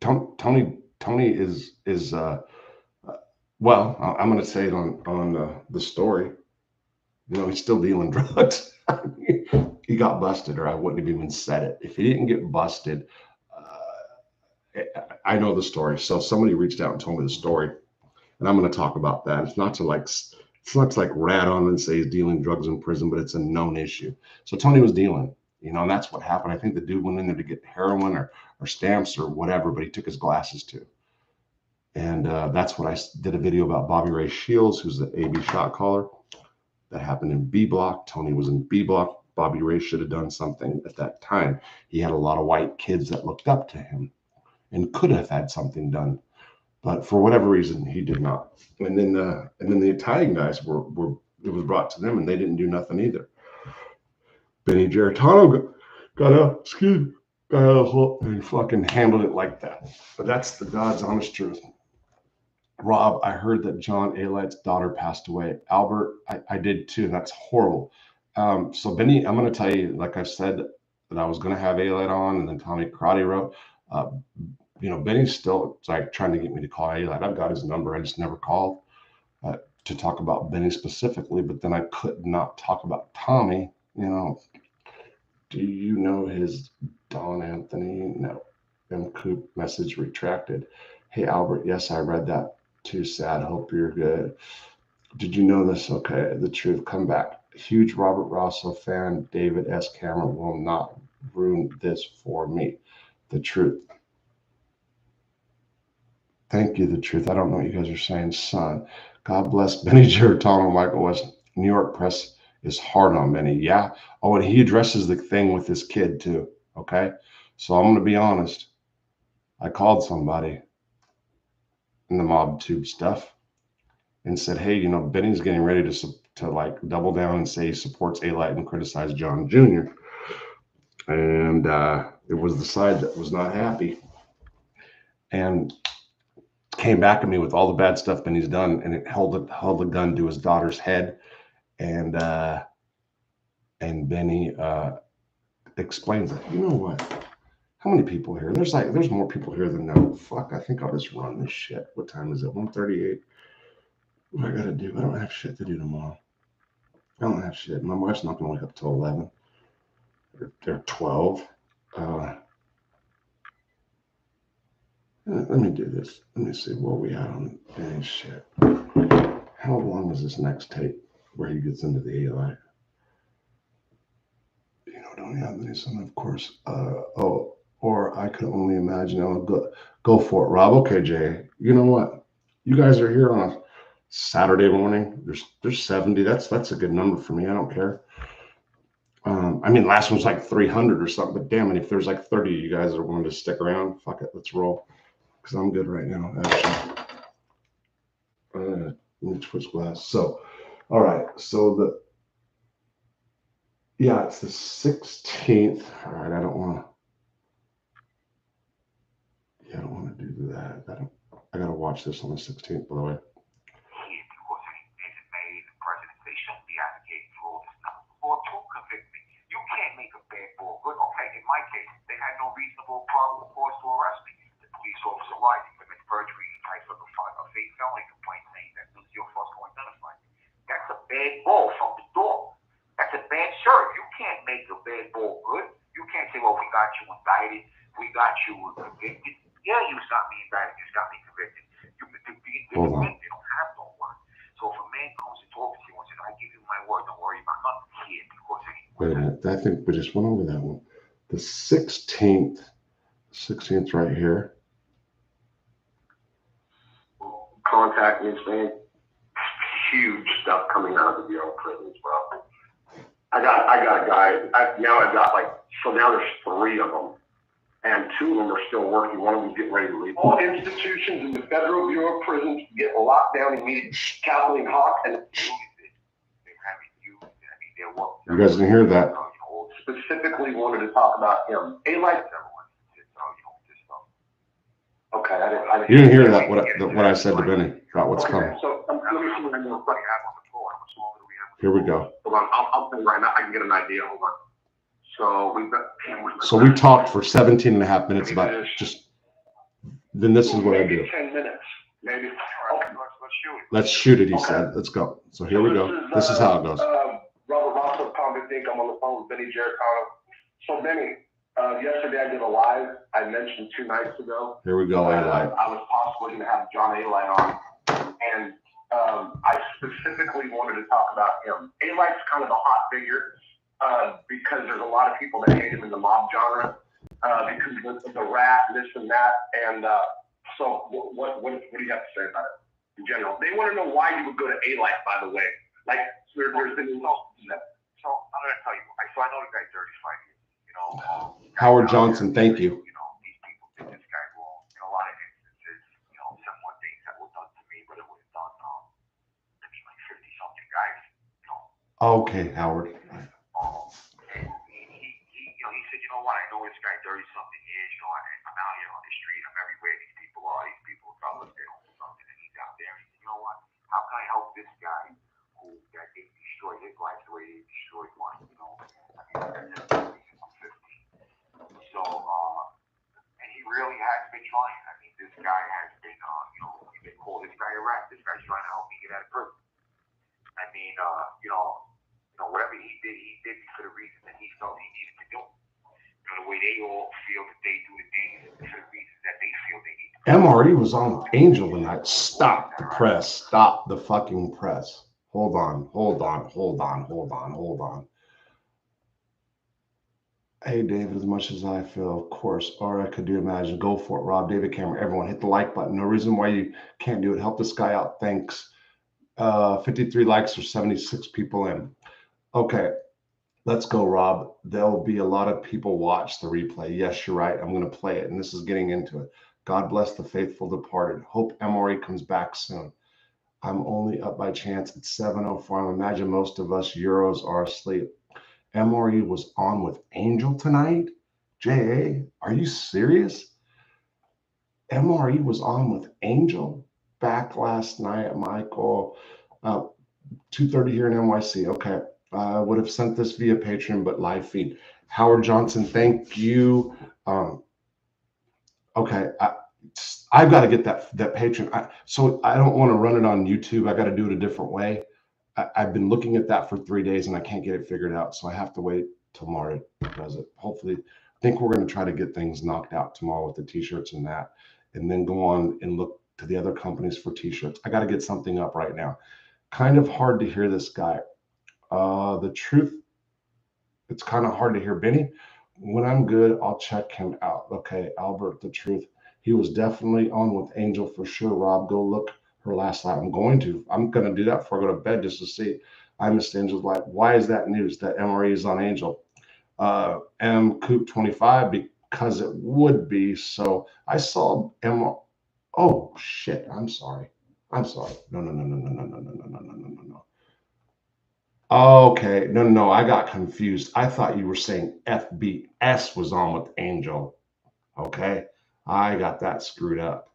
Tony is well, I'm going to say it on the story. You know, he's still dealing drugs. He got busted, or I wouldn't have even said it if he didn't get busted. I know the story. So somebody reached out and told me the story, and I'm going to talk about that. It's not to like rat on and say he's dealing drugs in prison, but it's a known issue. So Tony was dealing. You know, and that's what happened. I think the dude went in there to get heroin or stamps or whatever, but he took his glasses too. And that's what I did a video about Bobby Ray Shields, who's the AB shot caller. That happened in B block. Tony was in B block. Bobby Ray should have done something at that time. He had a lot of white kids that looked up to him and could have had something done. But for whatever reason, he did not. And then the Italian guys it was brought to them and they didn't do nothing either. Benny Geritano got out and fucking handled it like that. But that's the God's honest truth. Rob, I heard that John Alight's daughter passed away. Albert, I did too. That's horrible. So Benny, I'm going to tell you, like I said, that I was going to have Alight on, and then Tommy Karate wrote. You know, Benny's still like trying to get me to call Alight. I've got his number. I just never called to talk about Benny specifically. But then I could not talk about Tommy. You know. Do you know his Don Anthony? No. M. Coop message retracted. Hey, Albert. Yes, I read that. Too sad. Hope you're good. Did you know this? Okay. The truth. Come back. Huge Robert Rosso fan. David S. Cameron will not ruin this for me. The truth. Thank you, the truth. I don't know what you guys are saying, son. God bless Benny Geritano, Michael West. New York press is hard on Benny. Yeah. Oh, and he addresses the thing with his kid too. Okay. So I'm going to be honest. I called somebody in the mob tube stuff and said, hey, you know, Benny's getting ready to like double down and say he supports Alight and criticize John Jr. And it was the side that was not happy and came back at me with all the bad stuff Benny's done, and it held the gun to his daughter's head. And Benny explains it. You know what? How many people here? There's more people here than no. Fuck, I think I'll just run this shit. What time is it? 1:38. What I gotta do? I don't have shit to do tomorrow. I don't have shit. My wife's not gonna wake up till 11. They're 12. Let me do this. Let me see where we at on any shit. How long is this next tape where he gets into the AI? You know, don't have any son, of course. Or I could only imagine. I'll go for it, Rob. Okay, Jay. You know what? You guys are here on a Saturday morning. There's 70. That's a good number for me. I don't care. I mean, last one's like 300 or something, but damn it, if there's like 30 of you guys are willing to stick around, fuck it, let's roll. Because I'm good right now, actually. Let me switch glass. So, all right. So it's the 16th. All right, I don't want to do that. I got to watch this on the 16th, by the way. You can't make a bad ball good. Okay, in my case, they had no reasonable probable cause to arrest me. The police officer lied. He committed perjury. He tried to file a fake felony complaint saying that this is your first go identified. That's a bad ball from the door. That's a bad shirt. You can't make a bad ball good. You can't say, well, we got you indicted. We got you convicted. Yeah, you got me indicted. You got me convicted. You don't have no word. So if a man comes and talks to you and says, I give you my word, don't worry about nothing here because wait a minute. I think we just went over that one. The 16th right here. Contact me, saying huge stuff coming out of the Bureau of Prisons, bro. I got a guy. Now there's 3 of them, and 2 of them are still working. One of them's getting ready to leave. All institutions in the Federal Bureau of Prisons get locked down immediately. Kathleen Hawk and you guys can hear that. Specifically wanted to talk about him. Okay, I didn't. You didn't hear that what I said to Benny about what's coming. So let me see what I'm doing. Here we go. Hold on, I'll tell you right now. I can get an idea. Hold on. So we talked for 17 and a half minutes about just. Then this is what I do. 10 minutes, maybe. Okay, let's shoot it. He said, "Let's go." So here we go. This is how it goes. Robert Ross of Convict Inc. I'm on the phone with Benny Geritano. So Benny, yesterday I did a live. I mentioned 2 nights ago. Here we go. I was possibly going to have John A-Light on, and I specifically wanted to talk about him. A-Light's kind of a hot figure because there's a lot of people that hate him in the mob genre because of the rat, this and that. And so what do you have to say about it in general? They want to know why you would go to A-Light, by the way. Like, there's been So I'm going to tell you. I know the guy 35 years. You know, Howard Johnson, thank you. You know, these people did this guy wrong in a lot of instances. You know, similar things that were done to me, but it was done to me like 50-something guys. You know. Okay, Howard. And he said, you know what? I know this guy 30-something years. You know, I'm out here on the street. I'm everywhere. These people are. These people are fellas. They don't do something, and he's out there. And he said, you know what? How can I help this guy who that didn't destroy his life the way he destroyed mine? You know, I mean, that's 50. So, and he really has been trying. I mean, this guy has been, they call this guy a rat. This guy's trying to help me get out of prison. I mean, whatever he did for the reason that he felt he needed to do. You know, the way they all feel that they do the things for the reasons that they feel they need to do. MRE was on with Angel tonight. Stop the press. Stop the fucking press. Hold on. Hey, David, as much as I feel, of course, or I could do imagine. Go for it, Rob, David, Cameron, everyone. Hit the like button. No reason why you can't do it. Help this guy out. Thanks. 53 likes or 76 people in. Okay, let's go, Rob. There'll be a lot of people watch the replay. Yes, you're right. I'm going to play it, and this is getting into it. God bless the faithful departed. Hope MRE comes back soon. I'm only up by chance at 7:04. I imagine most of us Euros are asleep. MRE was on with Angel tonight? JA, are you serious? MRE was on with Angel back last night, Michael. 2:30 here in NYC. Okay. I would have sent this via Patreon, but live feed. Howard Johnson, thank you. Okay, I've got to get that Patreon. So I don't want to run it on YouTube. I got to do it a different way. I've been looking at that for 3 days and I can't get it figured out. So I have to wait till Mara does it. Hopefully, I think we're going to try to get things knocked out tomorrow with the t-shirts and that, and then go on and look to the other companies for t-shirts. I got to get something up right now. Kind of hard to hear this guy. The truth, it's kind of hard to hear Benny. When I'm good, I'll check him out. Okay, Albert, the truth. He was definitely on with Angel for sure. Rob, go look her last live. I'm going to do that before I go to bed just to see. I missed Angel's life. Why is that news that MRE is on Angel? M Coop 25 because it would be. So I saw M. Oh shit! I'm sorry. No. Okay, no. I got confused. I thought you were saying FBS was on with Angel. Okay, I got that screwed up.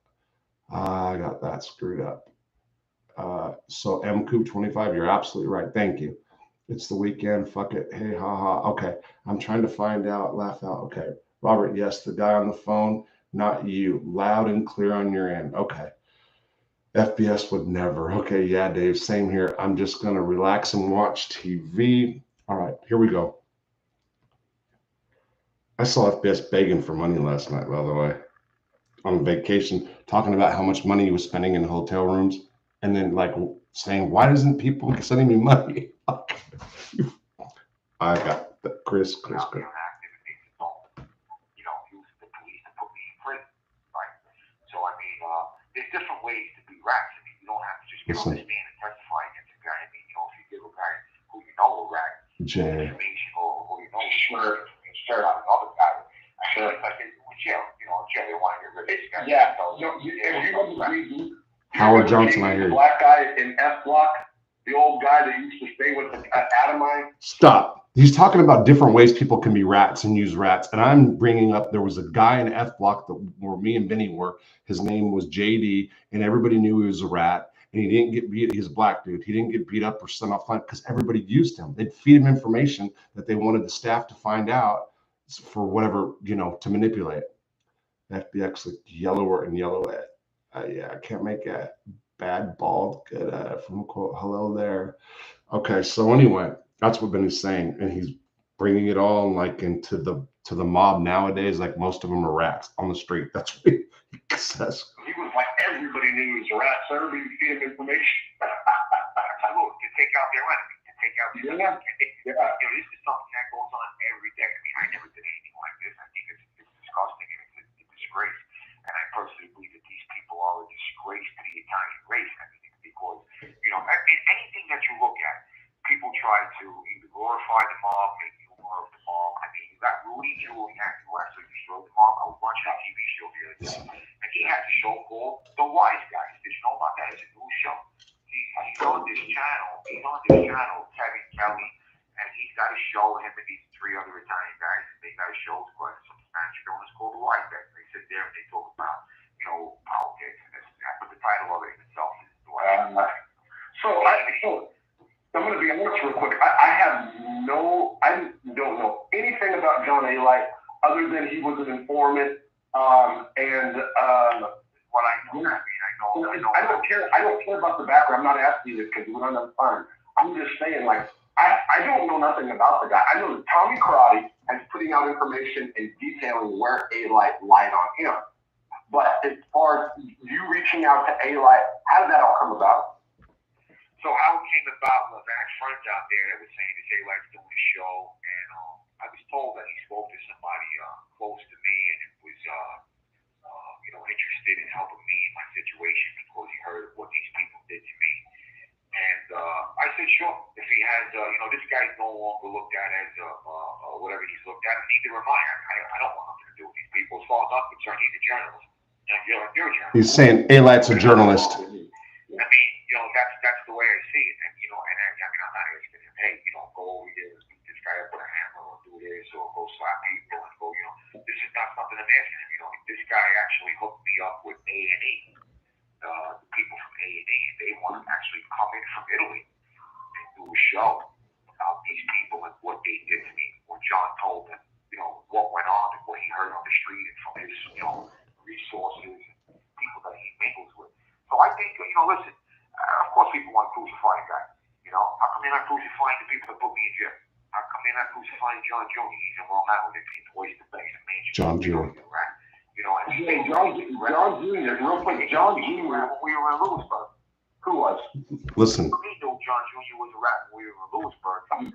So MCoop25, you're absolutely right. Thank you. It's the weekend. Fuck it. Hey, haha. Okay, I'm trying to find out. Laugh out. Okay, Robert. Yes, the guy on the phone, not you. Loud and clear on your end. Okay. FBS would never. Okay, yeah, Dave, same here. I'm just going to relax and watch TV. All right, here we go. I saw FBS begging for money last night, by the way, on vacation, talking about how much money he was spending in hotel rooms, and then like saying, why doesn't people sending me money? I got the Chris. There's different ways to be rats. I mean, you don't have to just get on the stand and testify against a guy. I mean, if you give a guy who you know a rat information or who you know share out another guy, I feel like in jail, jail they want to get rid of this guy. Yeah. If you remember Howard Johnson, I hear you. The black guy in F Block, the old guy that used to stay with Adamine. Stop. He's talking about different ways people can be rats and use rats. And I'm bringing up, there was a guy in F Block where me and Benny were. His name was JD, and everybody knew he was a rat. And he didn't get beat. He's a black dude. He didn't get beat up or sent off line because everybody used him. They'd feed him information that they wanted the staff to find out for whatever, to manipulate. FBX looked yellower and yellow. Yeah, I can't make a bad bald good from quote hello there. Okay, so anyway, that's what Benny's saying, and he's bringing it all like into the mob nowadays. Like most of them are rats on the street. That's what he says. He was like everybody knew he was a rat, so everybody was getting information. To take out their enemy, to take out their enemy. This is something that goes on every day. I mean, I never did anything like this. I think it's disgusting and it's a disgrace. And I personally believe that these people are a disgrace to the Italian race. I mean, because in anything that you look at, people try to either glorify the mob, make humor of the mob. I mean, you got Rudy Giuliani who actually destroyed the mob. I was watching a TV show the other day, and he has a show called The Wise Guys. Did you know about that? It's a news show. He's on this channel, Kevin Kelly, and he's got a show, him and these 3 other Italian guys, and they got a show called some Spanish show, and it's called The Wise Guys. They sit there and they talk about, politics and this and that, but the title of it itself is The Wise Guys. So I'm going to be honest real quick. I don't know anything about John Alite other than he was an informant. What I know. I don't care about the background. I'm not asking you this because we're not fine. I'm just saying, like, I don't know nothing about the guy. I know that Tommy Karate is putting out information and detailing where Alite lied on him. But as far as you reaching out to Alite, how did that all come about? So how it came about was I had friends out there that were saying that Alite's doing a show, and I was told that he spoke to somebody close to me, and it was interested in helping me in my situation because he heard of what these people did to me. And I said, sure. If he has, this guy's no longer looked at as whatever he's looked at, and neither am I. I don't want nothing to do with these people. As far as I'm concerned, he's a journalist. You're a journalist. He's saying Alite's a journalist. I mean, that's the way I see it. And, I'm not asking him, hey, go over here and beat this guy up with a hammer or do this or go slap people and go, this is not something I'm asking him. This guy actually hooked me up with A&E, the people from A&E. They want to actually come in from Italy and do a show about these people and what they did to me, what John told them. what went on and what he heard on the street and from his, resources and people that he mingles with. So I think, listen, of course people want to crucify a guy. How come they're not crucifying the people that put me in jail? How come they're not crucifying John Jr.? He's in Long Island. They're paying to waste the base and mansion. John Jr. John Jr. Real quick, John Jr. When we were in Lewisburg. Who was? Listen. We knew John Jr. was a rat when we were in Lewisburg. And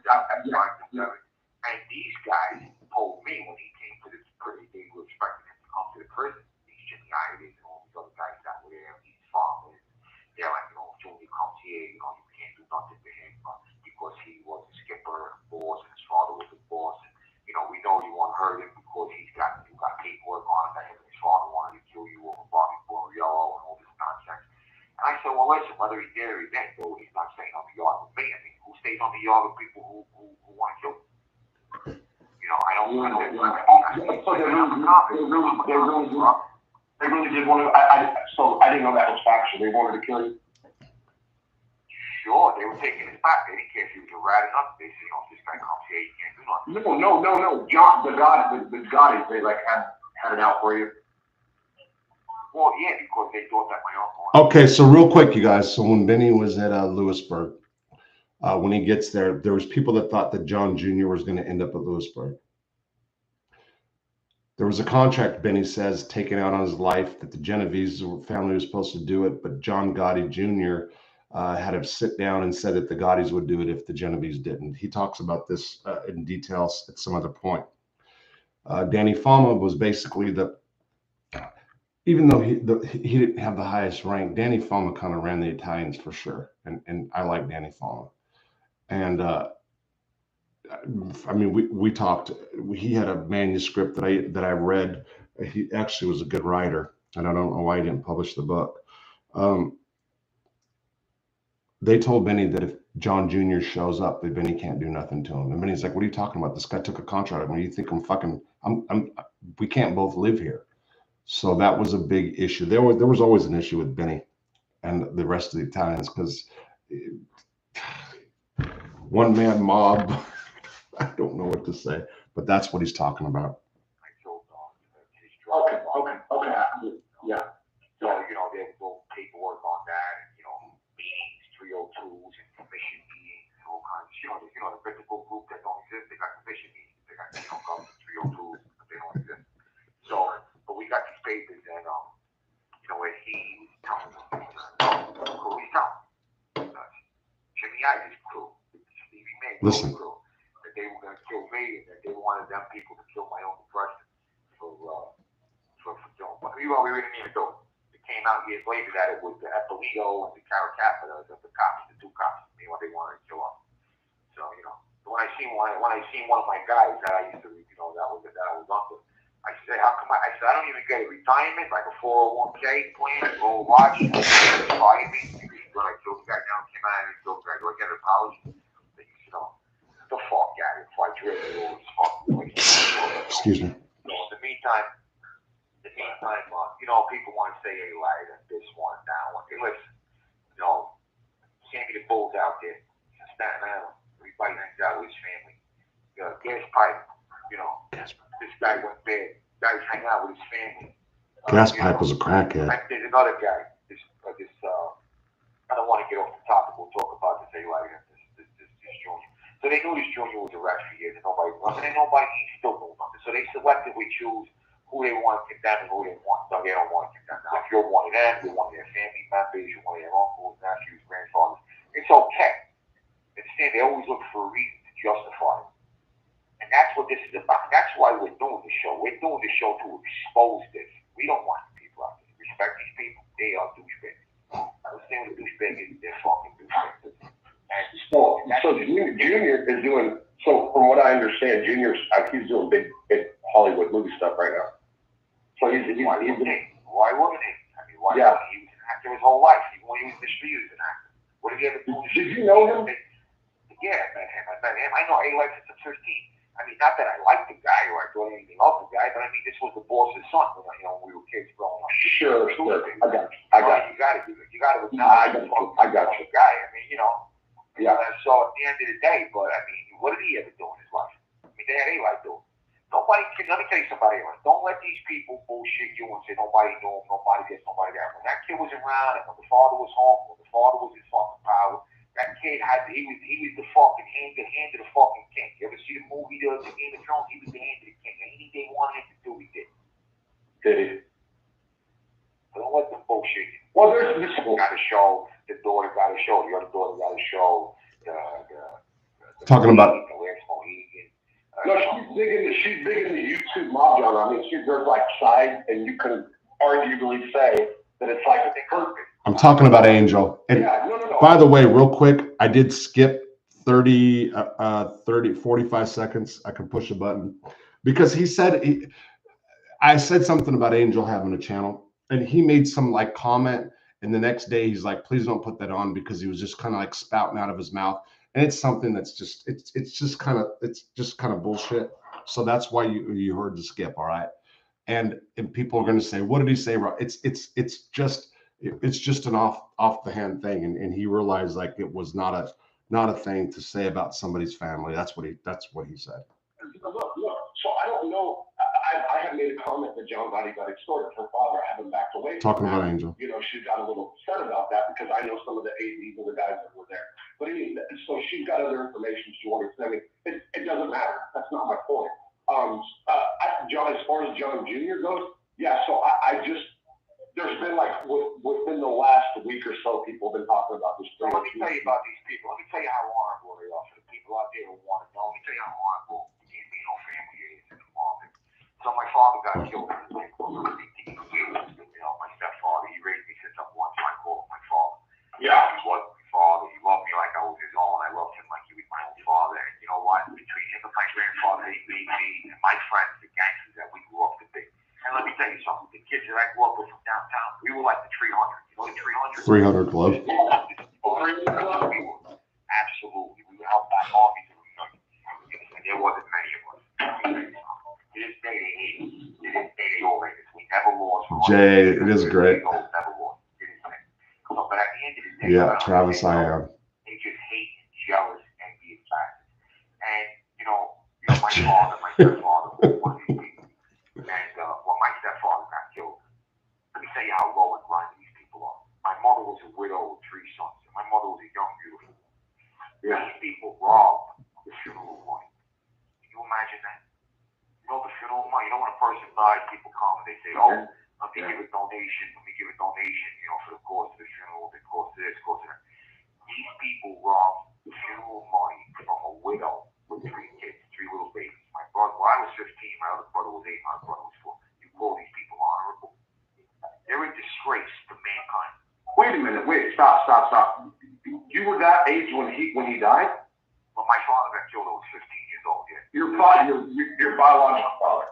these guys told me when he came to this prison, they were expecting him to come to the prison. These Jimmy Ides and all these other guys that were there, these farmers. They're like, Junior comes here, you can't do nothing to him because he was a skipper and boss, and his father was a boss. And, we know you won't hurt him because you got paperwork on him that him and his father wanted to kill you over Bobby Blue Yellow and all this nonsense. And I said, well, listen, whether he's there or he's dead, though, he's not staying on the yard with me. I mean, who stays on the yard with people who want to kill him? I don't know. They really did want to. So I didn't know that was factual. They wanted to kill you. Sure, they were taking his back. They didn't care if he was a rat or not. They said, if this guy comes here, he can't do nothing. No. John, the Gottis, they had it out for you. Well, yeah, because they thought that my uncle. Okay, so real quick, you guys. So when Benny was at Lewisburg, when he gets there, there was people that thought that John Jr. was going to end up at Lewisburg. There was a contract, Benny says, taken out on his life that the Genovese family was supposed to do it, but John Gotti Jr. Had him sit down and said that the Gottis would do it if the Genovese didn't. He talks about this in details at some other point. Danny Fama was basically even though he didn't have the highest rank, Danny Fama kind of ran the Italians for sure. And I like Danny Fama. And we talked. He had a manuscript that I read. He actually was a good writer, and I don't know why he didn't publish the book. They told Benny that if John Jr. shows up, that Benny can't do nothing to him. And Benny's like, "What are you talking about? This guy took a contract. I mean, you think we can't both live here." So that was a big issue. There was always an issue with Benny and the rest of the Italians because one man mob. I don't know what to say, but that's what he's talking about. Okay. Yeah. So, they have little paperwork on that, and, meetings, 302s, and commission meetings, and all kinds of, the critical group that don't exist, they got commission meetings, they got, government 302s, but they don't exist. So, but we got these papers, and, where he was telling them, who he's telling, Jimmy Ides' crew, Stevie Mad Dog crew, that they were going to kill me, and that they wanted them people to kill my Uncle Preston for doing what we didn't even do. It came out years later that it was the Eppolito and the Caracapita, the cops, the two cops, they wanted to kill us. So, when I seen one of my guys that I used to, that I was under, I said, how come I don't even get a retirement, like a 401k plan, a gold watch, and fire me? When I killed the guy down, came out and killed the guy, do I get an apology? The fuck out of it, before I drill you all this fucking place. Excuse me. So in the meantime, people want to say, hey, like, this one, that one. Hey, listen, Sammy the Bull's out there in Staten Island. Everybody hangs out with his family. Gas pipe, this guy went bad. Guys hang out with his family. Gas pipe was a crackhead. There's another guy, I don't want to get off the topic. We'll talk about this, hey, like, this junior. So they knew this junior was a rat for years, and nobody still knew nothing. So they selectively choose who they want to condemn and who they don't want to condemn. Now, if you're one of them, you're one of their family members, you're one of their uncles, nephews, grandfathers, it's okay. Understand? They always look for a reason to justify it. And that's what this is about. That's why we're doing the show. We're doing the show to expose this. We don't want people out there. Respect these people. They are douchebags. Understand what a douchebag is? They're fucking douchebags. So Junior is doing. So from what I understand, Junior's he's doing big Hollywood movie stuff right now. So why wouldn't he? I mean, why wouldn't he? Yeah. He was an actor his whole life. Even when he was in the street, he was an actor. What did he ever do? Did you know him? Yeah, I met him. I know A-Life since I'm 13. I mean, not that I liked the guy or I thought anything of the guy, but I mean, this was the boss's son when we were kids growing up. Sure. I got you. You got to do it. You got to acknowledge I got you. The guy. I mean, Yeah. So at the end of the day, but I mean, what did he ever do in his life? I mean, they had A-Life do it. Nobody can, let me tell you somebody else. Don't let these people bullshit you and say nobody knew him, nobody this, nobody that. When that kid was around and when the father was home, when the father was in fucking power, that kid he was the fucking hand of the fucking king. You ever see the movie The Game of Thrones? He was the hand of the king. Anything they wanted him to do, he did. Did he? Don't let them bullshit you. Well, there's this got to show, the daughter got to show, the other daughter got to show, the talking about. No, she's big in the YouTube mob genre. I mean, there's like sides, and you can arguably say that it's like perfect. I'm talking about Angel. And yeah, no. By the way, real quick, I did skip 45 seconds. I could push a button because I said something about Angel having a channel, and he made some like comment, and the next day he's like, please don't put that on, because he was just kind of like spouting out of his mouth. And it's something that's just it's just kind of bullshit. So that's why you heard the skip, all right? And people are going to say, what did he say wrong? It's just an off the hand thing, and he realized like it was not a thing to say about somebody's family. That's what he said. Look. So I don't know. I have made a comment that John Gotti got extorted. Her father, I haven't backed away. Talking about Angel. You know, she got a little upset about that because I know some of the ADs and the guys that were there. But anyway, so she's got other information she wanted to send me. It doesn't matter. That's not my point. John, as far as John Jr. goes, yeah. So I just, there's been like within the last week or so, people have been talking about this. So let me tell you about these people. Let me tell you how honorable they are for the people out there who want to know. Let me tell you how honorable the Geritano family is in the market. So my father got killed. You know, my stepfather, he raised me since I'm one, so I call him my father. Yeah, he was my father. He loved me like I was his own. I loved him like he was my own father. And you know what? Between him and my grandfather, he made me and my friends, the gangsters that we grew up to be. And let me tell you something. The kids that I grew up with from downtown, we were like the 300. You know the 300? 300 Club. Absolutely. We would help back armies in New York. And there wasn't many of us. To this day, they hate us. To this day, they all hate us. We never lost. Jay, it is great. Never lost. But at the end of the day, yeah, Travis, I am. They just hate, jealous, envious factors. And you know, my father, my stepfather, one of these people. And when my stepfather got killed, let me tell you how low and blind these people are. My mother was a widow with 3 sons, and my mother was a young, beautiful woman. Yeah. These people robbed the funeral money. Can you imagine that? You know the funeral money. You know when a person dies, people come and they say, "Oh, let me give a donation. Let me give a donation. You know, for the cost of the funeral, the cost of this, cost of that." These people robbed the funeral money from a widow with 3 kids, 3 little babies. My brother, well, I was 15. My other brother was 8. My other brother was 4. You call these people honorable? They're a disgrace to mankind. Wait a minute. Wait. Stop. You were that age when he died? Well, my father got killed. I was 15 years old. Yeah. Your biological father.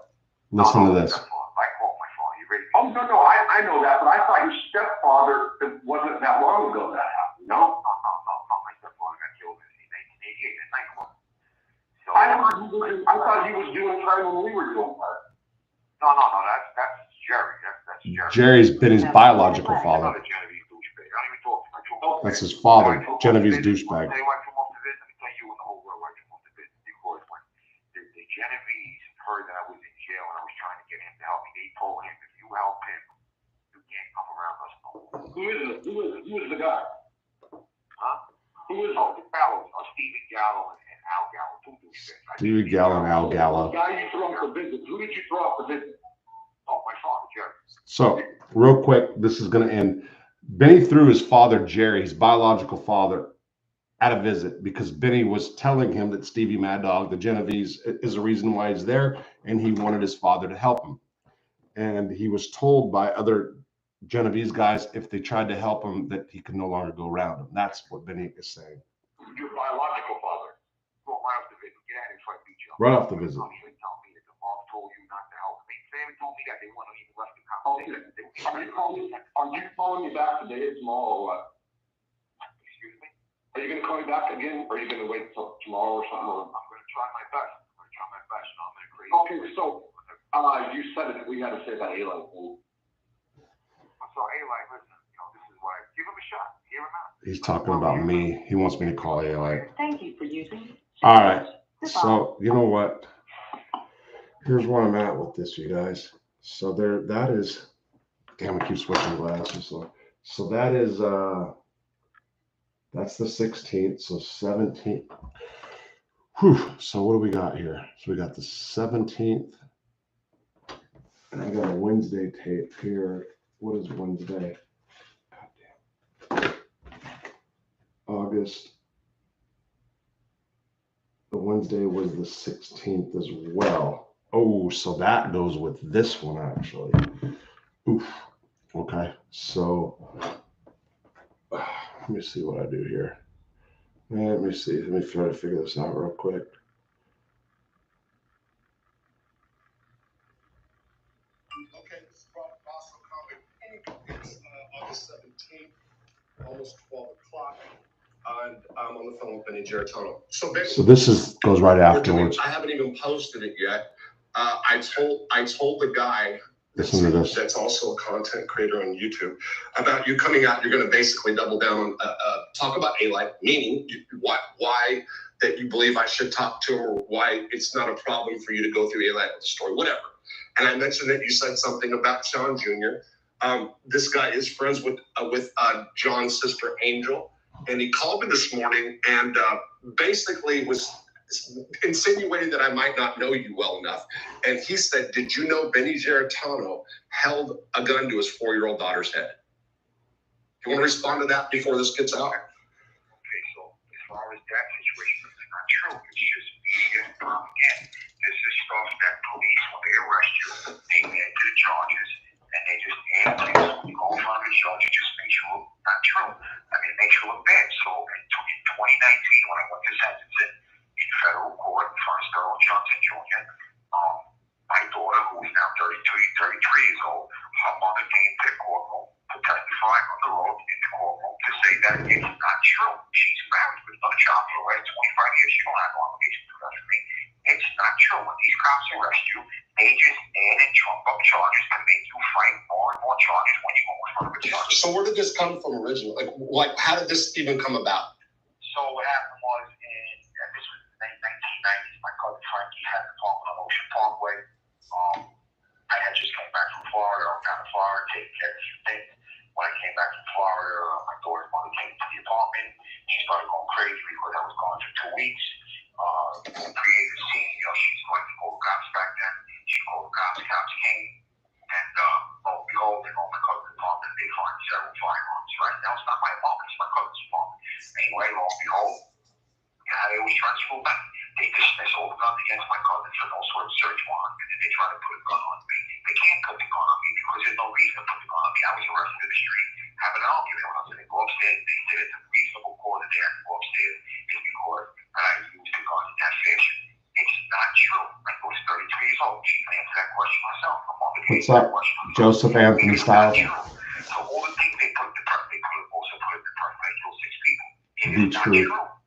Listen to this. I call my father. You ready? Oh no. I know that, but I thought your stepfather, it wasn't that long ago that happened. No. My stepfather got killed in 1988 in a nightclub. So I thought he was doing time when we were doing part. No. That's Jerry. That's Jerry. Jerry's been his biological father. Another Genovese douchebag. I don't even talk to him. That's his father, Genovese douchebag. Let me tell you in the whole world why I came off the business. Because when the Genovese heard that I was in jail and I was trying to get him to help me, they told him, if you help him, you can't come around us no more. Who is the guy? Huh? Who is the fellows? Stevie Gallo and Al Gallo. 2 douchebags. Stevie Gallo and Al Gallo. The guy you threw off the business. Who did you throw off the business? Oh, my father, Jerry. So, real quick, this is going to end. Benny threw his father, Jerry, his biological father, at a visit because Benny was telling him that Stevie Mad Dog, the Genovese, is the reason why he's there, and he wanted his father to help him. And he was told by other Genovese guys, if they tried to help him, that he could no longer go around him. That's what Benny is saying. Your biological father. Go right off the visit. Get out of here before I beat you up. Right off the visit. Don't even tell me that the mom told you not to help. I mean, Sammy told me that they wouldn't even left the conversation. Are you calling me back today, tomorrow, or what? Excuse me? Are you going to call me back again, or are you going to wait until tomorrow or something? I'm going to try my best. I'm going to try my best. No, I'm going to crazy. Okay, so you said it. We had to say that Eli thing. So Eli, listen. You know, this is why. Give him a shot. Hear him out. He's talking about me. He wants me to call Eli. Thank you for using. All right. So, you know what? Here's where I'm at with this, you guys. So there, that is, damn, I keep switching glasses. So that is, that's the 16th. So 17th. Whew. So what do we got here? So we got the 17th. And I got a Wednesday tape here. What is Wednesday? August. The Wednesday was the 16th as well. Oh, so that goes with this one actually. Oof. Okay. So let me see what I do here. Let me see. Let me try to figure this out real quick. Okay, this is Robert Bosco Comic. It's August 17th, almost 12 o'clock. And I'm on the phone with Benny Geritano. So this goes right afterwards. I haven't even posted it yet. I told the guy Listen to this. That's also a content creator on YouTube about you coming out. You're going to basically double down on talk about A-Life, meaning why that you believe I should talk to him, or why it's not a problem for you to go through A-Life with the story, whatever. And I mentioned that you said something about Sean Jr. This guy is friends with John's sister Angel, and he called me this morning and basically was insinuating that I might not know you well enough. And he said, did you know Benny Geritano held a gun to his 4-year-old daughter's head? You want to respond to that before this gets out? Okay, so as far as that situation, it's not true. It's just media propaganda. This is stuff that police, when they arrest you, they add to the charges, and they just add to it. You go in front of the judge, it just makes you look not true. I mean, it makes you look bad. So in 2019, when I went to sentencing in federal court in front of Sterling Johnson Jr., my daughter, who is now 33 years old, her mother came to the courtroom to testify on the road in the courtroom to say that it's not true. She's married with another child for the last 25 years. She don't have no obligation to do that for me. It's not true. When these cops arrest you, they just add and trump up charges to make you fight more and more charges when you go in front of a judge. So where did this come from originally? Like how did this even come about? So what happened was, and this was in the 1990s, my cousin Frankie had an apartment on Ocean Parkway. I had just came back from Florida. I'm down in Florida taking care of a few things. When I came back from Florida, my daughter's mother came to the apartment. She started going crazy because I was gone for 2 weeks. Created a scene. She's going to call the cops back then. She called the cops. The cops came. And lo and behold, they go in my cousin's apartment. They find several firearms. Right now, it's not my apartment. It's my cousin's apartment. Anyway, lo and behold, they always try to screw back. They dismiss all the guns against my cousin for no sort of search warrant, and then they try to put a gun on me. They can't put the gun on me because there's no reason to put the gun on me. I was arrested in the street, having an argument with them. So they go upstairs. They said it's a reasonable cause that they have to go upstairs is because I used the gun in that fashion. It's not true. My daughter's 33 years old. She can answer that question herself. My mom can answer that question herself. Joseph Anthony Styles. So all the things they put in the press, they could have also put in the press. They killed 6 people. It is not true.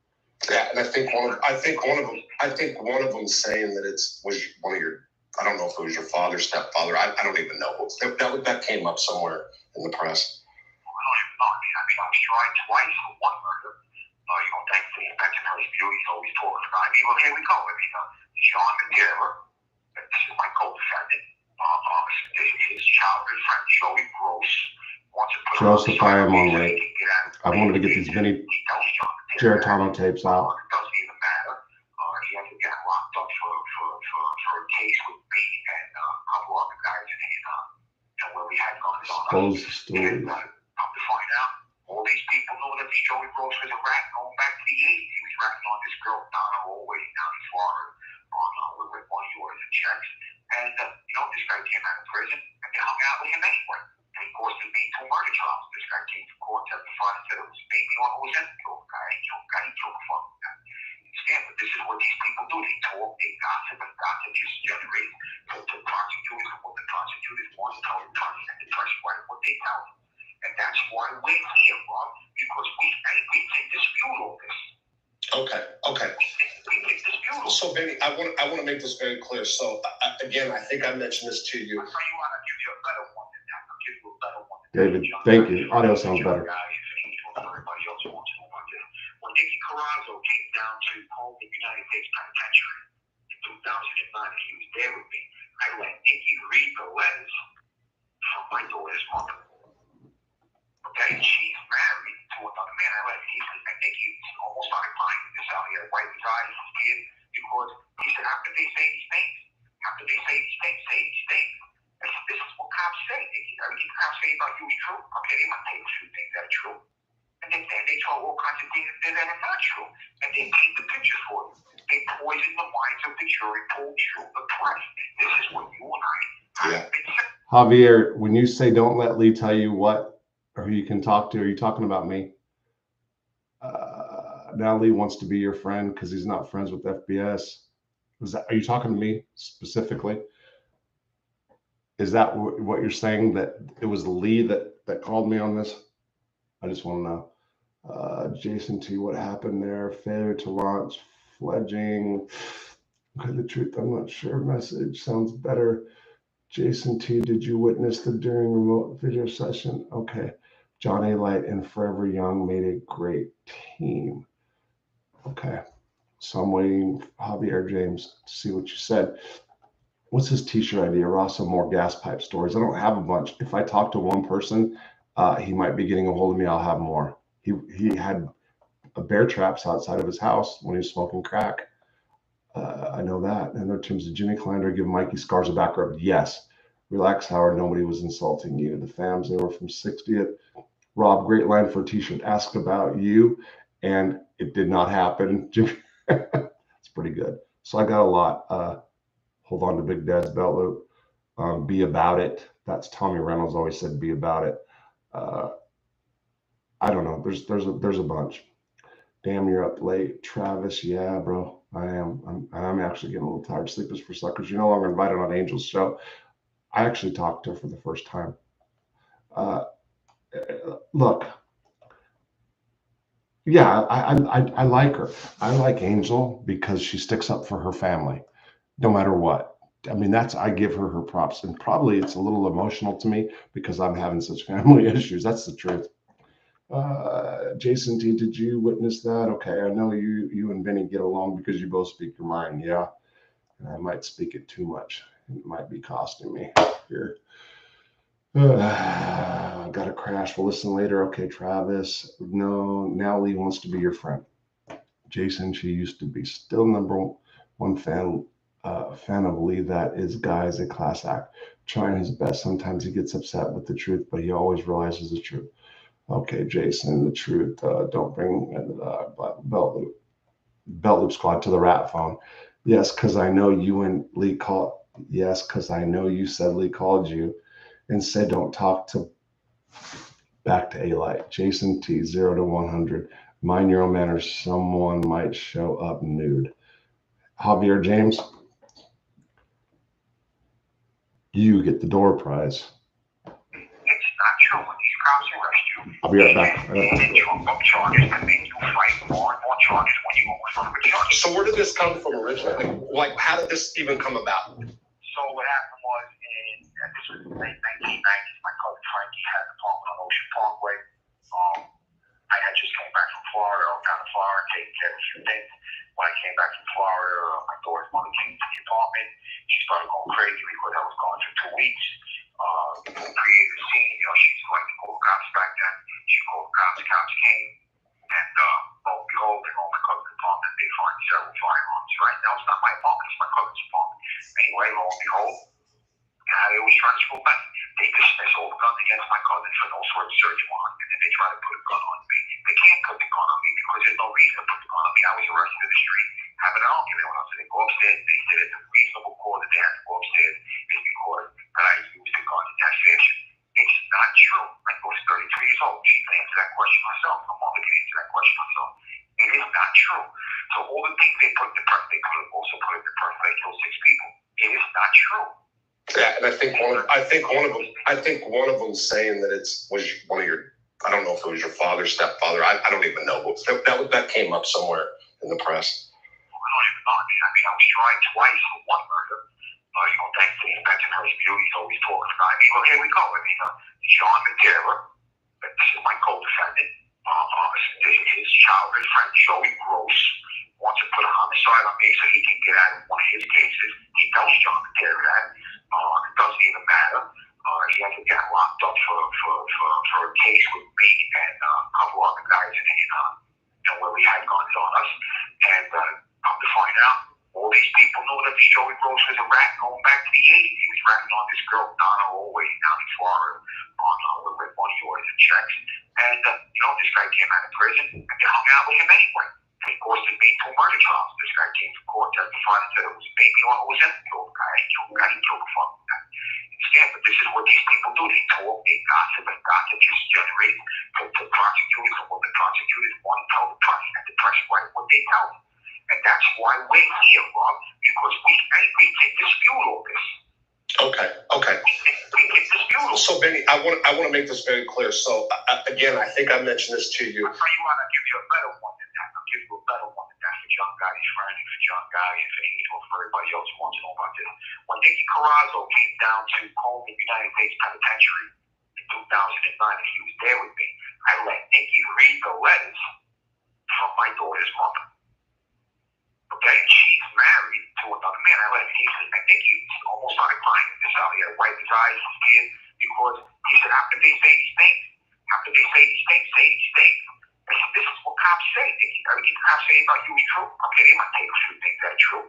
Yeah, and I think one of them saying that was one of your, I don't know if it was your father, stepfather. I don't even know. That came up somewhere in the press. I don't even know. I mean, I was tried twice for one murder. Thankfully, Inspector Harris Beauty's always talking about me. Well, here we go. I mean, Sean Matera, this is my co-defendant. His childhood friend, Joey Gross, wants to put Joseph, I am on late. I wanted to get these Benny Geritano tapes out. It doesn't even matter. He has to get locked up for a case with me and a couple other guys and where we had guns on us. Close the story. And come to find out, all these people know that this Joey Gross was a rat going back to the 80s. He was ratting on this girl, Donna Hallway, down in Florida, with money orders and checks. And, this guy came out of prison and they hung out with him anyway. And he caused me 2 murder trials. This guy came to court, testified, and said it was me. Who was in the killed the guy? He killed the fucking guy. Understand, but this is what these people do. They talk, they gossip, and gossip just generates to prosecutors, and what the prosecutors want to tell the judge, and the judge writes what they tell them. And that's why we're here, Rob, because we can dispute all this. Okay. We can dispute all this. So, Benny, I want to make this very clear. So, again, I think I mentioned this to you. I'll tell you what, I'll give you a better one than that. I'll give you a better one. David, thank you. Audio sounds better. Everybody else wants to know about this. When Nicky Carrazzo came down to home in the United States Penitentiary in 2009, he was there with me. I let Nikki read the letters from my daughter's mother. Okay, she's married to another man. I let Nikki almost started crying. This out here, wipe his eyes, scared, because he said, after they say these things, say these things. I said, this is what cops say. Everything cops say about you is true. Okay, they might take a few things that are true. And then they tell all kinds of things that are not true. And they paint the pictures for you. They poison the minds of the jury, told you the price. This is what you and I have been saying. Javier, when you say don't let Lee tell you what or who you can talk to, are you talking about me? Now Lee wants to be your friend because he's not friends with FBS. Are you talking to me specifically? Is that what you're saying, that it was Lee that called me on this? I just want to know. Jason T, what happened there? Failure to launch, fledging. Okay, the truth, I'm not sure. Message sounds better. Jason T, did you witness the during remote video session? Okay. John A. Light and Forever Young made a great team. Okay. So I'm waiting, Javier James, to see what you said. What's his t-shirt idea? Rosso, more gas pipe stories. I don't have a bunch. If I talk to one person, he might be getting a hold of me. I'll have more. He had bear traps outside of his house when he was smoking crack. I know that. And in terms of Jimmy Kleiner, give Mikey Scars a back rub. Yes. Relax, Howard. Nobody was insulting you. The fams, they were from 60th. Rob, great line for a t-shirt. Ask about you. And it did not happen. Jimmy, it's pretty good. So I got a lot. Hold on to Big Dad's belt loop. Be about it. That's Tommy Reynolds always said, be about it. I don't know. There's a bunch. Damn, you're up late. Travis, yeah, bro. I am. I'm actually getting a little tired. Sleep is for suckers. You're no longer invited on Angel's show. I actually talked to her for the first time. Look. Yeah, I like her. I like Angel because she sticks up for her family, no matter what. I mean, I give her props, and probably it's a little emotional to me because I'm having such family issues. That's the truth. Jason T, did you witness that? Okay, I know you and Vinny get along because you both speak your mind. Yeah, and I might speak it too much. It might be costing me here. I got to crash. We'll listen later. Okay, Travis. No, now Lee wants to be your friend. Jason, she used to be still number one fan of Lee. That is, guys, a class act. Trying his best. Sometimes he gets upset with the truth, but he always realizes the truth. Okay, Jason, the truth. Don't bring belt loop squad to the rat phone. Yes, because I know you and Lee called. Yes, because I know you said Lee called you and said don't talk to back to A-Light. Jason T, 0 to 100. Mind your own manners. Someone might show up nude. Javier James, you get the door prize. It's not true when these cops arrest you. I'll be right back. And trump up charges to make you fight more and more charges when you almost run with charges. So where did this come from originally? Like how did this even come about? So what happened was this was in the late 1990s. My cousin Frankie had an apartment on Ocean Parkway. I had just came back from Florida. I was down in Florida taking care of a few things. When I came back from Florida, my daughter's mother came to the apartment. She started going crazy because I was gone for 2 weeks. Created a scene. She's going to call the cops back then. She called the cops. Cops came. And lo and behold, they go in my cousin's apartment. They find several firearms. Right now, it's not my apartment. It's my cousin's apartment. Anyway, lo and behold, they always try to screw back. They dismiss all the guns against my cousin for no sort of search warrant, and then they try to put a gun on me. They can't put the gun on me because there's no reason to put the gun on me. I was arrested in the street having an argument with them. So they go upstairs. They said it's a reasonable cause that they have to go upstairs is because that I used the gun in that fashion. It's not true. My daughter's 33 years old. She can answer that question herself. My mother can answer that question herself. It is not true. So all the things they put in the press, they could have also put in the press. They killed 6 people. It is not true. Yeah, and I think one of them saying that was one of your. I don't know if it was your father, stepfather. I don't even know. But that came up somewhere in the press. I don't even know. I mean, I was tried twice for one murder. Thanks to the Inspector Hirschfield, he's always talking about. I mean, well, here we go. I mean, John Matera, this is my co-defendant. His childhood friend Joey Gross wants to put a homicide side on me so he can get out of one of his cases. He tells John to tear it out. It doesn't even matter. He hasn't got locked up for a case with me and a couple other guys in where we had guns on us. And come to find out, all these people know that Joey Gross was a rat going back to the 80s. He was ratting on this girl, Donna Always, down in Florida, with money orders and checks. And, this guy came out of prison and they hung out with him anyway. And he costed me 2 murder trials. This guy came to court, testified and said it was me. It was him who killed the guy. He killed the fucking guy. But this is what these people do. They talk, they gossip, and gossip just generates to prosecutors, and what the prosecutors want to tell the press, and the press write what they tell them. And that's why we're here, Rob, because we can dispute all this. Okay. We can dispute all this. So, Benny, I want to make this very clear. So, again, I think I mentioned this to you. I'll tell you what, I'll give you a better one than that. I'll give you a better one than that for John Gotti's friend, and for John Gotti, and for Angel, and for everybody else who wants to know about this. When Nicky Carrazzo came down to Coleman United States Penitentiary in 2009, and he was there with me, I let Nicky read the letters from my daughter's mother. Okay, and she's married to another man. I let him. He said, and Nicky almost started crying. This how he had to wipe his eyes, his tears, because he said, after they say these things, say these things. I said, this is what cops say, Nicky. Everything cops say about you is true. Okay, they might take a few things that are true.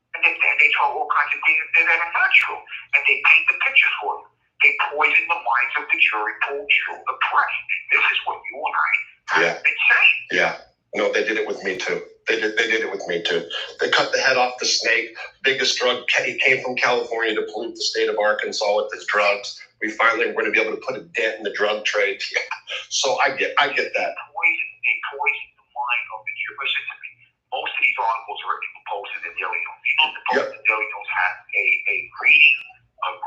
And they throw all kinds of things that are not true. And they paint the pictures for you. They poison the minds of the jury, pull through the press. This is what you and I have been saying. Yeah. No, they did it with me too. They did it with me too. They cut the head off the snake. Biggest drug. He came from California to pollute the state of Arkansas with his drugs. We finally were going to be able to put a dent in the drug trade. Yeah. So I get that. They poison the mind of the jury. Listen to me. Most of these articles are in the Post and the Daily News. You know the Post and the Daily News have a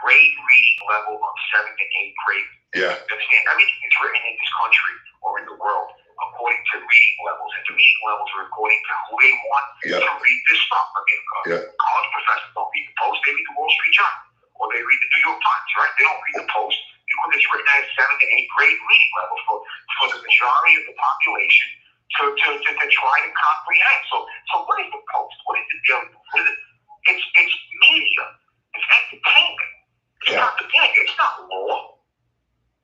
grade reading level of 7 to 8 grade. Yeah. You understand? Everything is written in this country or in the world according to reading levels. And the reading levels are according to who they want to read this stuff. I mean, college professors don't read the Post. They read the Wall Street Journal. Or they read the New York Times, right? They don't read the Post because it's written at a 7 to 8 grade reading level for the majority of the population to try to comprehend. So what is the Post? What is the Daily News? It's media. It's entertainment. It's propaganda. It's not law.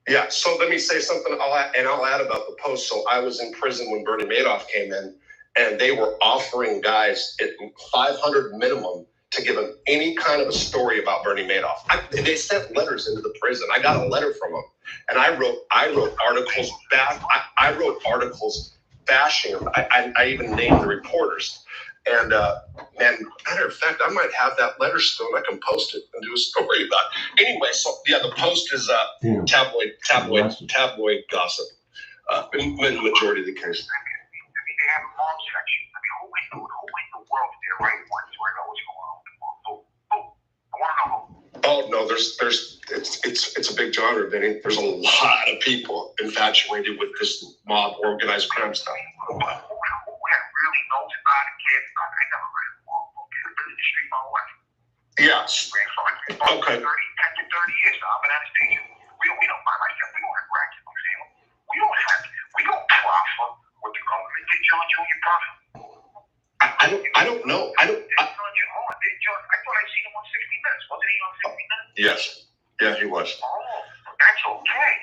Yeah, so let me say something, I'll add about the Post. So I was in prison when Bernie Madoff came in, and they were offering guys at $500 minimum to give them any kind of a story about Bernie Madoff. They sent letters into the prison. I got a letter from them, and I wrote articles back. I wrote articles bashing him. I even named the reporters. And matter of fact, I might have that letter still, and I can post it and do a story about it. Anyway, so yeah, the Post is tabloid gossip in the majority of the cases. I mean, they have a mob section. I mean, who in the world is there right wants to know what's going on? I want to know who. Oh no, it's a big genre, Vinny. There's a lot of people infatuated with this mob organized crime stuff. Who really knows about it, kid? I never read a mob book. I've been in the street my wife. Yes. Okay. 10 to 30 years now. I've been out of station. We don't buy myself. We don't have brackets on sale. We don't profit what the government did. John Jr. profit. I don't know. I thought I'd seen him on 60 Minutes. Wasn't he on 60 Minutes? Yes. Yeah, he was. Oh, that's okay.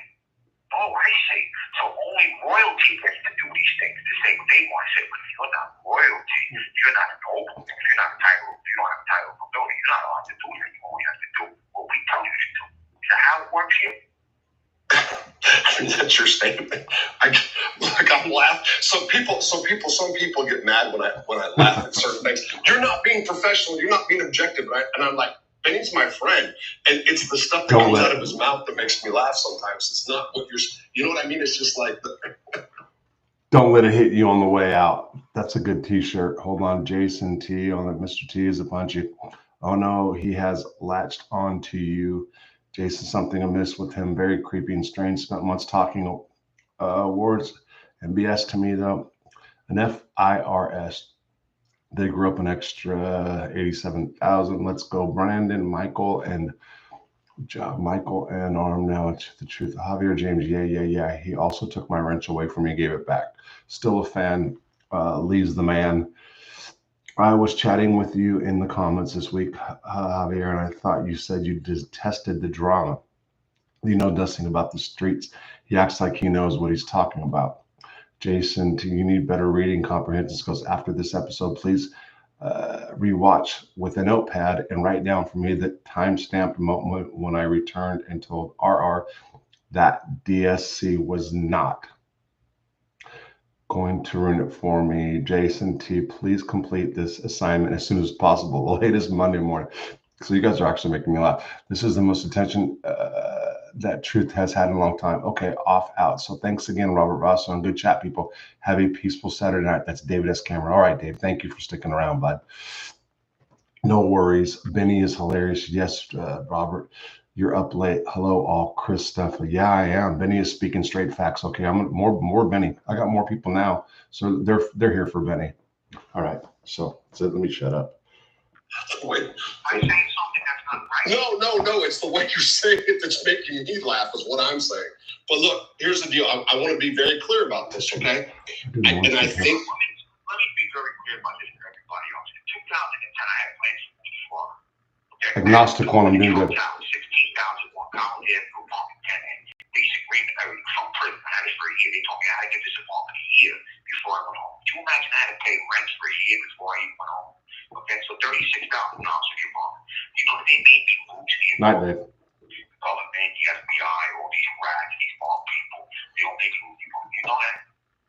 Oh, I see. So only royalty gets to do these things. To say what they want to say, but if you're not royalty, you're not a noble. If you're not entitled, if you don't have a title of nobility, you're not allowed to do it. You only have to do what we tell you to do. Is that how it works here? That's your statement. I'm laughing. Some people get mad when I laugh at certain things. You're not being professional. You're not being objective, right? And I'm like, Benny's my friend, and it's the stuff that comes out of his mouth that makes me laugh sometimes. It's not what you know what I mean? It's just like Don't let it hit you on the way out. That's a good t-shirt. Hold on, Jason T on it. Mr. T is a punchy. Oh no, he has latched on to you. Jason, something amiss with him. Very creepy and strange. Spent months talking words and BS to me though. An FIRS. They grew up an extra 87,000. Let's go, Brandon, Michael, and Michael and Arm now to the truth. Javier James, yeah. He also took my wrench away from me, gave it back. Still a fan. Leaves the man. I was chatting with you in the comments this week, Javier, and I thought you said you detested the drama. You know nothing about the streets. He acts like he knows what he's talking about. Jason, you need better reading comprehension skills. After this episode, please rewatch with a notepad and write down for me the timestamped moment when I returned and told RR that DSC was not going to ruin it for me. Jason T, please complete this assignment as soon as possible, the latest Monday morning. So you guys are actually making me laugh. This is the most attention that Truth has had in a long time. Okay, off, out. So thanks again, Robert Rosso, and good chat, people. Have a peaceful Saturday night. That's David S. Cameron. All right, Dave, thank you for sticking around, bud. No worries. Benny is hilarious. Yes, Robert, you're up late. Hello, all. Chris Steffa. Yeah, I am. Benny is speaking straight facts. Okay, I'm more Benny. I got more people now, so they're here for Benny. All right, so let me shut up. Wait. I say something that's not right. No. It's the way you're saying it that's making me laugh is what I'm saying. But look, here's the deal. I want to be very clear about this, okay? And I think... Let me be very clear about this for everybody else. In 2010, I had plans to move to Florida. Okay? Agnostic one, I'm doing good. 16,000 $1 there for apartment tenant. Lease agreement from prison. I had it for a year. They told me I had to get this apartment a year before I went home. Can you imagine I had to pay rent for a year before I even went home? Okay, so $36,000 for the apartment. You know what they made me move to the Night, Dave. The government, the FBI, all these rats, these mob people, they don't make you move. You know that?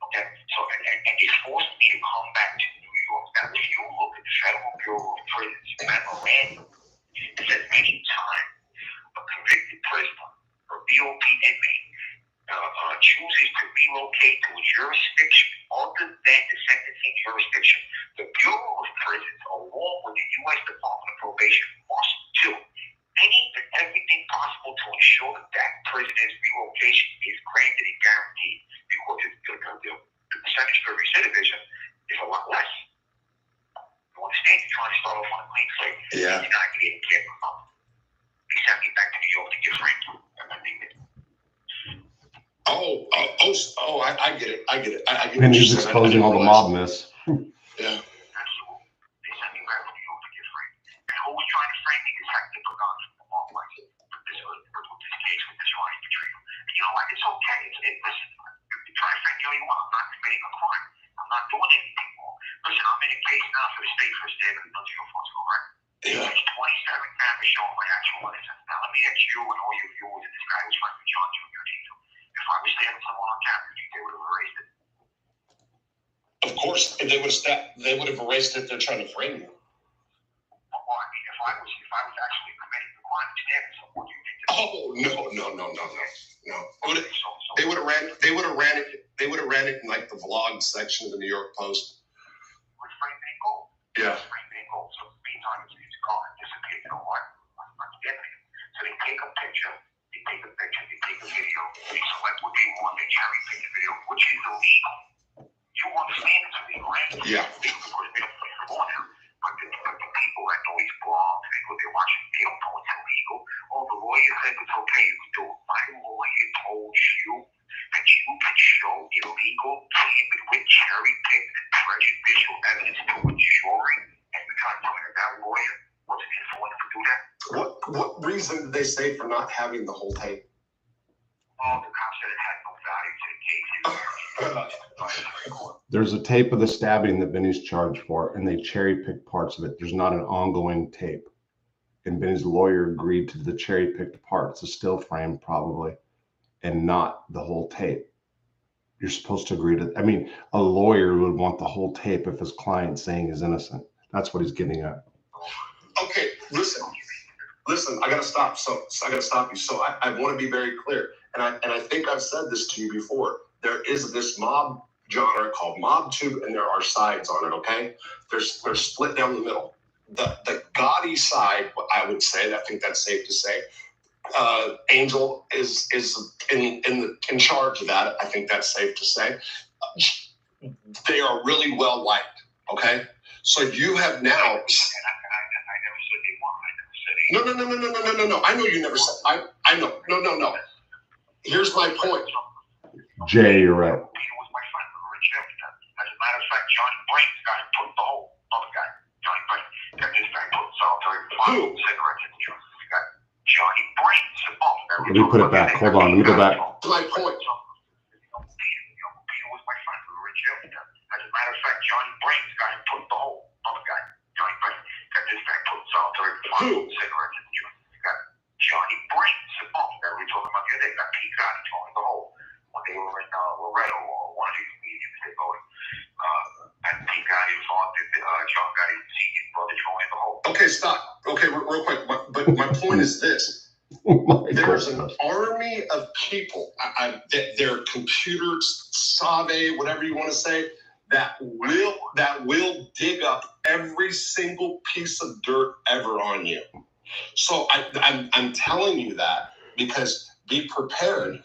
Okay, so and they forced me to come back to New York. Now, if you look at the Federal Bureau of Prisons memorandum, it says anytime a convicted prisoner or BOP inmate chooses to relocate to a jurisdiction other than the sentencing jurisdiction, the Bureau of Prisons, along with the U.S. Department of Probation, must do any and everything possible to ensure that that prisoner's relocation is granted and guaranteed, because the percentage for recidivism is a lot less. You understand? You're trying to start off on a clean slate. Yeah. You're not getting care from them. They sent me back to New York to get framed. And I think that. I get it. I get And he's exposing all the mob mess. Yeah. Absolutely. They sent me back to New York to get framed. And who was trying to frame me is Hector Pagan from the mob license. With this case with this Ryan Patricio. And you know what? It's okay. Listen, you try to frame me all you want. I'm not committing a crime. I'm not doing anything wrong. Listen, I'm in a case now for the state for standard of military force, correct? Yeah. There's 27 cameras showing my actual innocence. Now, let me ask you and all your viewers and this guy who's trying to John Jr. If I was standing someone on camera, you think they would have erased it? Of course, if they would have erased it. They're trying to frame you. Well, I mean, if I was actually committing the crime and standing someone, you think that? No. They would have ran it in like the vlog section of the New York Post. With frame being gold. Yeah. Frame being gold. So in the meantime, it's gone. It disappeared. You know what? I'm getting it. So they take a picture. They take a video. They select what they want. They cherry pick the video, which is illegal. You understand it's illegal, right? Yeah. Because they don't put it on him. But the people that know he's blogged, they're watching, they don't know it's illegal. Oh, the lawyer said it's okay, you can do it. My lawyer told you that you can show illegal, tampered with, cherry-picked, prejudicial evidence to a jury, and you're trying to tell me that lawyer wasn't informed to do that? What reason did they say for not having the whole tape? Oh, the cop said it had no value to the case. There's a tape of the stabbing that Benny's charged for, and they cherry picked parts of it. There's not an ongoing tape. And Benny's lawyer agreed to the cherry picked parts, a still frame probably, and not the whole tape. You're supposed to agree to, a lawyer would want the whole tape if his client's saying he's innocent. That's what he's getting at. Okay, listen, I gotta stop. So I gotta stop you. So I want to be very clear. And I think I've said this to you before. There is this mob genre called Mob Tube, and there are sides on it, okay? They're split down the middle. The gaudy side, I would say, I think that's safe to say, Angel is in charge of that. I think that's safe to say. They are really well liked, okay? So you have now... I never said they won. I never said they... No. I know you never said... I know. No. Here's my point. Jay, you're right. Peter was my friend. We were in jail together. As a matter of fact, Johnny Brains got him put in the hole. Other guy, Johnny Brains. Got this guy putting solitary confinement cigarettes in the trunk. We got Johnny Brains. Let me put it back. Hold on. Let me go back. To my point. Peter was my friend. We were in jail together. As a matter of fact, Johnny Brains got him put the whole other guy, Johnny Brains. Got this guy putting solitary confinement cigarettes in the trunk. We got Johnny Brains. That we were talking about the other day. Got Pete Gotti towing the hole when they were in Loretto or one of these comedians they voted. And Pete Gotti was on John Gotti's senior brother towing the hole. Okay, stop. Okay, real quick. But my point is this. There's an army of people, they're computer savvy, whatever you want to say, that will dig up every single piece of dirt ever on you. So I'm telling you that because be prepared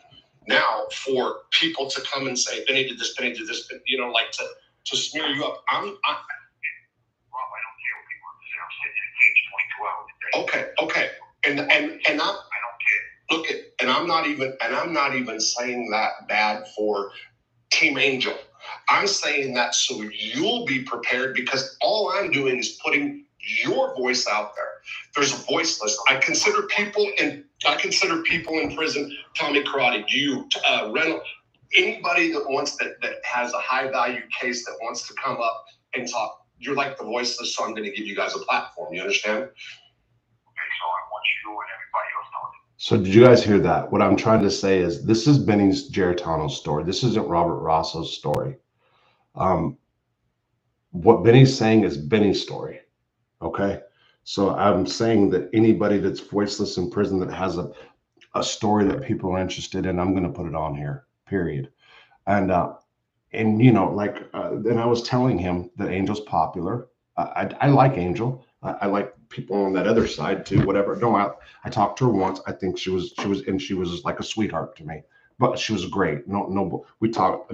now for people to come and say, Benny did this, like to smear you up. Rob, I don't care what people say. I'm sitting in a cage 22 hours a day. Okay. And I don't care. Look at, and I'm not even saying that bad for Team Angel. I'm saying that so you'll be prepared because all I'm doing is putting your voice out there. There's a voiceless. I consider people in prison. Tommy Karate, you, Reynolds, anybody that has a high value case that wants to come up and talk. You're like the voiceless, so I'm going to give you guys a platform. You understand? So did you guys hear that? What I'm trying to say is this is Benny's Geritano story. This isn't Robert Rosso's story. What Benny's saying is Benny's story. Okay. So I'm saying that anybody that's voiceless in prison that has a story that people are interested in, I'm going to put it on here, period. And then I was telling him that Angel's popular. I like Angel. I like people on that other side too, whatever. No, I talked to her once. I think she was like a sweetheart to me, but she was great. No, we talked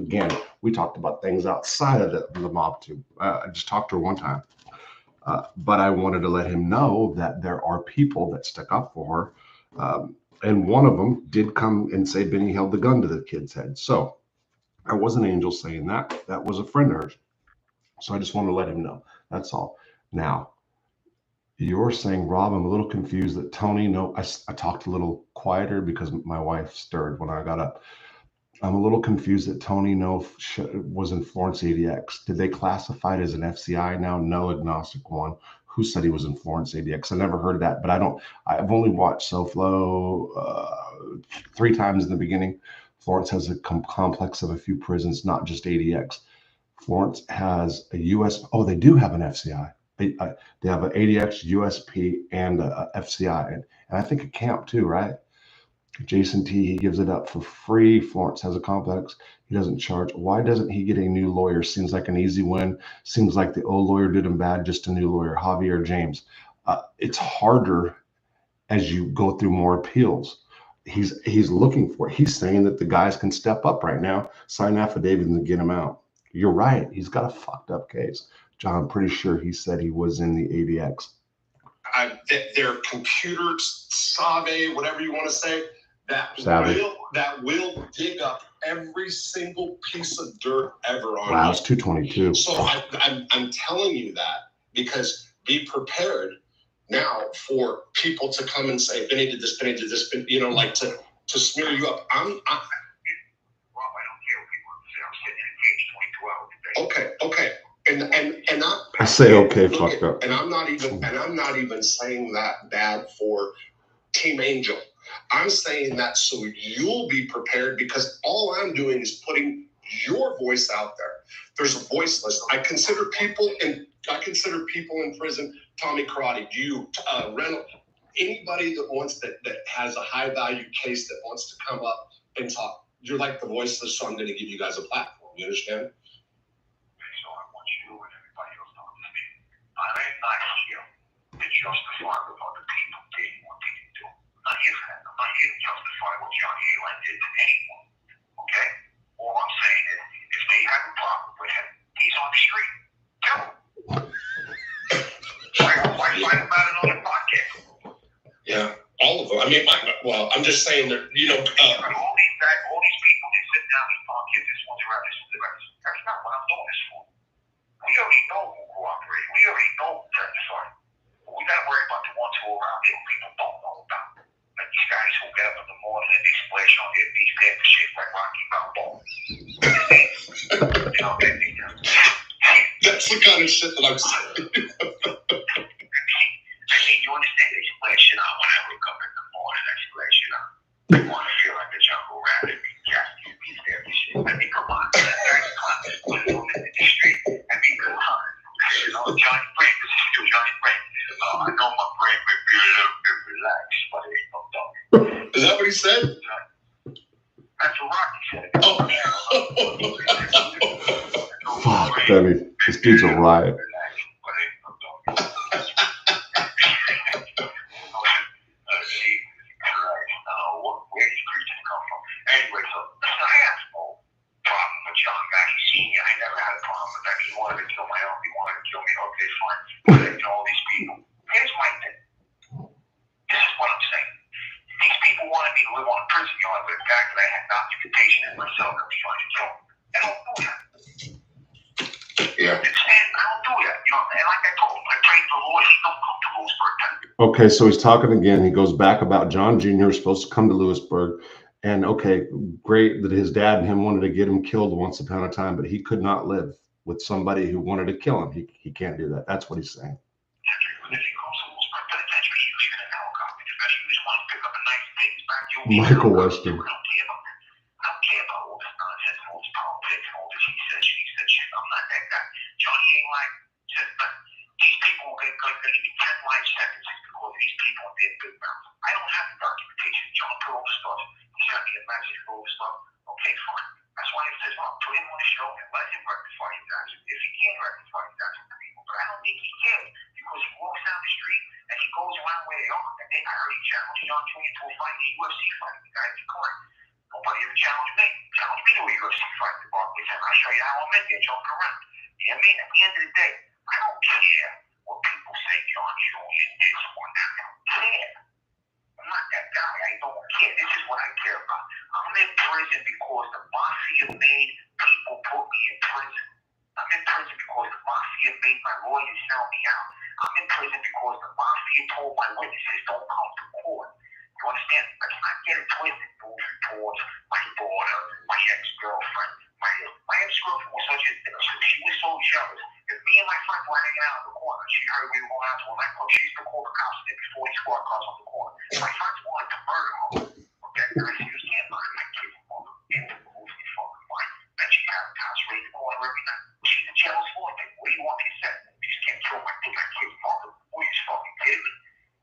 about things outside of the mob too. I just talked to her one time. But I wanted to let him know that there are people that stuck up for her. And one of them did come and say Benny held the gun to the kid's head. So I wasn't Angel saying that. That was a friend of hers. So I just want to let him know. That's all. Now, you're saying, Rob, I'm a little confused that Tony, no, I talked a little quieter because my wife stirred when I got up. I'm a little confused that Tony was in Florence ADX. Did they classify it as an FCI now? No, agnostic one. Who said he was in Florence ADX? I never heard of that, but I've only watched SoFlo 3 times in the beginning. Florence has a complex of a few prisons, not just ADX. Florence has a they do have an FCI. They have an ADX, USP, and a FCI, and I think a camp too, right? Jason T, he gives it up for free. Florence has a complex. He doesn't charge. Why doesn't he get a new lawyer? Seems like an easy win. Seems like the old lawyer did him bad, just a new lawyer. Javier James. It's harder as you go through more appeals. He's looking for it. He's saying that the guys can step up right now, sign affidavits and get him out. You're right. He's got a fucked up case. John, I'm pretty sure he said he was in the ADX. They're computer savvy, whatever you want to say, that will dig up every single piece of dirt ever on you. Wow, it's 222. So I'm telling you that because be prepared now for people to come and say, Benny did this, like to smear you up. Rob, I don't care what people say. I'm sitting in a cage 22 hours a day. Okay. And I say okay, fucked up. And I'm not even saying that bad for Team Angel. I'm saying that so you'll be prepared because all I'm doing is putting your voice out there. There's a voiceless. I consider people in prison. Tommy Karate, you, Reynolds, anybody that has a high value case that wants to come up and talk. You're like the voiceless, so I'm going to give you guys a platform. You understand? I'm not here to justify what other people did and what they didn't do. I'm not here for that. I'm not here to justify what John Halen did to anyone. Okay? All I'm saying is, if they have a problem with him, he's on the street. Tell him. Why fight about it on the podcast? Yeah, all of them. I mean, I'm just saying that, all these people, they sit down and talk, this one's around, this one's around. That's not what I'm doing this for. We already know who cooperates. We already know who testified. But we gotta worry about the ones who are around here who people don't know about. Like these guys who get up in the morning and they splash on their knees after shit like Rocky Balboa. You know, That's the kind of shit that I'm saying. You understand? They splash it out when I wake up in the morning. I splash it out. I want to feel like a jungle rat and be gassy and be scared and shit. I mean, come on. Put it on in the street. I mean, come on. You know, Johnny Brain. This is still Johnny Brain. I know my brain may be a little bit relaxed, but it ain't no dog. Is that what he said? That's what Rocky said. Fuck, Benny. This dude's a riot. Anyway, so I have no problem with John Mackey Sr. I never had a problem with that. He wanted to kill my uncle. He wanted to kill me. Okay, fine. But all these people. Here's my thing. This is what I'm saying. These people wanted me to live on a prison yard with the fact that I had documentation in myself that was trying to kill me. I don't do that. Yeah. I don't do that. You know, and like I told him, I prayed to the Lord. He don't come to Lewisburg. Okay, so he's talking again. He goes back about John Jr. was supposed to come to Lewisburg. And okay, great that his dad and him wanted to get him killed once upon a time, but he could not live with somebody who wanted to kill him. He can't do that. That's what he's saying. If he comes to Lewisburg Penitentiary, he's leaving in a helicopter. Especially if he just wants to pick up a nice thing. Michael Weston. I don't care about all this nonsense and all this politics and all this he said, she said shit. I'm not that guy. Johnny ain't like said nothing. These people are going to give me 10 life sentences because these people are their big mouths. I don't have the documentation. John put all this stuff. He sent me a message for all this stuff. Okay, fine. That's why he says, well, put him on the show and let him rectify his actions. If he can rectify his actions to people. But I don't think he can because he walks down the street and he goes around where they are. And then I heard he challenged John Jr. to a fight, a UFC fight. The guy declined. Nobody ever challenged me. Challenge me to a UFC fight. The Barclays said, I'll show you how I'm in there jumping around. You know what I mean? At the end of the day, I don't care what people say John Jr. did or not. I don't care. I'm not that guy. I don't care. This is what I care about. I'm in prison because the mafia made people put me in prison. I'm in prison because the mafia made my lawyers sell me out. I'm in prison because the mafia told my witnesses don't come to court. You understand? Let's not get it twisted. Those reports, my daughter, my ex-girlfriend. My ex-girlfriend was such a she was so jealous. If me and my friends were hanging out in the corner, she heard we were going out to a nightclub. She used to call the cops there before these squad cars on the corner. My friends wanted to murder her. Okay? And I said, you can't murder my kid's mother. Who's the fucking fine? And she had the cops raid the corner every night. She's a jealous woman. What do you want me to say? You just can't kill my kid's mother. What are you fucking kidding me?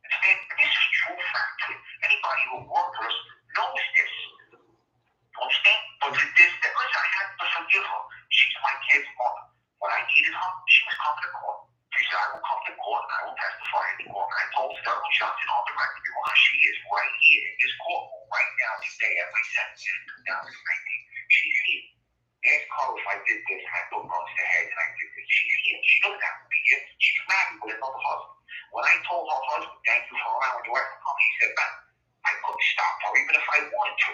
Understand? This is true fact. Anybody who worked with us knows this. You understand? But to this, listen, I had to forgive her. She's my kid's mother. When I needed her, she was coming to court. She said, I will come to court and I will testify in the court. And I told Sterling Johnson on the record, she is right here in this courtroom right now today at my sentencing in 2019. She's here. Ask her if I did this and I put guns to head and I did this. She's here. She doesn't have to be here. She's married with another husband. When I told her husband, thank you for allowing your wife to come, he said, man, I couldn't stop her even if I wanted to.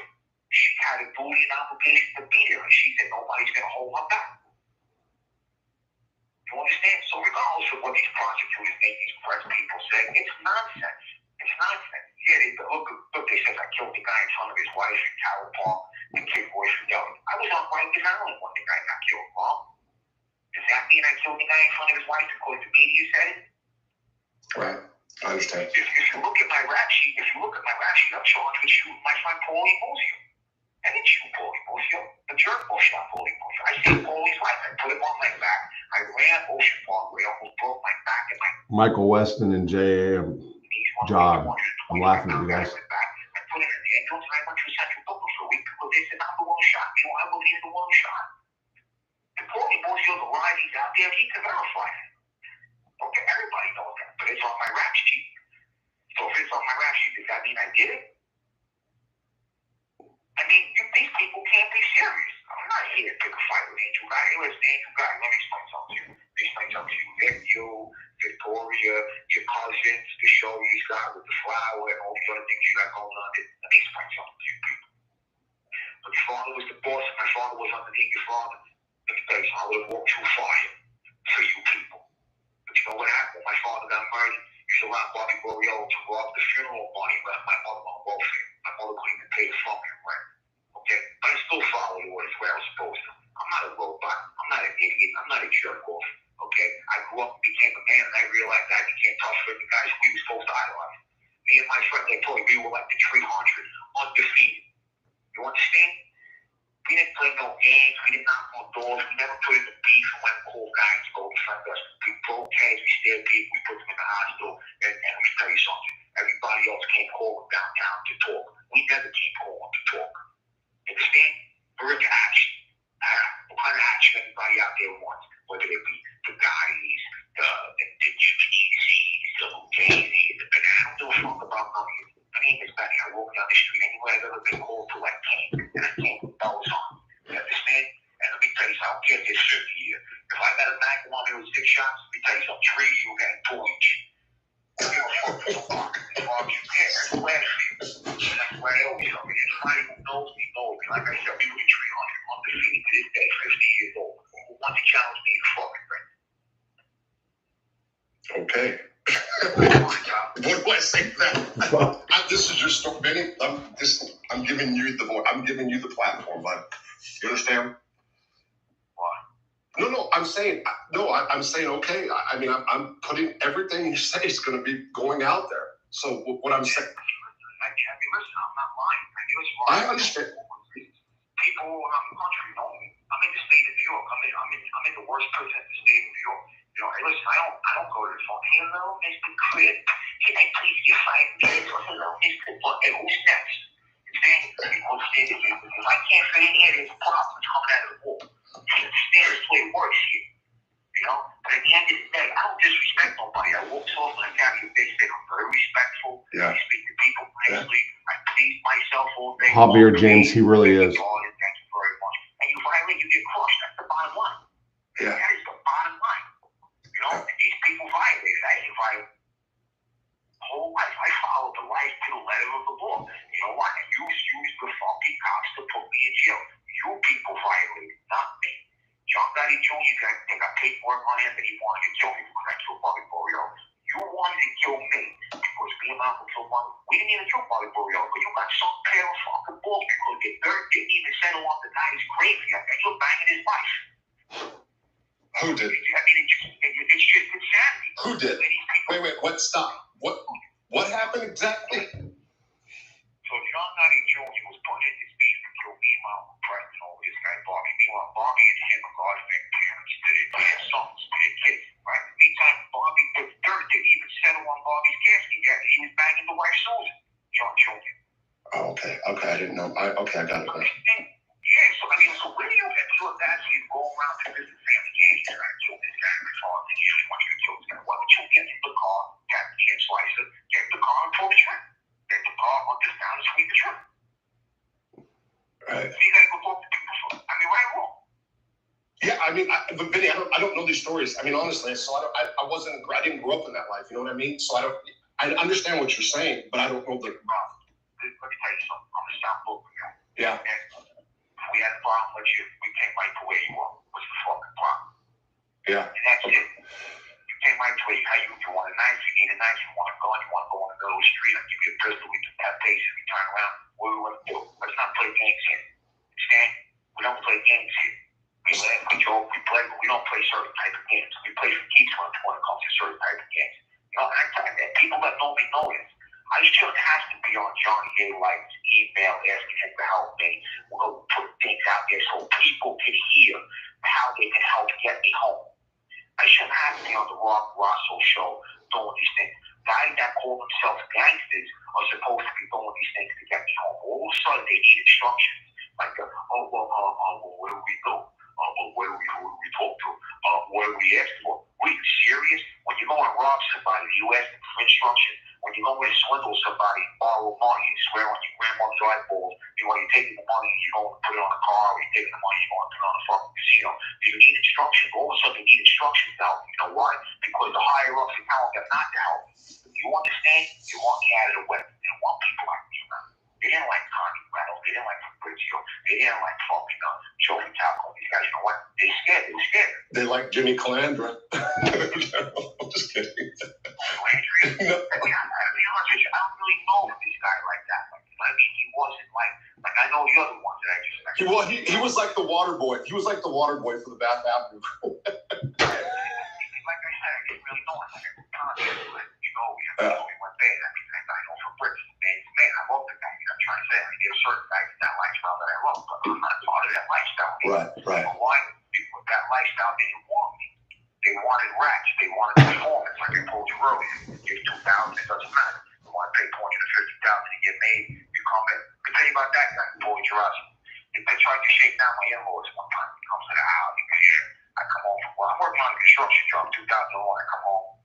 She had a duty and obligation to be there, and she said nobody's going to hold her back. You understand? So regardless of what these prosecutors make these press people say, it's nonsense. It's nonsense. Yeah, look, they said I killed the guy in front of his wife in Tower Park and kicked boys from yelling. I was on Rikers Island when the guy got killed, Mom. Does that mean I killed the guy in front of his wife because the media said it? Right. I understand. If you look at my rap sheet, I'm charged with shooting my friend Paulie Bozio. I didn't shoot Paulie Bozio. The jerk boy shot Paulie Bozio. I saved Paulie's life. I put him on my back. I ran Ocean Park where I almost broke my back and my Michael Weston and J.A. Jog. I'm laughing at you guys. I put him in the ambulance and I went to Central Booker for a week because they said I'm the one who shot. You know, I believe the one who shot. If Paulie Bozio's alive, he's out there, he can verify it. Okay, everybody knows that, but it's on my rap sheet. So if it's on my rap sheet, does that mean I did it? I mean, these people can't be serious. I'm not here to pick a fight with Angel Guy. Hey, listen, Angel Guy, let me explain something to you. Vic, you, Victoria, your cousins, the show you got with the flower and all these other things you got going on. Let me explain something to you people. But your father was the boss and my father was underneath your father. Let me tell you something, I would have walked through fire for you people. But jerk off. Okay, I grew up and became a man, and I realized I became tough for the guys we were supposed to idolize. Me and my friends, I told you, we were like the 300 undefeated. You understand? We didn't play no games. We didn't knock on doors. We never put in the beef and went and called guys to go defend us. We broke heads. We stabbed people. We put them in the hospital. And let me tell you something. Everybody else came calling downtown to talk. We never came calling to talk. Understand? We're into action. What kind of action everybody out there wants? Whether it be the guys, the Genovese, the Genovese, the banana. I don't give a fuck about none of you. My name is Benny. I walk down the street anywhere I've ever been called to, I came. And I came with bells on. You understand? And let me tell you something. I don't care if there's 50 here. If I got a magnum on me with 6 shots, let me tell you something. 3 of you got 2 each. I don't give a fuck for the fuck. As long as you care. That's the way I feel. That's the way I always feel. Anybody who knows me knows me. Like I said, we were 300 undefeated to this day, 50 years old. Who wants to challenge me to fucking ring? Okay. What do I say to that? This is your story, Benny. I'm giving you the voice. I'm giving you the platform, bud. You understand? What? No. I'm saying I'm saying okay. I mean, I'm putting everything you say is going to be going out there. So what I'm saying. I mean, listen, I'm not lying. I understand. People around the country know me. I'm in the state of New York. I'm in the worst prison in the state of New York. You know, hey, listen, I don't go to the phone. Hello, Mr. Crip. Can I please get 5 minutes? Or hello, Mr. But hey, who's next? If I can't fit in here, there's a problem coming out of the wall. You understand? That's the way it works here. You know? But at the end of the day, I don't disrespect nobody. I walk soft and I carry a big stick. I'm very respectful. Yeah. I speak to people nicely. I please myself all day. Javier James, he really is. Thank you very much. And you violate, you get crushed. That's the bottom line. Yeah. That is the bottom line. You know, and these people violated. I didn't violate whole life. I followed the life to the letter of the law. You know what? And you used the funky cops to put me in jail. You people violated, not me. John Gotti Jr. got paperwork on him that he wanted to kill me because I killed Bobby Boreal. You wanted to kill me because me and Malcolm killed Bobby. We didn't even kill Bobby Boreal, but you got some pair of fucking balls because your dirt didn't even settle on the guy's graveyard and you're banging his wife. Who did? I mean, it's just insanity. Who did? Wait, what? Stop. What happened exactly? So John Gotti Jr. was put in this beef to kill me and Malcolm Preston over this guy Bobby. Meanwhile, Bobby and him are God-fearing parents to their sons, to their kids. Right? Meantime, Bobby, the dirt didn't even settle on Bobby's casket yet. He was banging the wife Susan, John Jr. Oh, okay, I didn't know. I got it. Yeah, so I mean, so where do you get your dad to go around to visit family games and I kill this guy in my father? And you want you to kill this guy. Why don't you get in the car, get the hand slicer, get the car and pull the trigger? Get the car, hunt this down and sweep the trigger. Right. So you gotta go talk to people for it. I mean, right or wrong? Yeah, I mean, but Vinny, I don't know these stories. I mean, honestly, so I didn't grow up in that life. You know what I mean? So I understand what you're saying, but I don't know the. Let me tell you something. I'm a South Brooklyn guy. Yeah. And if we had a problem with you, we came right to where you are. What's the fucking problem? Yeah. And that's it. You came right to where you want a knife, you need a knife, you want a gun, you want to go in the middle of the street, I'll give you a pistol, we can have patience, we turn around. What do we want to do? Let's not play games here. Understand? We don't play games here. We laugh, we joke, we play, but we don't play certain type of games. We play for keeps when it comes to certain type of games. You know, and I tell you that people that know me know this. I shouldn't have to be on Johnny A. Light's email asking him to help me. We'll put things out there so people can hear how they can help get me home. I shouldn't have to be on the Rob Rosso show doing these things. Guys that call themselves gangsters are supposed to be doing these things to get me home. All of a sudden, they need instructions. Like, where do we go? Who do we talk to? What do we ask for? Are you serious? When you're going to rob somebody, you ask them for instructions. When you're going to swindle somebody, borrow money, you swear on your grandmother's eyeballs, when you're taking the money, you're going to put it on a car, or you're taking the money, you're going to put it on a fucking casino. Do you need instructions? All of a sudden, you need instructions now. You know why? Because the higher ups are telling them not to help. You understand? You want me out of the way. They don't want people like me around. They didn't like Connie Reynolds. They didn't like Fabrizio. They didn't like fucking Joey Talco. These guys, you know what? They scared. They were scared. They like Jimmy Calandra. I'm just kidding. Landry? No. I don't really know this guy like that. I mean, he wasn't like I know the other ones that I just. He was like the water boy. He was like the water boy for the Bath Avenue. out didn't want me. They wanted rats. They wanted informants, like I told you earlier. Give $2,000, it doesn't matter. You want to pay $450,000 to get made, you come in. I can tell you about that guy, Boy Geritano. They tried to shake down my in-laws one time. He comes to the house, he goes, yeah. I come home from work. I'm working on a construction job, 2001. I come home.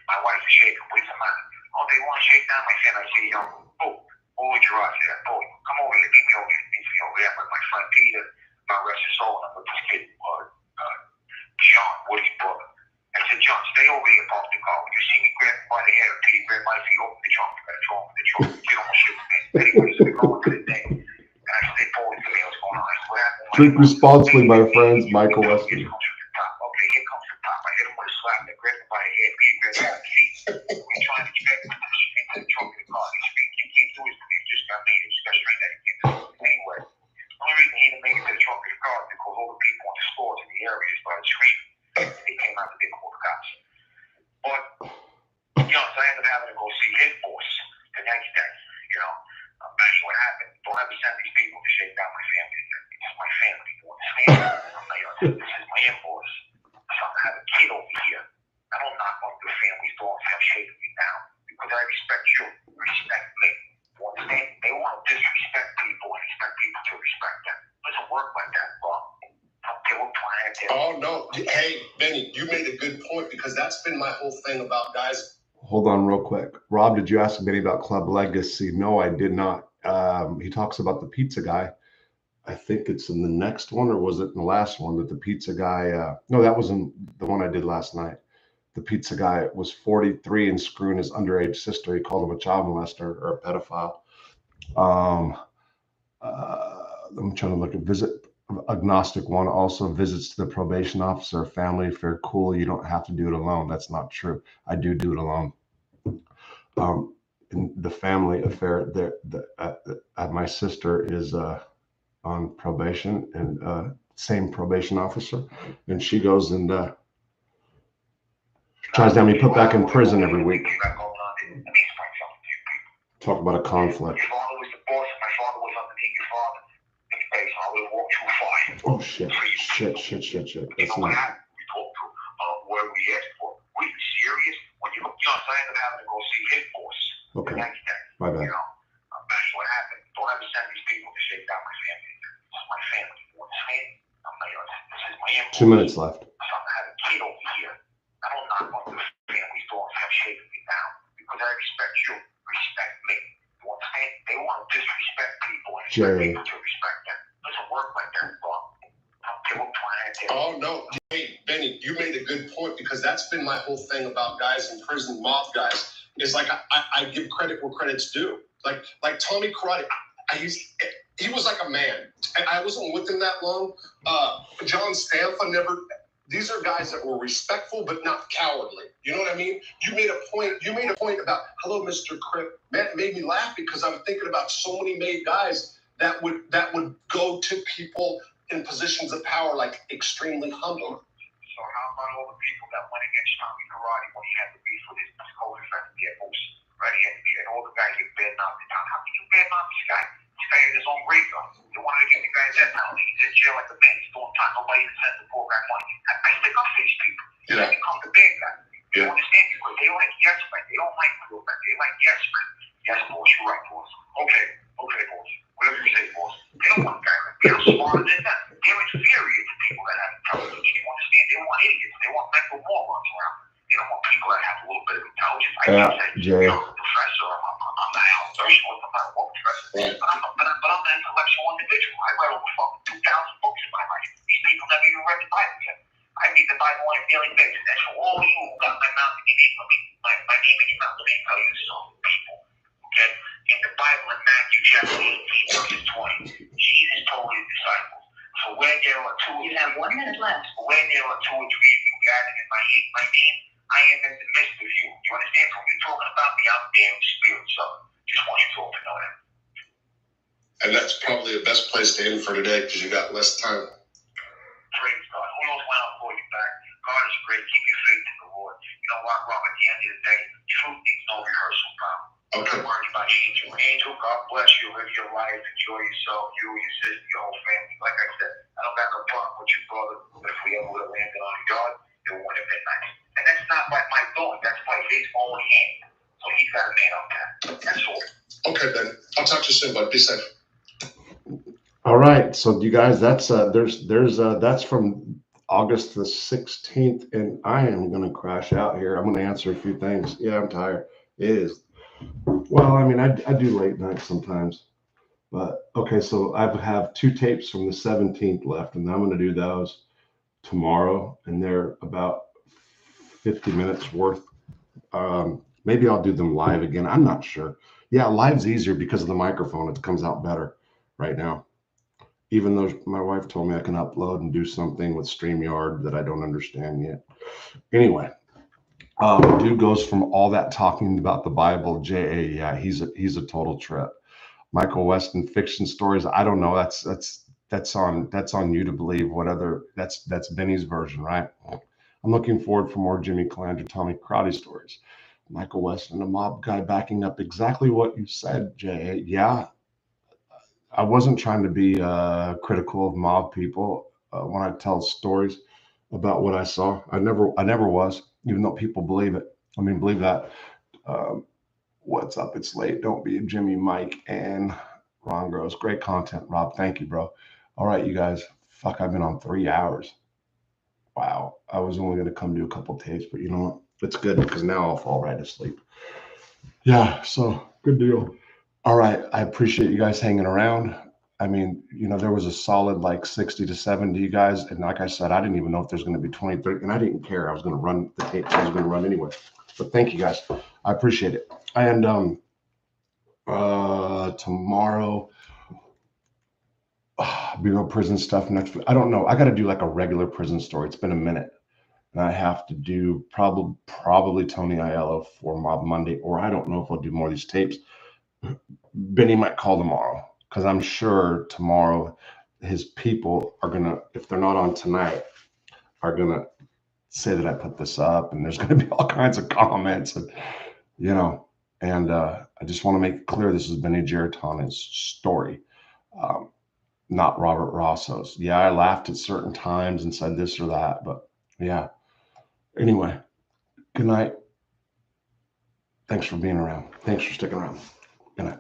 My wife is shaking. What's the matter? Oh, they want to shake down my family. I say, yo, Boy Geritano. I said, boy, come over here. Meet me over here. Meet me over here. I'm with my friend Peter, my rest his soul, and I'm with this kid, John, Woody's brother. I said, John, stay over here, park the car. When you see me grab by the hair, Pete, grab my feet, open the trunk. I got the trunk. Get on my shit, man. Anyway, so we go into the thing. And I said, boy, to me, what's going on? I said, what happened? Drink responsibly, my friends. Michael Weston. Here comes the top. Okay, here comes the top. I hit him with a slap. I grabbed him by the hair. Pete grabbed by the feet. We're trying to get into the trunk of the car. He's screaming, you can't do this to me. You just got made. You just got straight that you can't do it. Anyway, the only reason he didn't make it to the trunk of the car is because all the people in the stores in the area started screaming. They came out to get called the cops. But, you know, so I ended up having to go see his boss the next day. You know, that's what happened. Don't ever send these people to shake down my family. It's my family. You understand? I'm like, this is my in-boss. So I have a kid over here. I don't knock on your family's door and say I'm shaking you down because I respect you. Respect me. You understand? They want to disrespect people and expect people to respect them. It doesn't work like that, bro. Oh, no. Hey, Benny, you made a good point because that's been my whole thing about guys. Hold on real quick. Rob, did you ask Benny about Club Legacy? No, I did not. He talks about the pizza guy. I think it's in the next one, or was it in the last one that the pizza guy, no, that was in the one I did last night. The pizza guy was 43 and screwing his underage sister. He called him a child molester or a pedophile. I'm trying to look at visit. Agnostic one also visits to the probation officer, family, if you're cool, you don't have to do it alone. That's not true. I do it alone. In the family affair, my sister is on probation and same probation officer, and she goes and tries to have me put back in prison every week. Talk about a conflict. Your father was the boss, and my father was underneath your father. I would have walked too far. Oh shit. That's what not. happened? We talked to where we asked for. Were you serious? When you look, John, I ended up having to go see his boss. Okay. The next day. My bad. You know, that's what happened. Don't ever send these people to shake down my family. This is my family. You understand? I'm like, this is my in-boss. 2 minutes left. So I have a kid over here. I don't knock on your family's door and say I'm shaking you down because I respect you. Respect me. You understand? They want to disrespect people and expect people to respect them. Doesn't work like that, bro. Oh, no. Hey, Benny, you made a good point because that's been my whole thing about guys in prison, mob guys. Is like I give credit where credit's due. Like Tommy Karate, he was like a man. I wasn't with him that long. John Stamfa never. These are guys that were respectful but not cowardly. You know what I mean? You made a point about hello, Mr. Crip. Man, it made me laugh because I'm thinking about so many made guys that would go to people in positions of power, like extremely humble. So how about all the people that went against Tommy Karate when he had to beef with his co-defendant, right? And all the guys get bad-mouthed in town. How can you bad-mouth this guy? This guy had his own grave gun. They wanted to get the guy death penalty. He's in jail like a man. He's doing time. Nobody even sends the poor guy money. I stick up for these people. Yeah. They become the bad guy. You understand? Because they like yes men. They don't like real men. They like yes men. Yes, boss. You're right, boss. Okay, boss. Whatever you say, boss. They don't want a guy like me. I'm smarter than them. They're inferior to people that have intelligence. You understand? They want idiots. They want mental morons around. They don't want people that have a little bit of intelligence. I can say, Jay. I'm a professor. I'm not Al Dershowitz. I'm not a woke professor. Right. But I'm an intellectual individual. I read over fucking 2,000 books in my life. These people never even read the Bible yet. I read the Bible on a daily basis. And for all you who got my mouth in your name, my name in your mouth, let me tell you some people. Okay? In the Bible in Matthew chapter 18, verses 20, Jesus told his disciples, so where there are two, You have 1 minute left. where there are 2 or 3 of you gathered in my name, I am in the midst of you. You understand? So when you're talking about me, I'm there in spirit. So just want you all to know that. And that's probably the best place to end for today because you got less time. Praise God. Who knows when I'll call you back? God is great. Keep your faith in the Lord. You know what, Rob? At the end of the day, truth needs no rehearsal, pal. Okay. Don't worry about Angel. Angel, God bless you. Live your life. Enjoy yourself. You, your sister, your whole family. Like I said, I don't back up front with you, brother. But if we ever would have landed on yard, it would have been nice. And that's not by my thought. That's by his own hand. So he's got a man on that. That's all. Okay, Ben. I'll talk to you soon, bud. Be safe. All right, so you guys, that's that's from August the 16th, and I am gonna crash out here. I'm gonna answer a few things. Yeah, I'm tired. It is. Well, I mean, I do late nights sometimes, but okay. So I have 2 tapes from the 17th left, and I'm gonna do those tomorrow, and they're about 50 minutes worth. Maybe I'll do them live again. I'm not sure. Yeah, live's easier because of the microphone. It comes out better right now. Even though my wife told me I can upload and do something with StreamYard that I don't understand yet. Anyway, dude goes from all that talking about the Bible, J.A. Yeah, he's a total trip. Michael Weston fiction stories. I don't know. That's on you to believe. What other? That's Benny's version, right? I'm looking forward for more Jimmy Calandra, Tommy Karate stories. Michael Weston, a mob guy, backing up exactly what you said, J.A. Yeah. I wasn't trying to be critical of mob people when I tell stories about what I saw. I never was, even though people believe it. I mean, believe that. What's up? It's late. Don't be a Jimmy, Mike, and Ron Gross. Great content, Rob. Thank you, bro. All right, you guys. Fuck, I've been on 3 hours. Wow. I was only going to come do a couple tapes, but you know what? It's good because now I'll fall right asleep. Yeah, so good deal. All right. I appreciate you guys hanging around. I mean, you know, there was a solid like 60 to 70 guys. And like I said, I didn't even know if there's going to be 20, 30, and I didn't care. I was going to run the tape. I was going to run anyway. But thank you guys. I appreciate it. And tomorrow, Bureau prison stuff next week. I don't know. I got to do like a regular prison story. It's been a minute. And I have to do probably Tony Aiello for Mob Monday, or I don't know if I'll do more of these tapes. Benny might call tomorrow because I'm sure tomorrow his people are gonna, if they're not on tonight, are gonna say that I put this up, and there's gonna be all kinds of comments, and you know, and I just want to make it clear this is Benny Geritano's story, not Robert Rosso's. Yeah, I laughed at certain times and said this or that, but yeah. Anyway, good night. Thanks for being around. Thanks for sticking around. Good night.